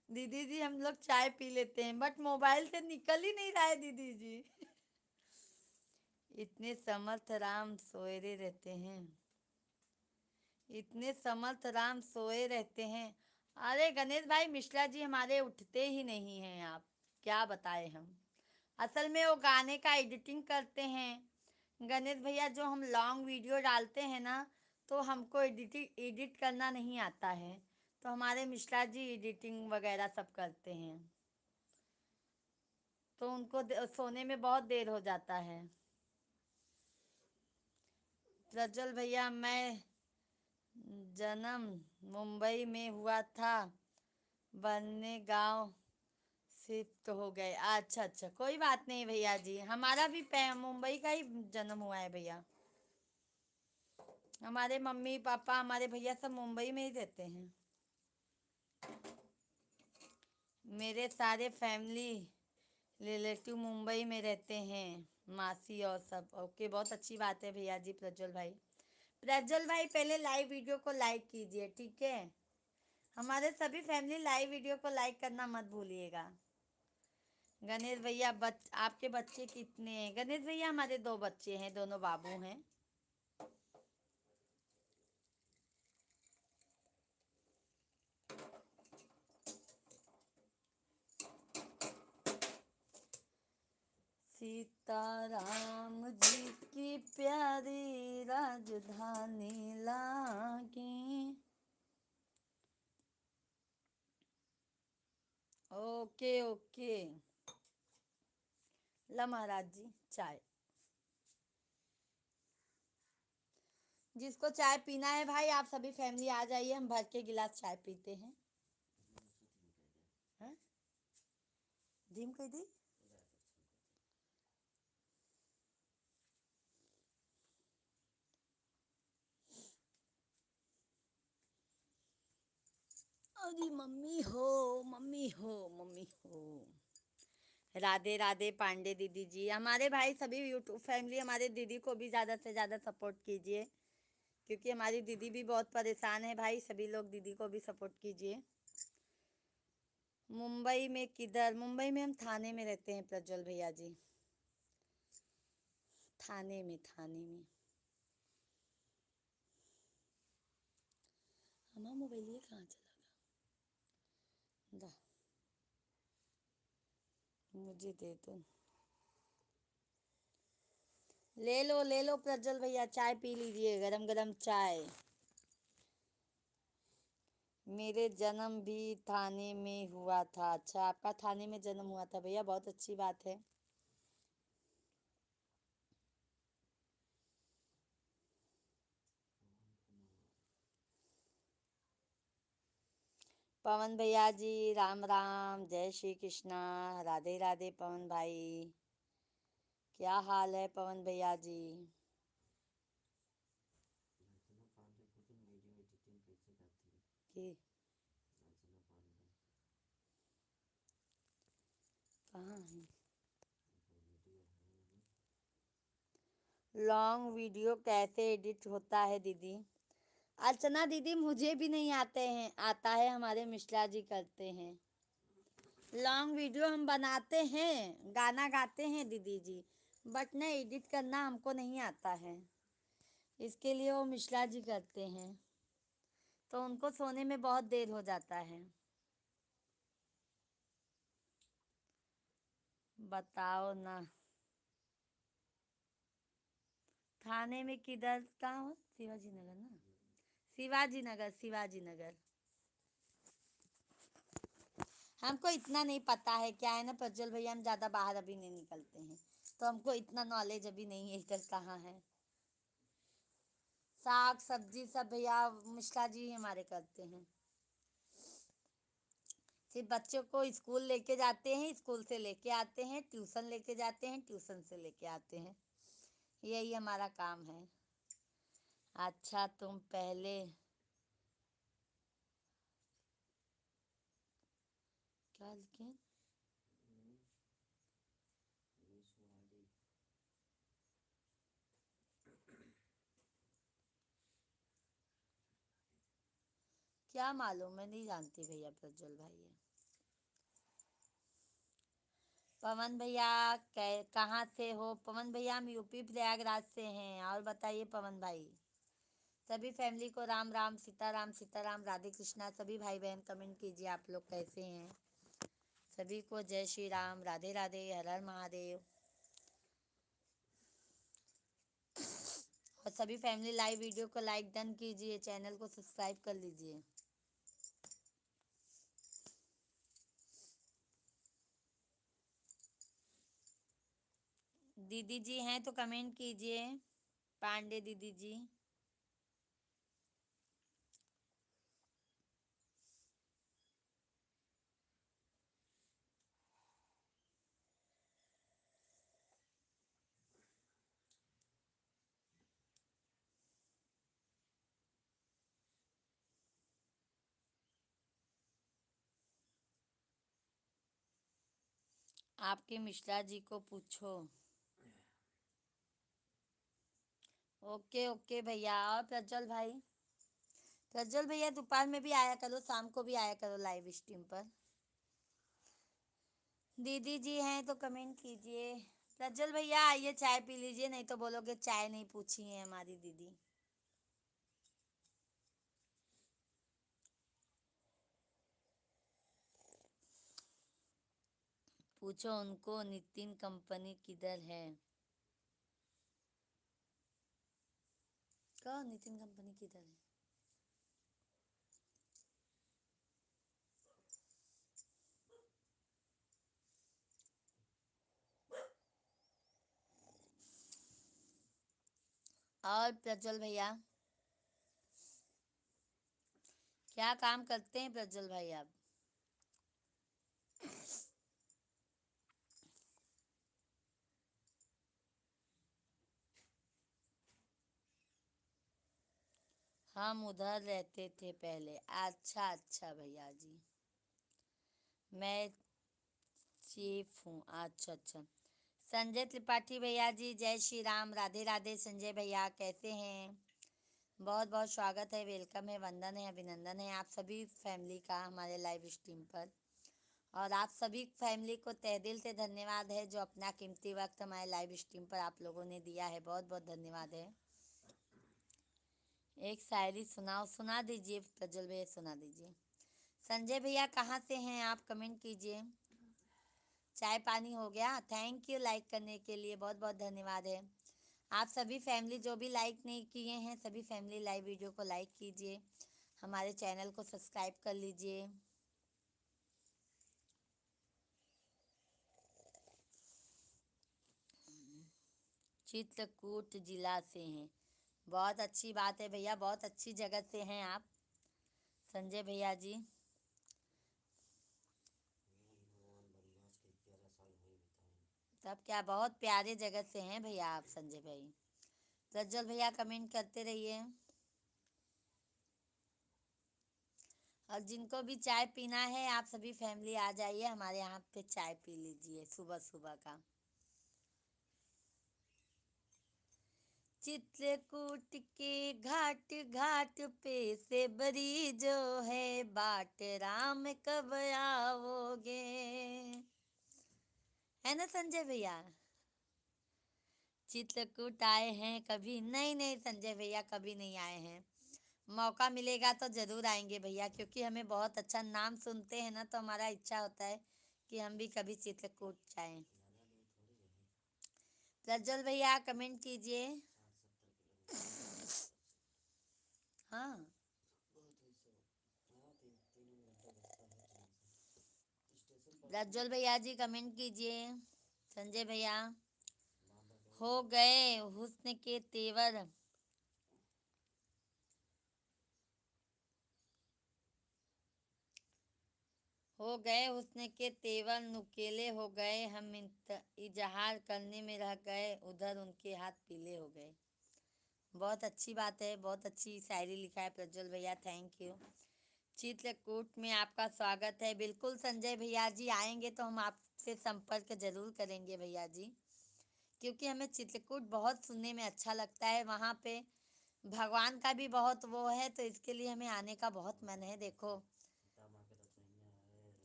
दीदी जी हम लोग चाय पी लेते हैं बट मोबाइल से निकल ही नहीं रहा है दीदी जी इतने समर्थ राम सोए रहते हैं, इतने समर्थ राम सोए रहते हैं। अरे गणेश भाई मिश्रा जी हमारे उठते ही नहीं हैं, आप क्या बताएं हम। असल में वो गाने का एडिटिंग करते हैं गणेश भैया, जो हम लॉन्ग वीडियो डालते हैं ना तो हमको एडिट करना नहीं आता है, तो हमारे मिश्रा जी एडिटिंग वगैरह सब करते हैं, तो उनको सोने में बहुत देर हो जाता है। प्रज्वल भैया मैं जन्म मुंबई में हुआ था, बनने गांव शिफ्ट हो गए। अच्छा अच्छा कोई बात नहीं भैया जी, हमारा भी मुंबई का ही जन्म हुआ है भैया, हमारे मम्मी पापा हमारे भैया सब मुंबई में ही रहते हैं। मेरे सारे फैमिली रिलेटिव मुंबई में रहते हैं, मासी और सब। ओके बहुत अच्छी बात है भैया जी। प्रज्वल भाई, प्रज्वल भाई पहले लाइव वीडियो को लाइक कीजिए ठीक है, हमारे सभी फैमिली लाइव वीडियो को लाइक करना मत भूलिएगा। गणेश भैया आपके बच्चे कितने हैं? गणेश भैया हमारे 2 बच्चे हैं, दोनों बाबू हैं। सीताराम जी की प्यारी राजधानी लागे। ओके ओके ला महाराज जी चाय, जिसको चाय पीना है भाई आप सभी फैमिली आ जाइए, हम भर के गिलास चाय पीते हैं। हाँ? धीम कह दी अरे मम्मी हो मम्मी हो मम्मी हो। राधे राधे पांडे दीदी जी, हमारे भाई सभी यूट्यूब फैमिली हमारे दीदी को भी ज़्यादा से ज़्यादा सपोर्ट कीजिए, क्योंकि हमारी दीदी भी बहुत परेशान है भाई, सभी लोग दीदी को भी सपोर्ट कीजिए। मुंबई में किधर? मुंबई में हम थाने में रहते हैं प्रज्वल भैया जी, थाने में हमारा मोबाइल ये कहाँ चला गया, मुझे दे दो, ले लो प्रज्वल भैया चाय पी लीजिए, गरम गरम चाय। मेरे जन्म भी थाने में हुआ था। अच्छा आपका थाने में जन्म हुआ था भैया, बहुत अच्छी बात है। पवन भैया जी राम राम, जय श्री कृष्णा, राधे राधे पवन भाई, क्या हाल है पवन भैया जी? कि कहाँ है लॉन्ग वीडियो, कैसे एडिट होता है दीदी? अर्चना दीदी मुझे भी नहीं आता है, हमारे मिश्रा जी करते हैं। लॉन्ग वीडियो हम बनाते हैं, गाना गाते हैं दीदी जी, बट ना एडिट करना हमको नहीं आता है, इसके लिए वो मिश्रा जी करते हैं, तो उनको सोने में बहुत देर हो जाता है। बताओ ना थाने में किधर? कहाँ हो? शिवाजी नगर ना, शिवाजी नगर, शिवाजी नगर। हमको इतना नहीं पता है, क्या है ना प्रज्वल भैया, हम ज़्यादा बाहर अभी नहीं निकलते हैं, तो हमको इतना नॉलेज अभी नहीं है इधर कहाँ है। साग सब्जी सब भैया मिश्रा जी हमारे करते हैं। सिर्फ बच्चों को स्कूल लेके जाते हैं, स्कूल से लेके आते हैं, ट्यूशन लेके जाते हैं, ट्यूशन से लेके आते हैं, यही हमारा काम है। अच्छा तुम पहले क्या लिखे? क्या मालूम, मैं नहीं जानती भैया प्रज्वल भाई है। पवन भैया कहाँ से हो? पवन भैया हम यूपी प्रयागराज से हैं। और बताइए पवन भाई। सभी फैमिली को राम राम, सीताराम सीताराम, राधे कृष्णा। सभी भाई बहन कमेंट कीजिए आप लोग कैसे हैं। सभी को जय श्री राम, राधे राधे, हर हर महादेव। और सभी फैमिली लाइव वीडियो को लाइक डन कीजिए, चैनल को सब्सक्राइब कर लीजिए। दीदी जी हैं तो कमेंट कीजिए, पांडे दीदी जी। आपके मिश्रा जी को पूछो। ओके ओके भैया। और प्रज्वल भाई, प्रज्वल भैया दोपहर में भी आया करो, शाम को भी आया करो लाइव स्ट्रीम पर। दीदी जी हैं तो कमेंट कीजिए। प्रज्वल भैया आइए चाय पी लीजिए, नहीं तो बोलोगे चाय नहीं पूछी है हमारी दीदी। पूछो उनको नितिन कंपनी किधर है। कहो नितिन कंपनी किधर है। और प्रज्वल भैया क्या काम करते हैं प्रज्वल भाई आप? हम उधर रहते थे पहले। अच्छा अच्छा भैया जी, मैं चीफ हूँ। अच्छा अच्छा। संजय त्रिपाठी भैया जी जय श्री राम, राधे राधे। संजय भैया कैसे हैं? बहुत बहुत स्वागत है, वेलकम है, वंदन है, अभिनंदन है आप सभी फैमिली का हमारे लाइव स्ट्रीम पर। और आप सभी फैमिली को तहे दिल से धन्यवाद है जो अपना कीमती वक्त हमारे लाइव स्ट्रीम पर आप लोगों ने दिया है, बहुत बहुत धन्यवाद है। एक शायरी सुनाओ, सुना दीजिए प्रज्वल भैया, सुना दीजिए। संजय भैया कहाँ से हैं आप? कमेंट कीजिए। चाय पानी हो गया? थैंक यू लाइक करने के लिए, बहुत बहुत धन्यवाद है। आप सभी फैमिली जो भी लाइक नहीं किए हैं, सभी फैमिली लाइव वीडियो को लाइक कीजिए, हमारे चैनल को सब्सक्राइब कर लीजिए। चित्रकूट जिला से हैं, बहुत अच्छी बात है भैया, बहुत अच्छी जगह से हैं आप संजय भैया जी। तब क्या, बहुत प्यारे जगह से हैं भैया आप संजय भाई। प्रज्वल भैया कमेंट करते रहिए। और जिनको भी चाय पीना है आप सभी फैमिली आ जाइए हमारे यहाँ पे, चाय पी लीजिए सुबह सुबह का। चित्रकूट के घाट घाट पे से बरी जो है बाट, राम कब आओगे, है ना संजय भैया? चित्रकूट आए हैं कभी? नहीं नहीं संजय भैया कभी नहीं आए हैं, मौका मिलेगा तो जरूर आएंगे भैया, क्योंकि हमें बहुत अच्छा नाम सुनते हैं ना, तो हमारा इच्छा होता है कि हम भी कभी चित्रकूट जाएं। प्रज्वल भैया कमेंट कीजिए। हाँ प्रज्वल भैया जी कमेंट कीजिए। संजय भैया हो गए हुस्न के तेवर, हो गए हुस्न के तेवर नुकीले हो गए, हम इजहार करने में रह गए, उधर उनके हाथ पीले हो गए। बहुत अच्छी बात है, बहुत अच्छी शायरी लिखा है प्रज्वल भैया, थैंक यू। चित्रकूट में आपका स्वागत है। बिल्कुल संजय भैया जी, आएंगे तो हम आपसे संपर्क जरूर करेंगे भैया जी, क्योंकि हमें चित्रकूट बहुत सुनने में अच्छा लगता है। वहाँ पे भगवान का भी बहुत वो है, तो इसके लिए हमें आने का बहुत मन है। देखो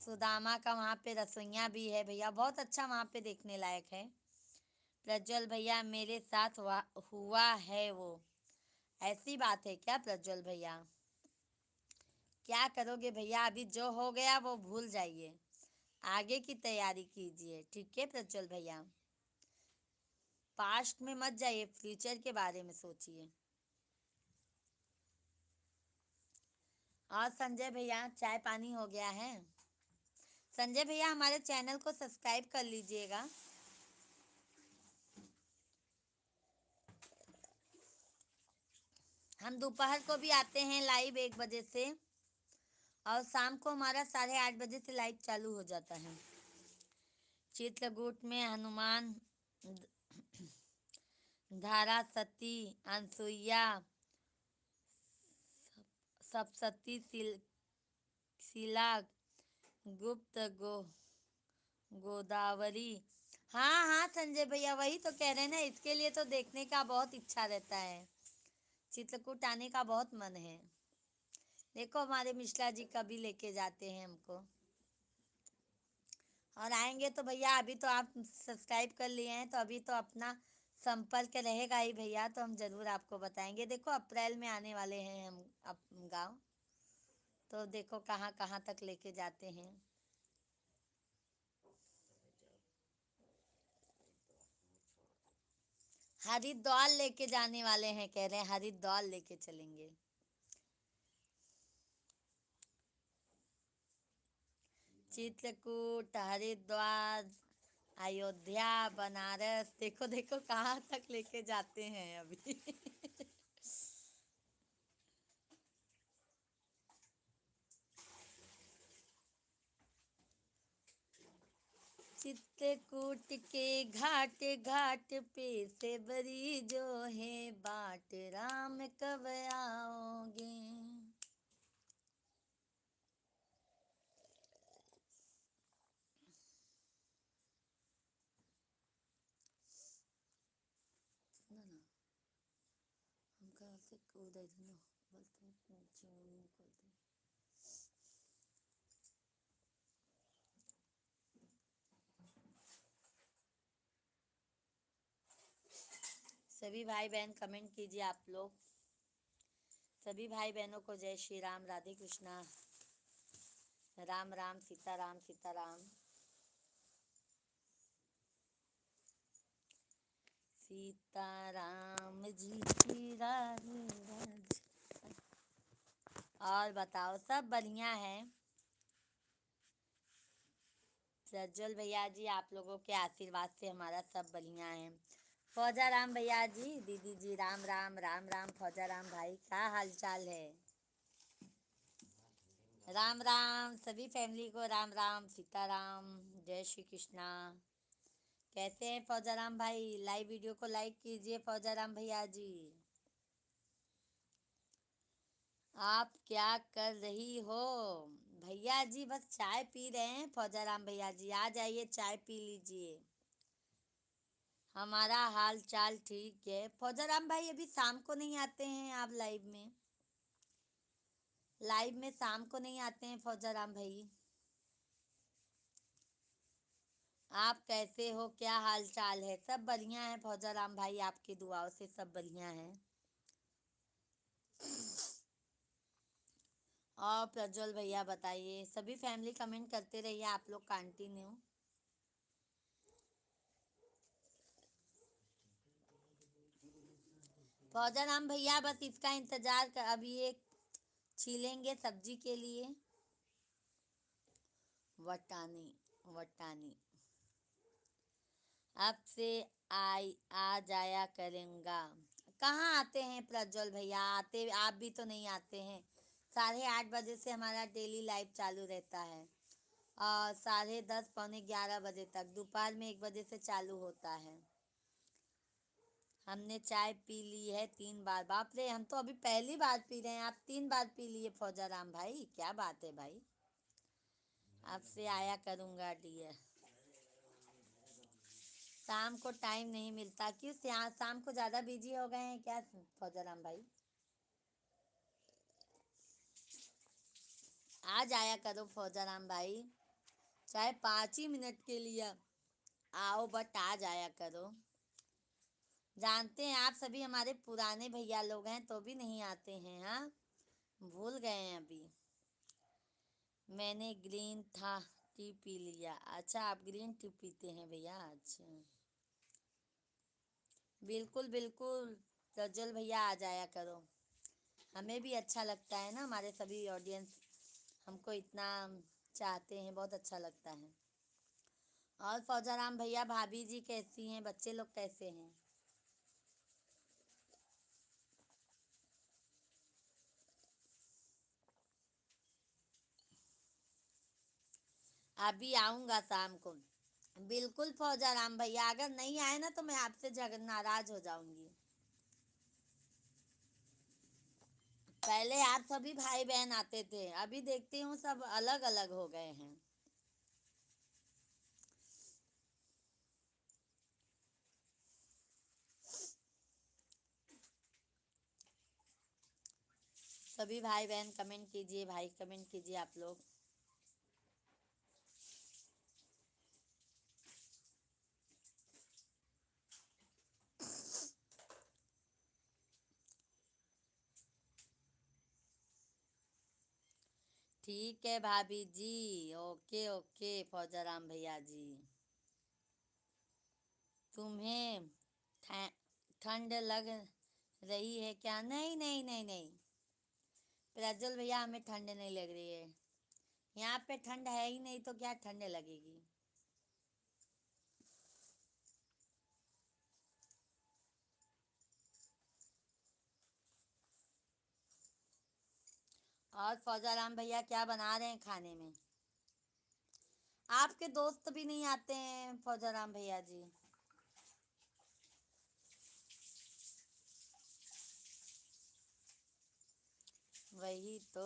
सुदामा का वहाँ पे रसोइया भी है भैया, बहुत अच्छा वहाँ पे देखने लायक है। प्रज्वल भैया मेरे साथ हुआ है वो, ऐसी बात है क्या प्रज्वल भैया? क्या करोगे भैया, अभी जो हो गया वो भूल जाइए, आगे की तैयारी कीजिए, ठीक है प्रज्वल भैया। पास्ट में मत जाइए, फ्यूचर के बारे में सोचिए। और संजय भैया चाय पानी हो गया है? संजय भैया हमारे चैनल को सब्सक्राइब कर लीजिएगा। हम दोपहर को भी आते हैं लाइव 1 बजे से, और शाम को हमारा 8:30 बजे से लाइव चालू हो जाता है। चित्रकूट में हनुमान, धारा सती, अनसुईया, सप्तशती, शिला, गुप्त, गोदावरी। हाँ हाँ संजय भैया, वही तो कह रहे हैं ना, इसके लिए तो देखने का बहुत इच्छा रहता है, चित्रकूट आने का बहुत मन है। देखो हमारे मिश्रा जी कभी लेके जाते हैं हमको, और आएंगे तो भैया, अभी तो आप सब्सक्राइब कर लिए हैं तो अभी तो अपना संपर्क रहेगा ही भैया, तो हम जरूर आपको बताएंगे। देखो अप्रैल में आने वाले हैं हम गाँव, तो देखो कहाँ कहाँ तक लेके जाते हैं। हरिद्वार लेके जाने वाले हैं, कह रहे हैं हरिद्वार लेके चलेंगे। चित्रकूट, हरिद्वार, अयोध्या, बनारस, देखो देखो कहाँ तक लेके जाते हैं अभी। चित्रकूट के घाट घाट पे से बरी जो है बाट, राम कब आओगे। ना ना हम कहाँ से उधर ना बोलते निकलते। सभी भाई बहन कमेंट कीजिए आप लोग। सभी भाई बहनों को जय श्री राम, राधे कृष्णा, राम राम, सीताराम सीताराम। सीताराम जी की राधे राधे। और बताओ सब बढ़िया है? प्रज्वल भैया जी आप लोगों के आशीर्वाद से हमारा सब बढ़िया है। फौजा राम भैया जी, दीदी जी राम राम, राम राम फौजा राम भाई, क्या हाल चाल है? राम राम सभी फैमिली को, राम राम सीताराम, जय श्री कृष्णा। कैसे हैं फौजा राम भाई? लाइव वीडियो को लाइक कीजिए फौजा राम भैया जी। आप क्या कर रही हो? भैया जी बस चाय पी रहे हैं। फौजा राम भैया जी आ जाइए, चाय पी लीजिए। हमारा हाल चाल ठीक है। फौजा राम भाई अभी शाम को नहीं आते हैं आप लाइव में? लाइव में शाम को नहीं आते हैं फौजा राम भाई? आप कैसे हो, क्या हाल चाल है? सब बढ़िया है फौजा राम भाई, आपकी दुआओं से सब बढ़िया है। और प्रज्वल भैया बताइए, सभी फैमिली कमेंट करते रहिए आप लोग कंटिन्यू। फौजा राम भैया बस इसका इंतजार कर, अभी एक छीलेंगे सब्जी के लिए। वटानी वटानी अब से आ जाया करेंगा। कहाँ आते हैं प्रज्वल भैया, आते आप भी तो नहीं आते हैं। 8:30 बजे से हमारा डेली लाइव चालू रहता है, 10:30 पौने 11 बजे तक, दोपहर में 1 बजे से चालू होता है। हमने चाय पी ली है 3 बार। बाप रे, हम तो अभी पहली बार पी रहे हैं, आप 3 बार पी लिए फौजा राम भाई, क्या बात है भाई। आपसे आया करूँगा डियर। शाम को टाइम नहीं मिलता, क्यों शाम को ज़्यादा बिजी हो गए हैं क्या फौजा राम भाई? आ जाया करो फौजा राम भाई, चाहे 5 ही मिनट के लिए आओ, बट आ जाया करो। जानते हैं आप सभी हमारे पुराने भैया लोग हैं तो भी नहीं आते हैं, हाँ, भूल गए हैं अभी। मैंने ग्रीन था टी पी लिया। अच्छा, आप ग्रीन टी पीते हैं भैया, अच्छा। बिल्कुल बिल्कुल, प्रज्वल भैया आ जाया करो, हमें भी अच्छा लगता है ना, हमारे सभी ऑडियंस हमको इतना चाहते हैं, बहुत अच्छा लगता है। और फौजा राम भैया, भाभी जी कैसी हैं, बच्चे लोग कैसे हैं? अभी आऊँगा शाम को। बिल्कुल फौजा राम भैया, अगर नहीं आए ना तो मैं आपसे नाराज हो जाऊंगी। पहले आप सभी भाई बहन आते थे, अभी देखती हूँ सब अलग अलग हो गए हैं। सभी भाई बहन कमेंट कीजिए, भाई कमेंट कीजिए आप लोग। ठीक है भाभी जी, ओके ओके फौजा राम भैया जी। तुम्हें ठंड लग रही है क्या? नहीं नहीं नहीं नहीं प्रज्वल भैया, हमें ठंड नहीं लग रही है, यहाँ पे ठंड है ही नहीं तो क्या ठंड लगेगी। और फौजा राम भैया क्या बना रहे हैं खाने में? आपके दोस्त भी नहीं आते हैं फौजा राम भैया जी। वही तो।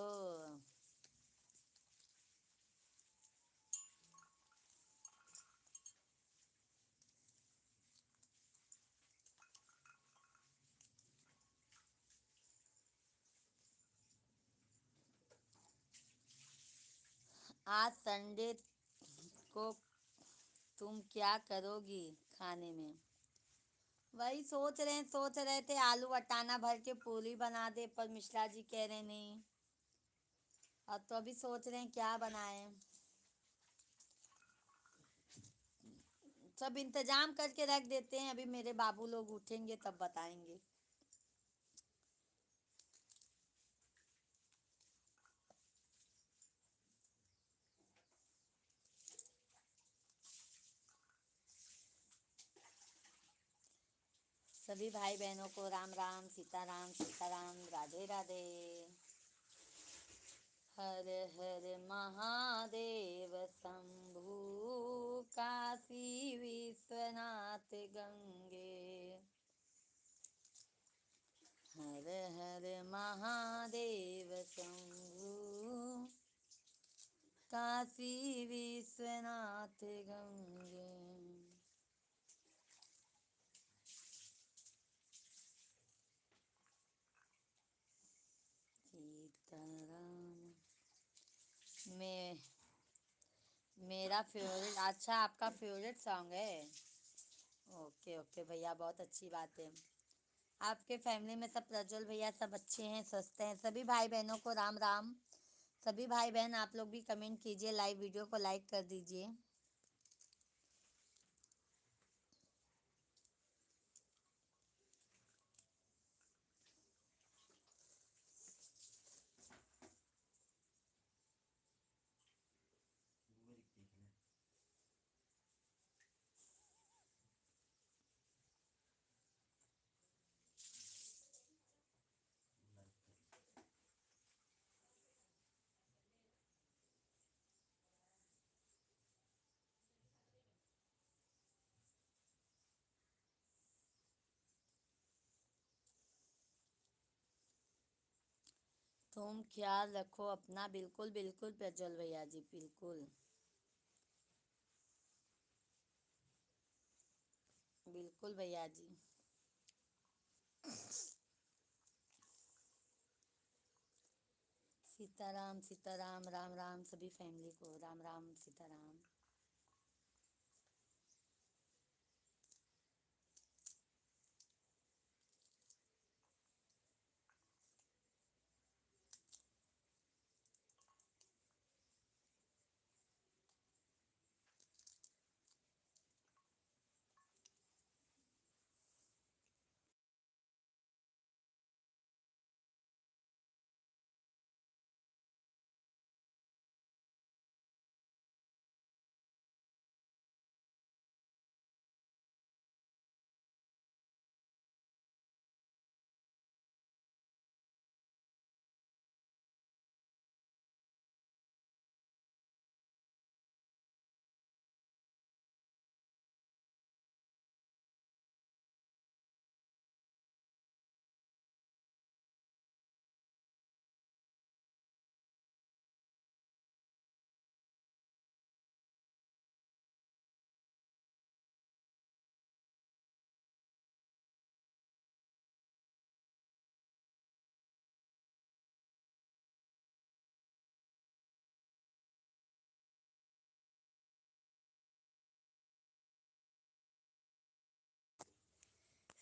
आज संडे को तुम क्या करोगी खाने में? वही सोच रहे थे आलू वटाना भर के पूरी बना दे, पर मिश्रा जी कह रहे नहीं। अब तो अभी सोच रहे हैं क्या बनाएं, सब इंतजाम करके रख देते हैं, अभी मेरे बाबू लोग उठेंगे तब बताएंगे। सभी भाई बहनों को राम राम, सीताराम, राधे राधे। हर हर महादेव शंभु, काशी विश्वनाथ गंगे। हर हर महादेव शंभु, काशी विश्वनाथ गंगे। सीताराम में मेरा फेवरेट, अच्छा आपका फेवरेट सॉन्ग है, ओके ओके भैया, बहुत अच्छी बात है। आपके फैमिली में सब प्रज्वल भैया सब अच्छे हैं, स्वस्थ हैं? सभी भाई बहनों को राम राम। सभी भाई बहन आप लोग भी कमेंट कीजिए, लाइव वीडियो को लाइक कर दीजिए। तुम ख्याल रखो अपना। बिल्कुल बिल्कुल प्रज्वल भैया जी, बिल्कुल बिल्कुल भैया जी। सीताराम सीताराम, राम राम सभी फैमिली को, राम राम सीताराम।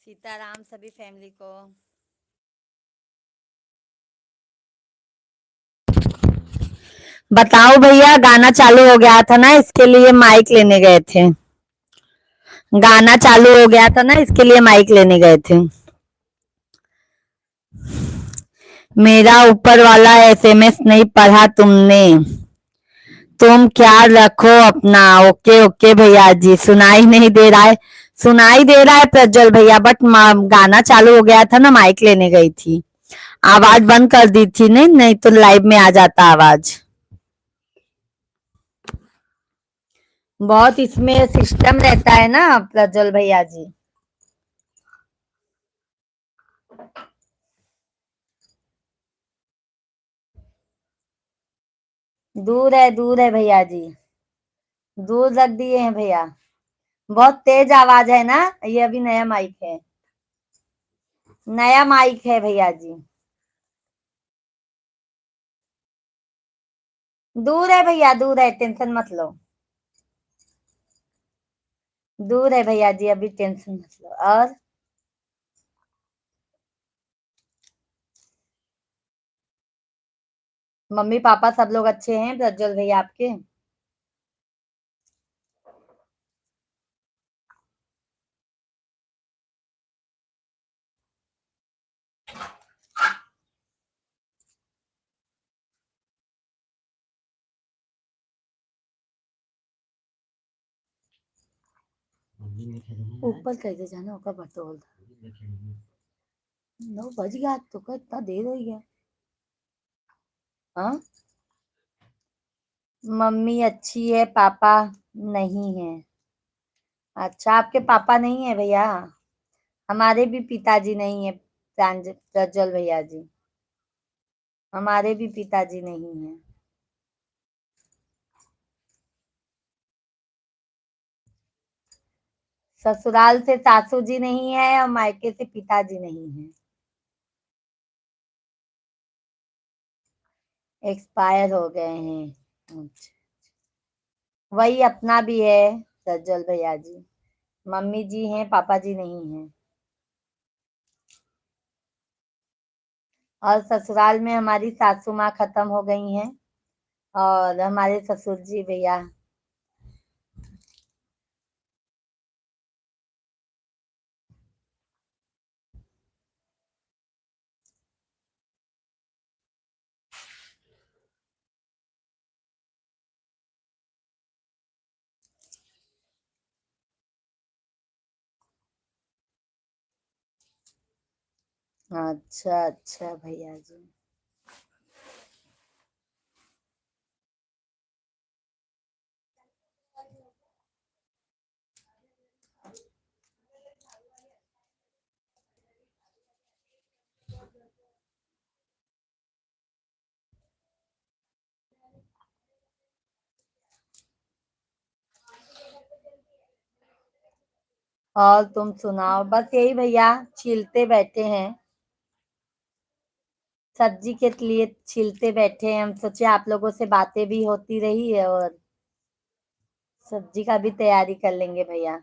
सीताराम सभी फैमिली को। बताओ भैया, गाना चालू हो गया था ना, इसके लिए माइक लेने गए थे। गाना चालू हो गया था ना, इसके लिए माइक लेने गए थे। मेरा ऊपर वाला एसएमएस नहीं पढ़ा तुमने। तुम ख्याल रखो अपना। ओके ओके भैया जी, सुनाई नहीं दे रहा है। सुनाई दे रहा है प्रज्वल भैया, बट गाना चालू हो गया था ना, माइक लेने गई थी। आवाज बंद कर दी थी, नहीं नहीं तो लाइव में आ जाता आवाज। बहुत इसमें सिस्टम रहता है ना प्रज्वल भैया जी। दूर है भैया जी। दूर रख दिए हैं भैया। बहुत तेज आवाज है ना। ये अभी नया माइक है। नया माइक है भैया जी। दूर है भैया, दूर है, टेंशन मत लो। दूर है भैया जी, अभी टेंशन मत लो। और मम्मी पापा सब लोग अच्छे हैं प्रज्वल भैया आपके? ऊपर कैसे जाना होगा बतौल। 9 बज गया तो क्या, इतना देर हो गया। हाँ, मम्मी अच्छी है, पापा नहीं है। अच्छा, आपके पापा नहीं है भैया? हमारे भी पिताजी नहीं है प्रज्वल भैया जी। हमारे भी पिताजी नहीं है। ससुराल से सासू जी नहीं है और मायके से पिताजी नहीं है। एक्सपायर हो गए हैं। अच्छा। वही अपना भी है प्रज्वल भैया जी। मम्मी जी हैं, पापा जी नहीं हैं। और ससुराल में हमारी सासू माँ खत्म हो गई हैं। और हमारे ससुर जी भैया। अच्छा अच्छा भैया जी। और तुम सुनाओ। बस यही भैया, छीलते बैठे हैं, सब्जी के लिए छीलते बैठे हैं। हम सोचे आप लोगों से बातें भी होती रही है और सब्जी का भी तैयारी कर लेंगे भैया।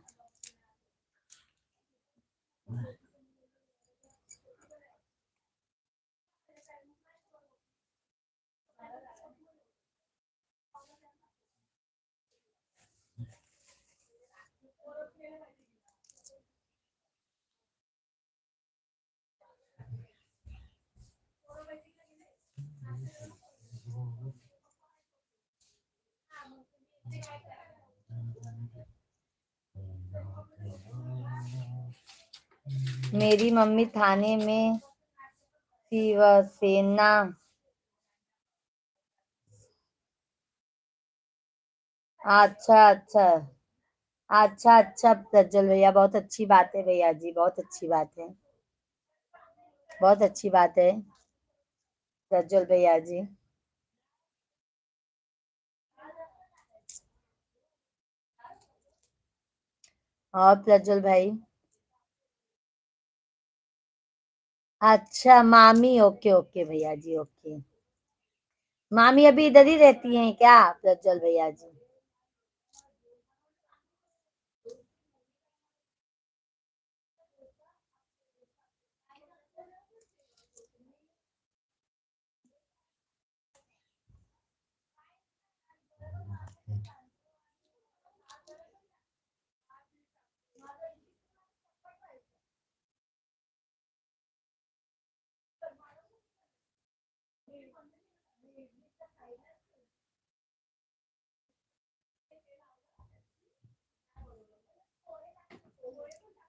मेरी मम्मी थाने में शिवसेना। अच्छा अच्छा। अच्छा अच्छा प्रज्वल भैया, बहुत अच्छी बात है भैया जी, बहुत अच्छी बात है, बहुत अच्छी बात है प्रज्वल भैया जी। और प्रज्वल भाई। अच्छा मामी, ओके ओके भैया जी, ओके। मामी अभी इधर ही रहती हैं क्या प्रज्वल भैया जी?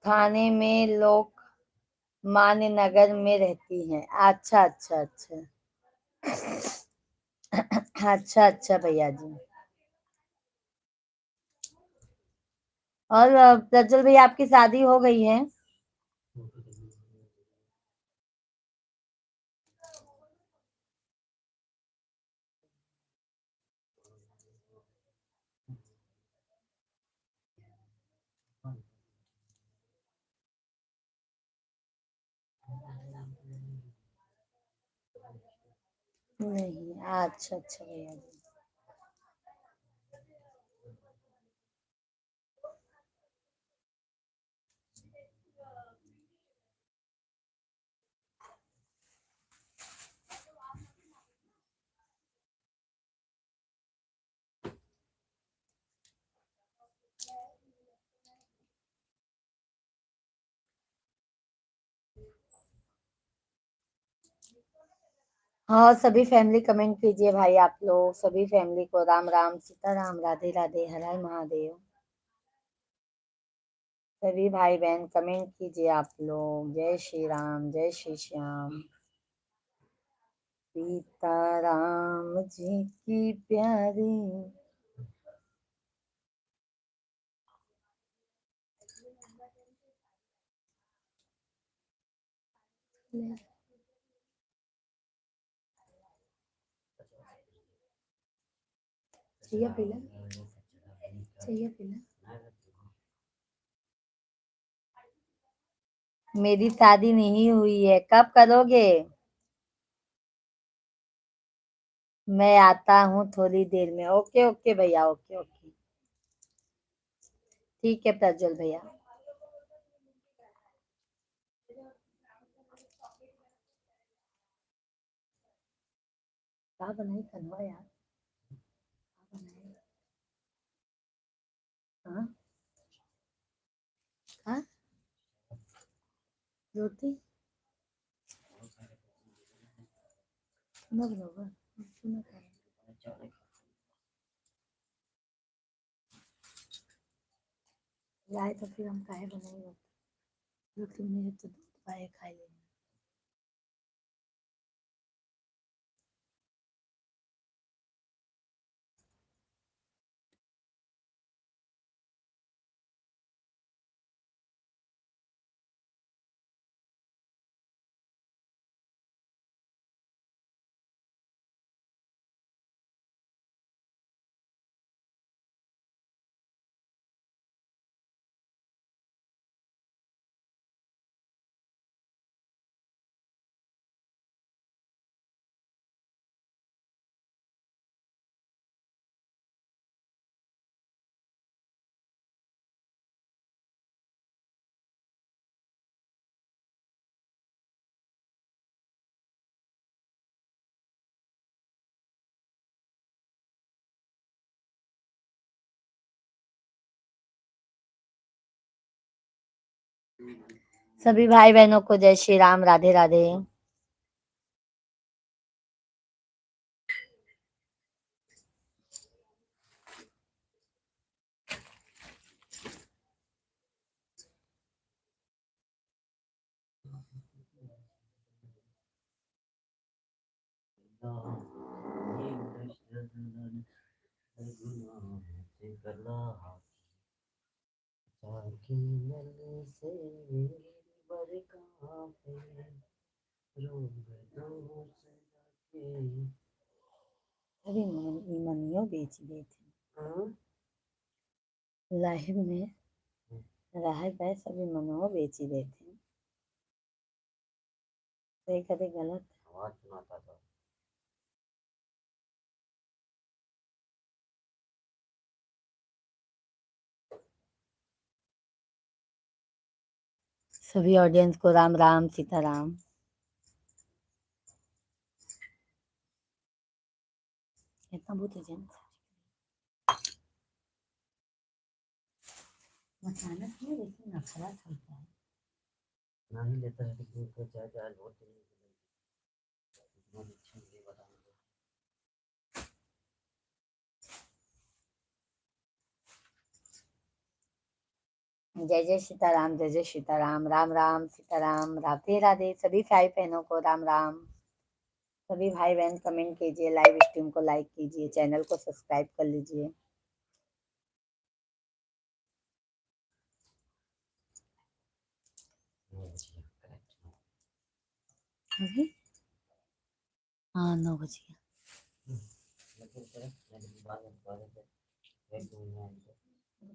थाने में लोग मान्य नगर में रहती हैं। अच्छा अच्छा अच्छा। अच्छा अच्छा भैया जी। और प्रज्वल भैया आपकी शादी हो गई है? नहीं। अच्छा अच्छा भैया जी। हाँ सभी फैमिली कमेंट कीजिए भाई, आप लोग सभी फैमिली को राम राम, सीता राम, राधे राधे, हर हर महादेव। सभी भाई बहन कमेंट कीजिए आप लोग। जय श्री राम, जय श्री श्याम। सीता राम जी की प्यारी। चाहिए पीला, चाहिए पीला। मेरी शादी नहीं हुई है, कब करोगे? मैं आता हूँ थोड़ी देर में। ओके ओके भैया, ओके ओके। ठीक है प्रज्वल भैया। क्या बनाई खनवा यार? क्या बनाई? हाँ हाँ, रोटी सुना बनाओगा, सुना खाए लाए तो फिर हम काहे बनाए रोटी नहीं तो दूध पाए खाए लेंगे। सभी भाई बहनों को जय श्री राम, राधे राधे। अभी मनियो बेच गए थे लाहिब में रह गए, सभी मनो बेच ही देते हैं। सही कदे गलत आवाज सुनाता था। सभी ऑडियंस को राम राम सीताराम। इतना बहुत एजेंट अचानक में देखिए नखरा चलता है। नहीं लेता है लेकिन तो चाहे चाहे बहुत जय जय सीताराम, जय जय सीताराम, राम राम सीताराम, राधे राधे। सभी भाई बहनों को राम राम। सभी भाई बहन कमेंट कीजिए, लाइव स्ट्रीम को लाइक कीजिए, चैनल को सब्सक्राइब कर लीजिए। हाँ 9 बज गया।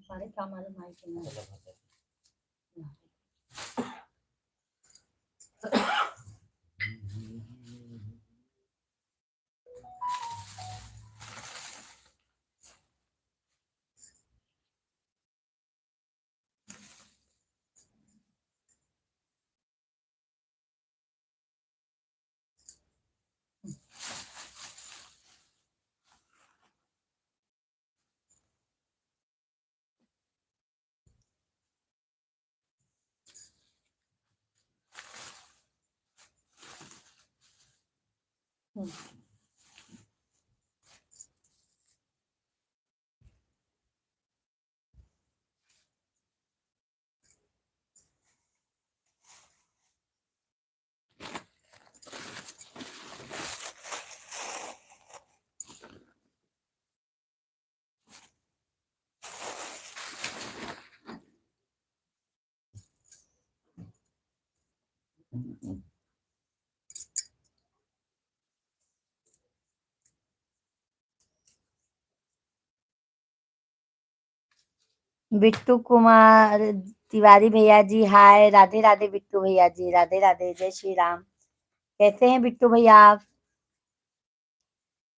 सारे काम वाले भाई के ना बिट्टू कुमार तिवारी भैया जी हाय, राधे राधे बिट्टू भैया जी, राधे राधे, जय श्री राम। कैसे हैं बिट्टू भैया आप?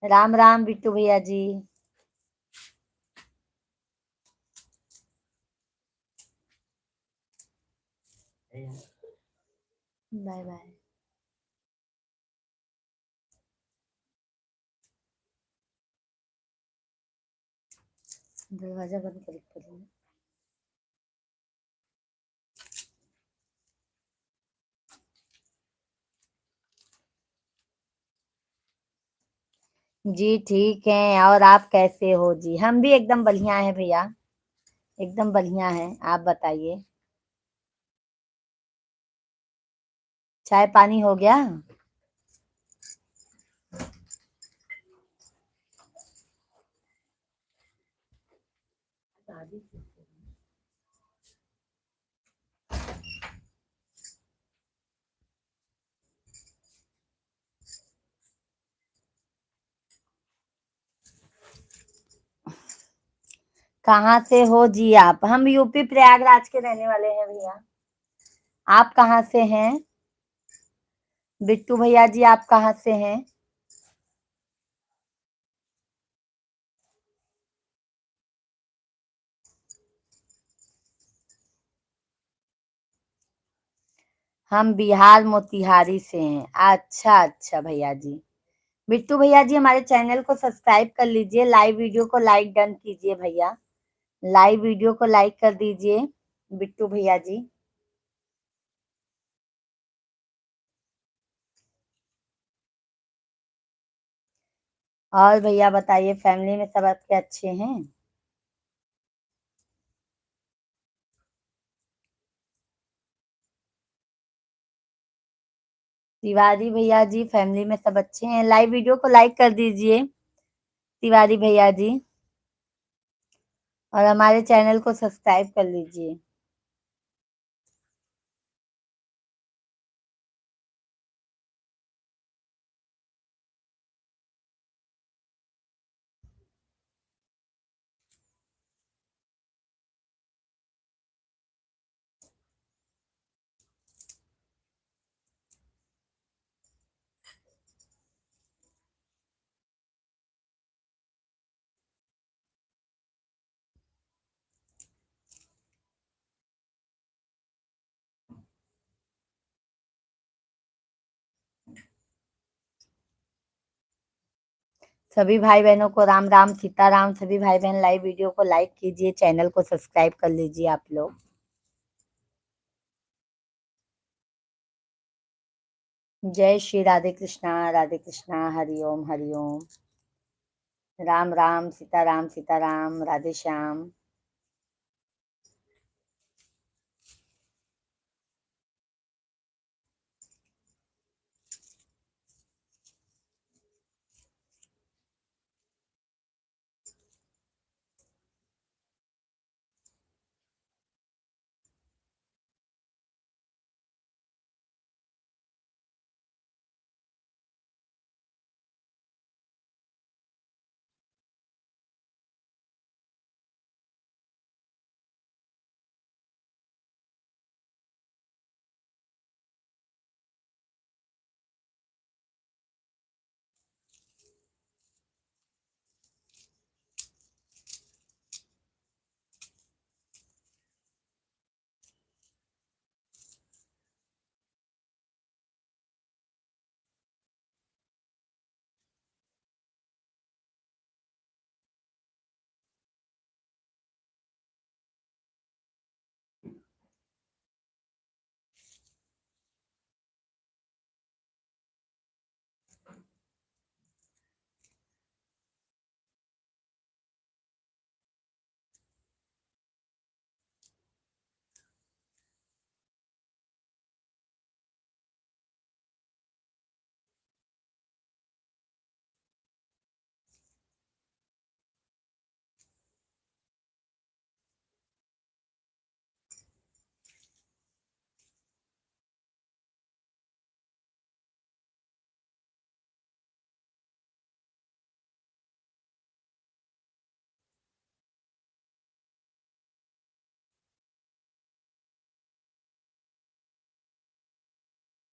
राम राम बिट्टू भैया जी। Bye bye. दरवाजा बंद कर पड़ेगा। जी ठीक है, और आप कैसे हो जी? हम भी एकदम बढ़िया है भैया, एकदम बढ़िया है। आप बताइए, चाय पानी हो गया? कहाँ से हो जी आप? हम यूपी प्रयागराज के रहने वाले हैं भैया। आप कहाँ से हैं? बिट्टू भैया जी आप कहाँ से हैं? हम बिहार मोतिहारी से हैं। अच्छा अच्छा भैया जी। बिट्टू भैया जी हमारे चैनल को सब्सक्राइब कर लीजिए, लाइव वीडियो को लाइक डन कीजिए भैया, लाइव वीडियो को लाइक कर दीजिए बिट्टू भैया जी। और भैया बताइए, फैमिली में सब आपके अच्छे हैं? तिवारी भैया जी, फैमिली में सब अच्छे हैं? लाइव वीडियो को लाइक कर दीजिए तिवारी भैया जी, और हमारे चैनल को सब्सक्राइब कर लीजिए। सभी भाई बहनों को राम राम सीताराम। सभी भाई बहन लाइव वीडियो को लाइक कीजिए, चैनल को सब्सक्राइब कर लीजिए आप लोग। जय श्री राधे कृष्णा, हरिओम हरिओम। राम राम सीताराम, राधे श्याम।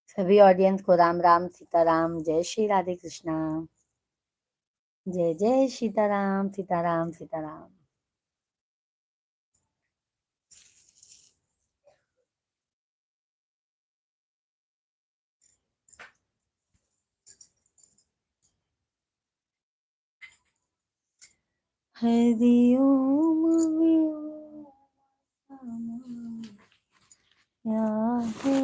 सभी ऑडियंस को राम राम सीताराम, जय श्री राधे कृष्णा। जय जय सीताराम सीताराम। हरिओम या है।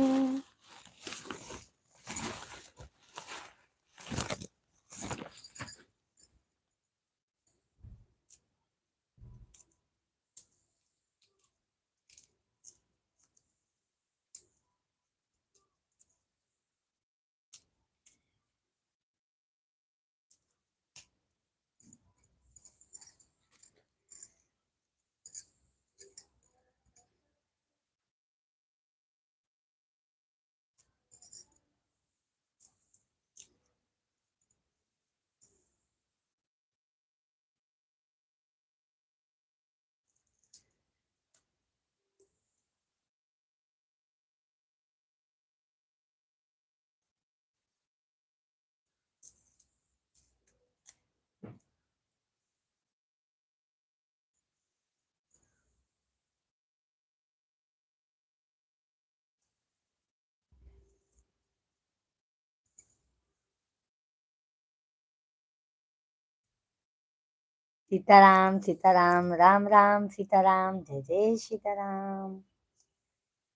सीताराम, राम राम सीताराम, जय जय सीताराम।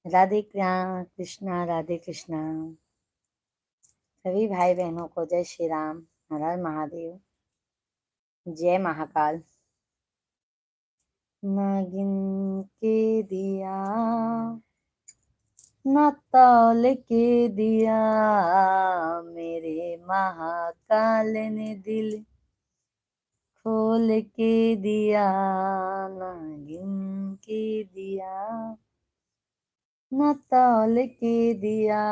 राधे कृष्णा। सभी भाई बहनों को जय श्री राम, हर हर महादेव। जय महाकाल। नागिन के दिया न तौल के दिया, मेरे महाकाल ने दिल खोल के दिया। नागिन के दिया न तौल के दिया,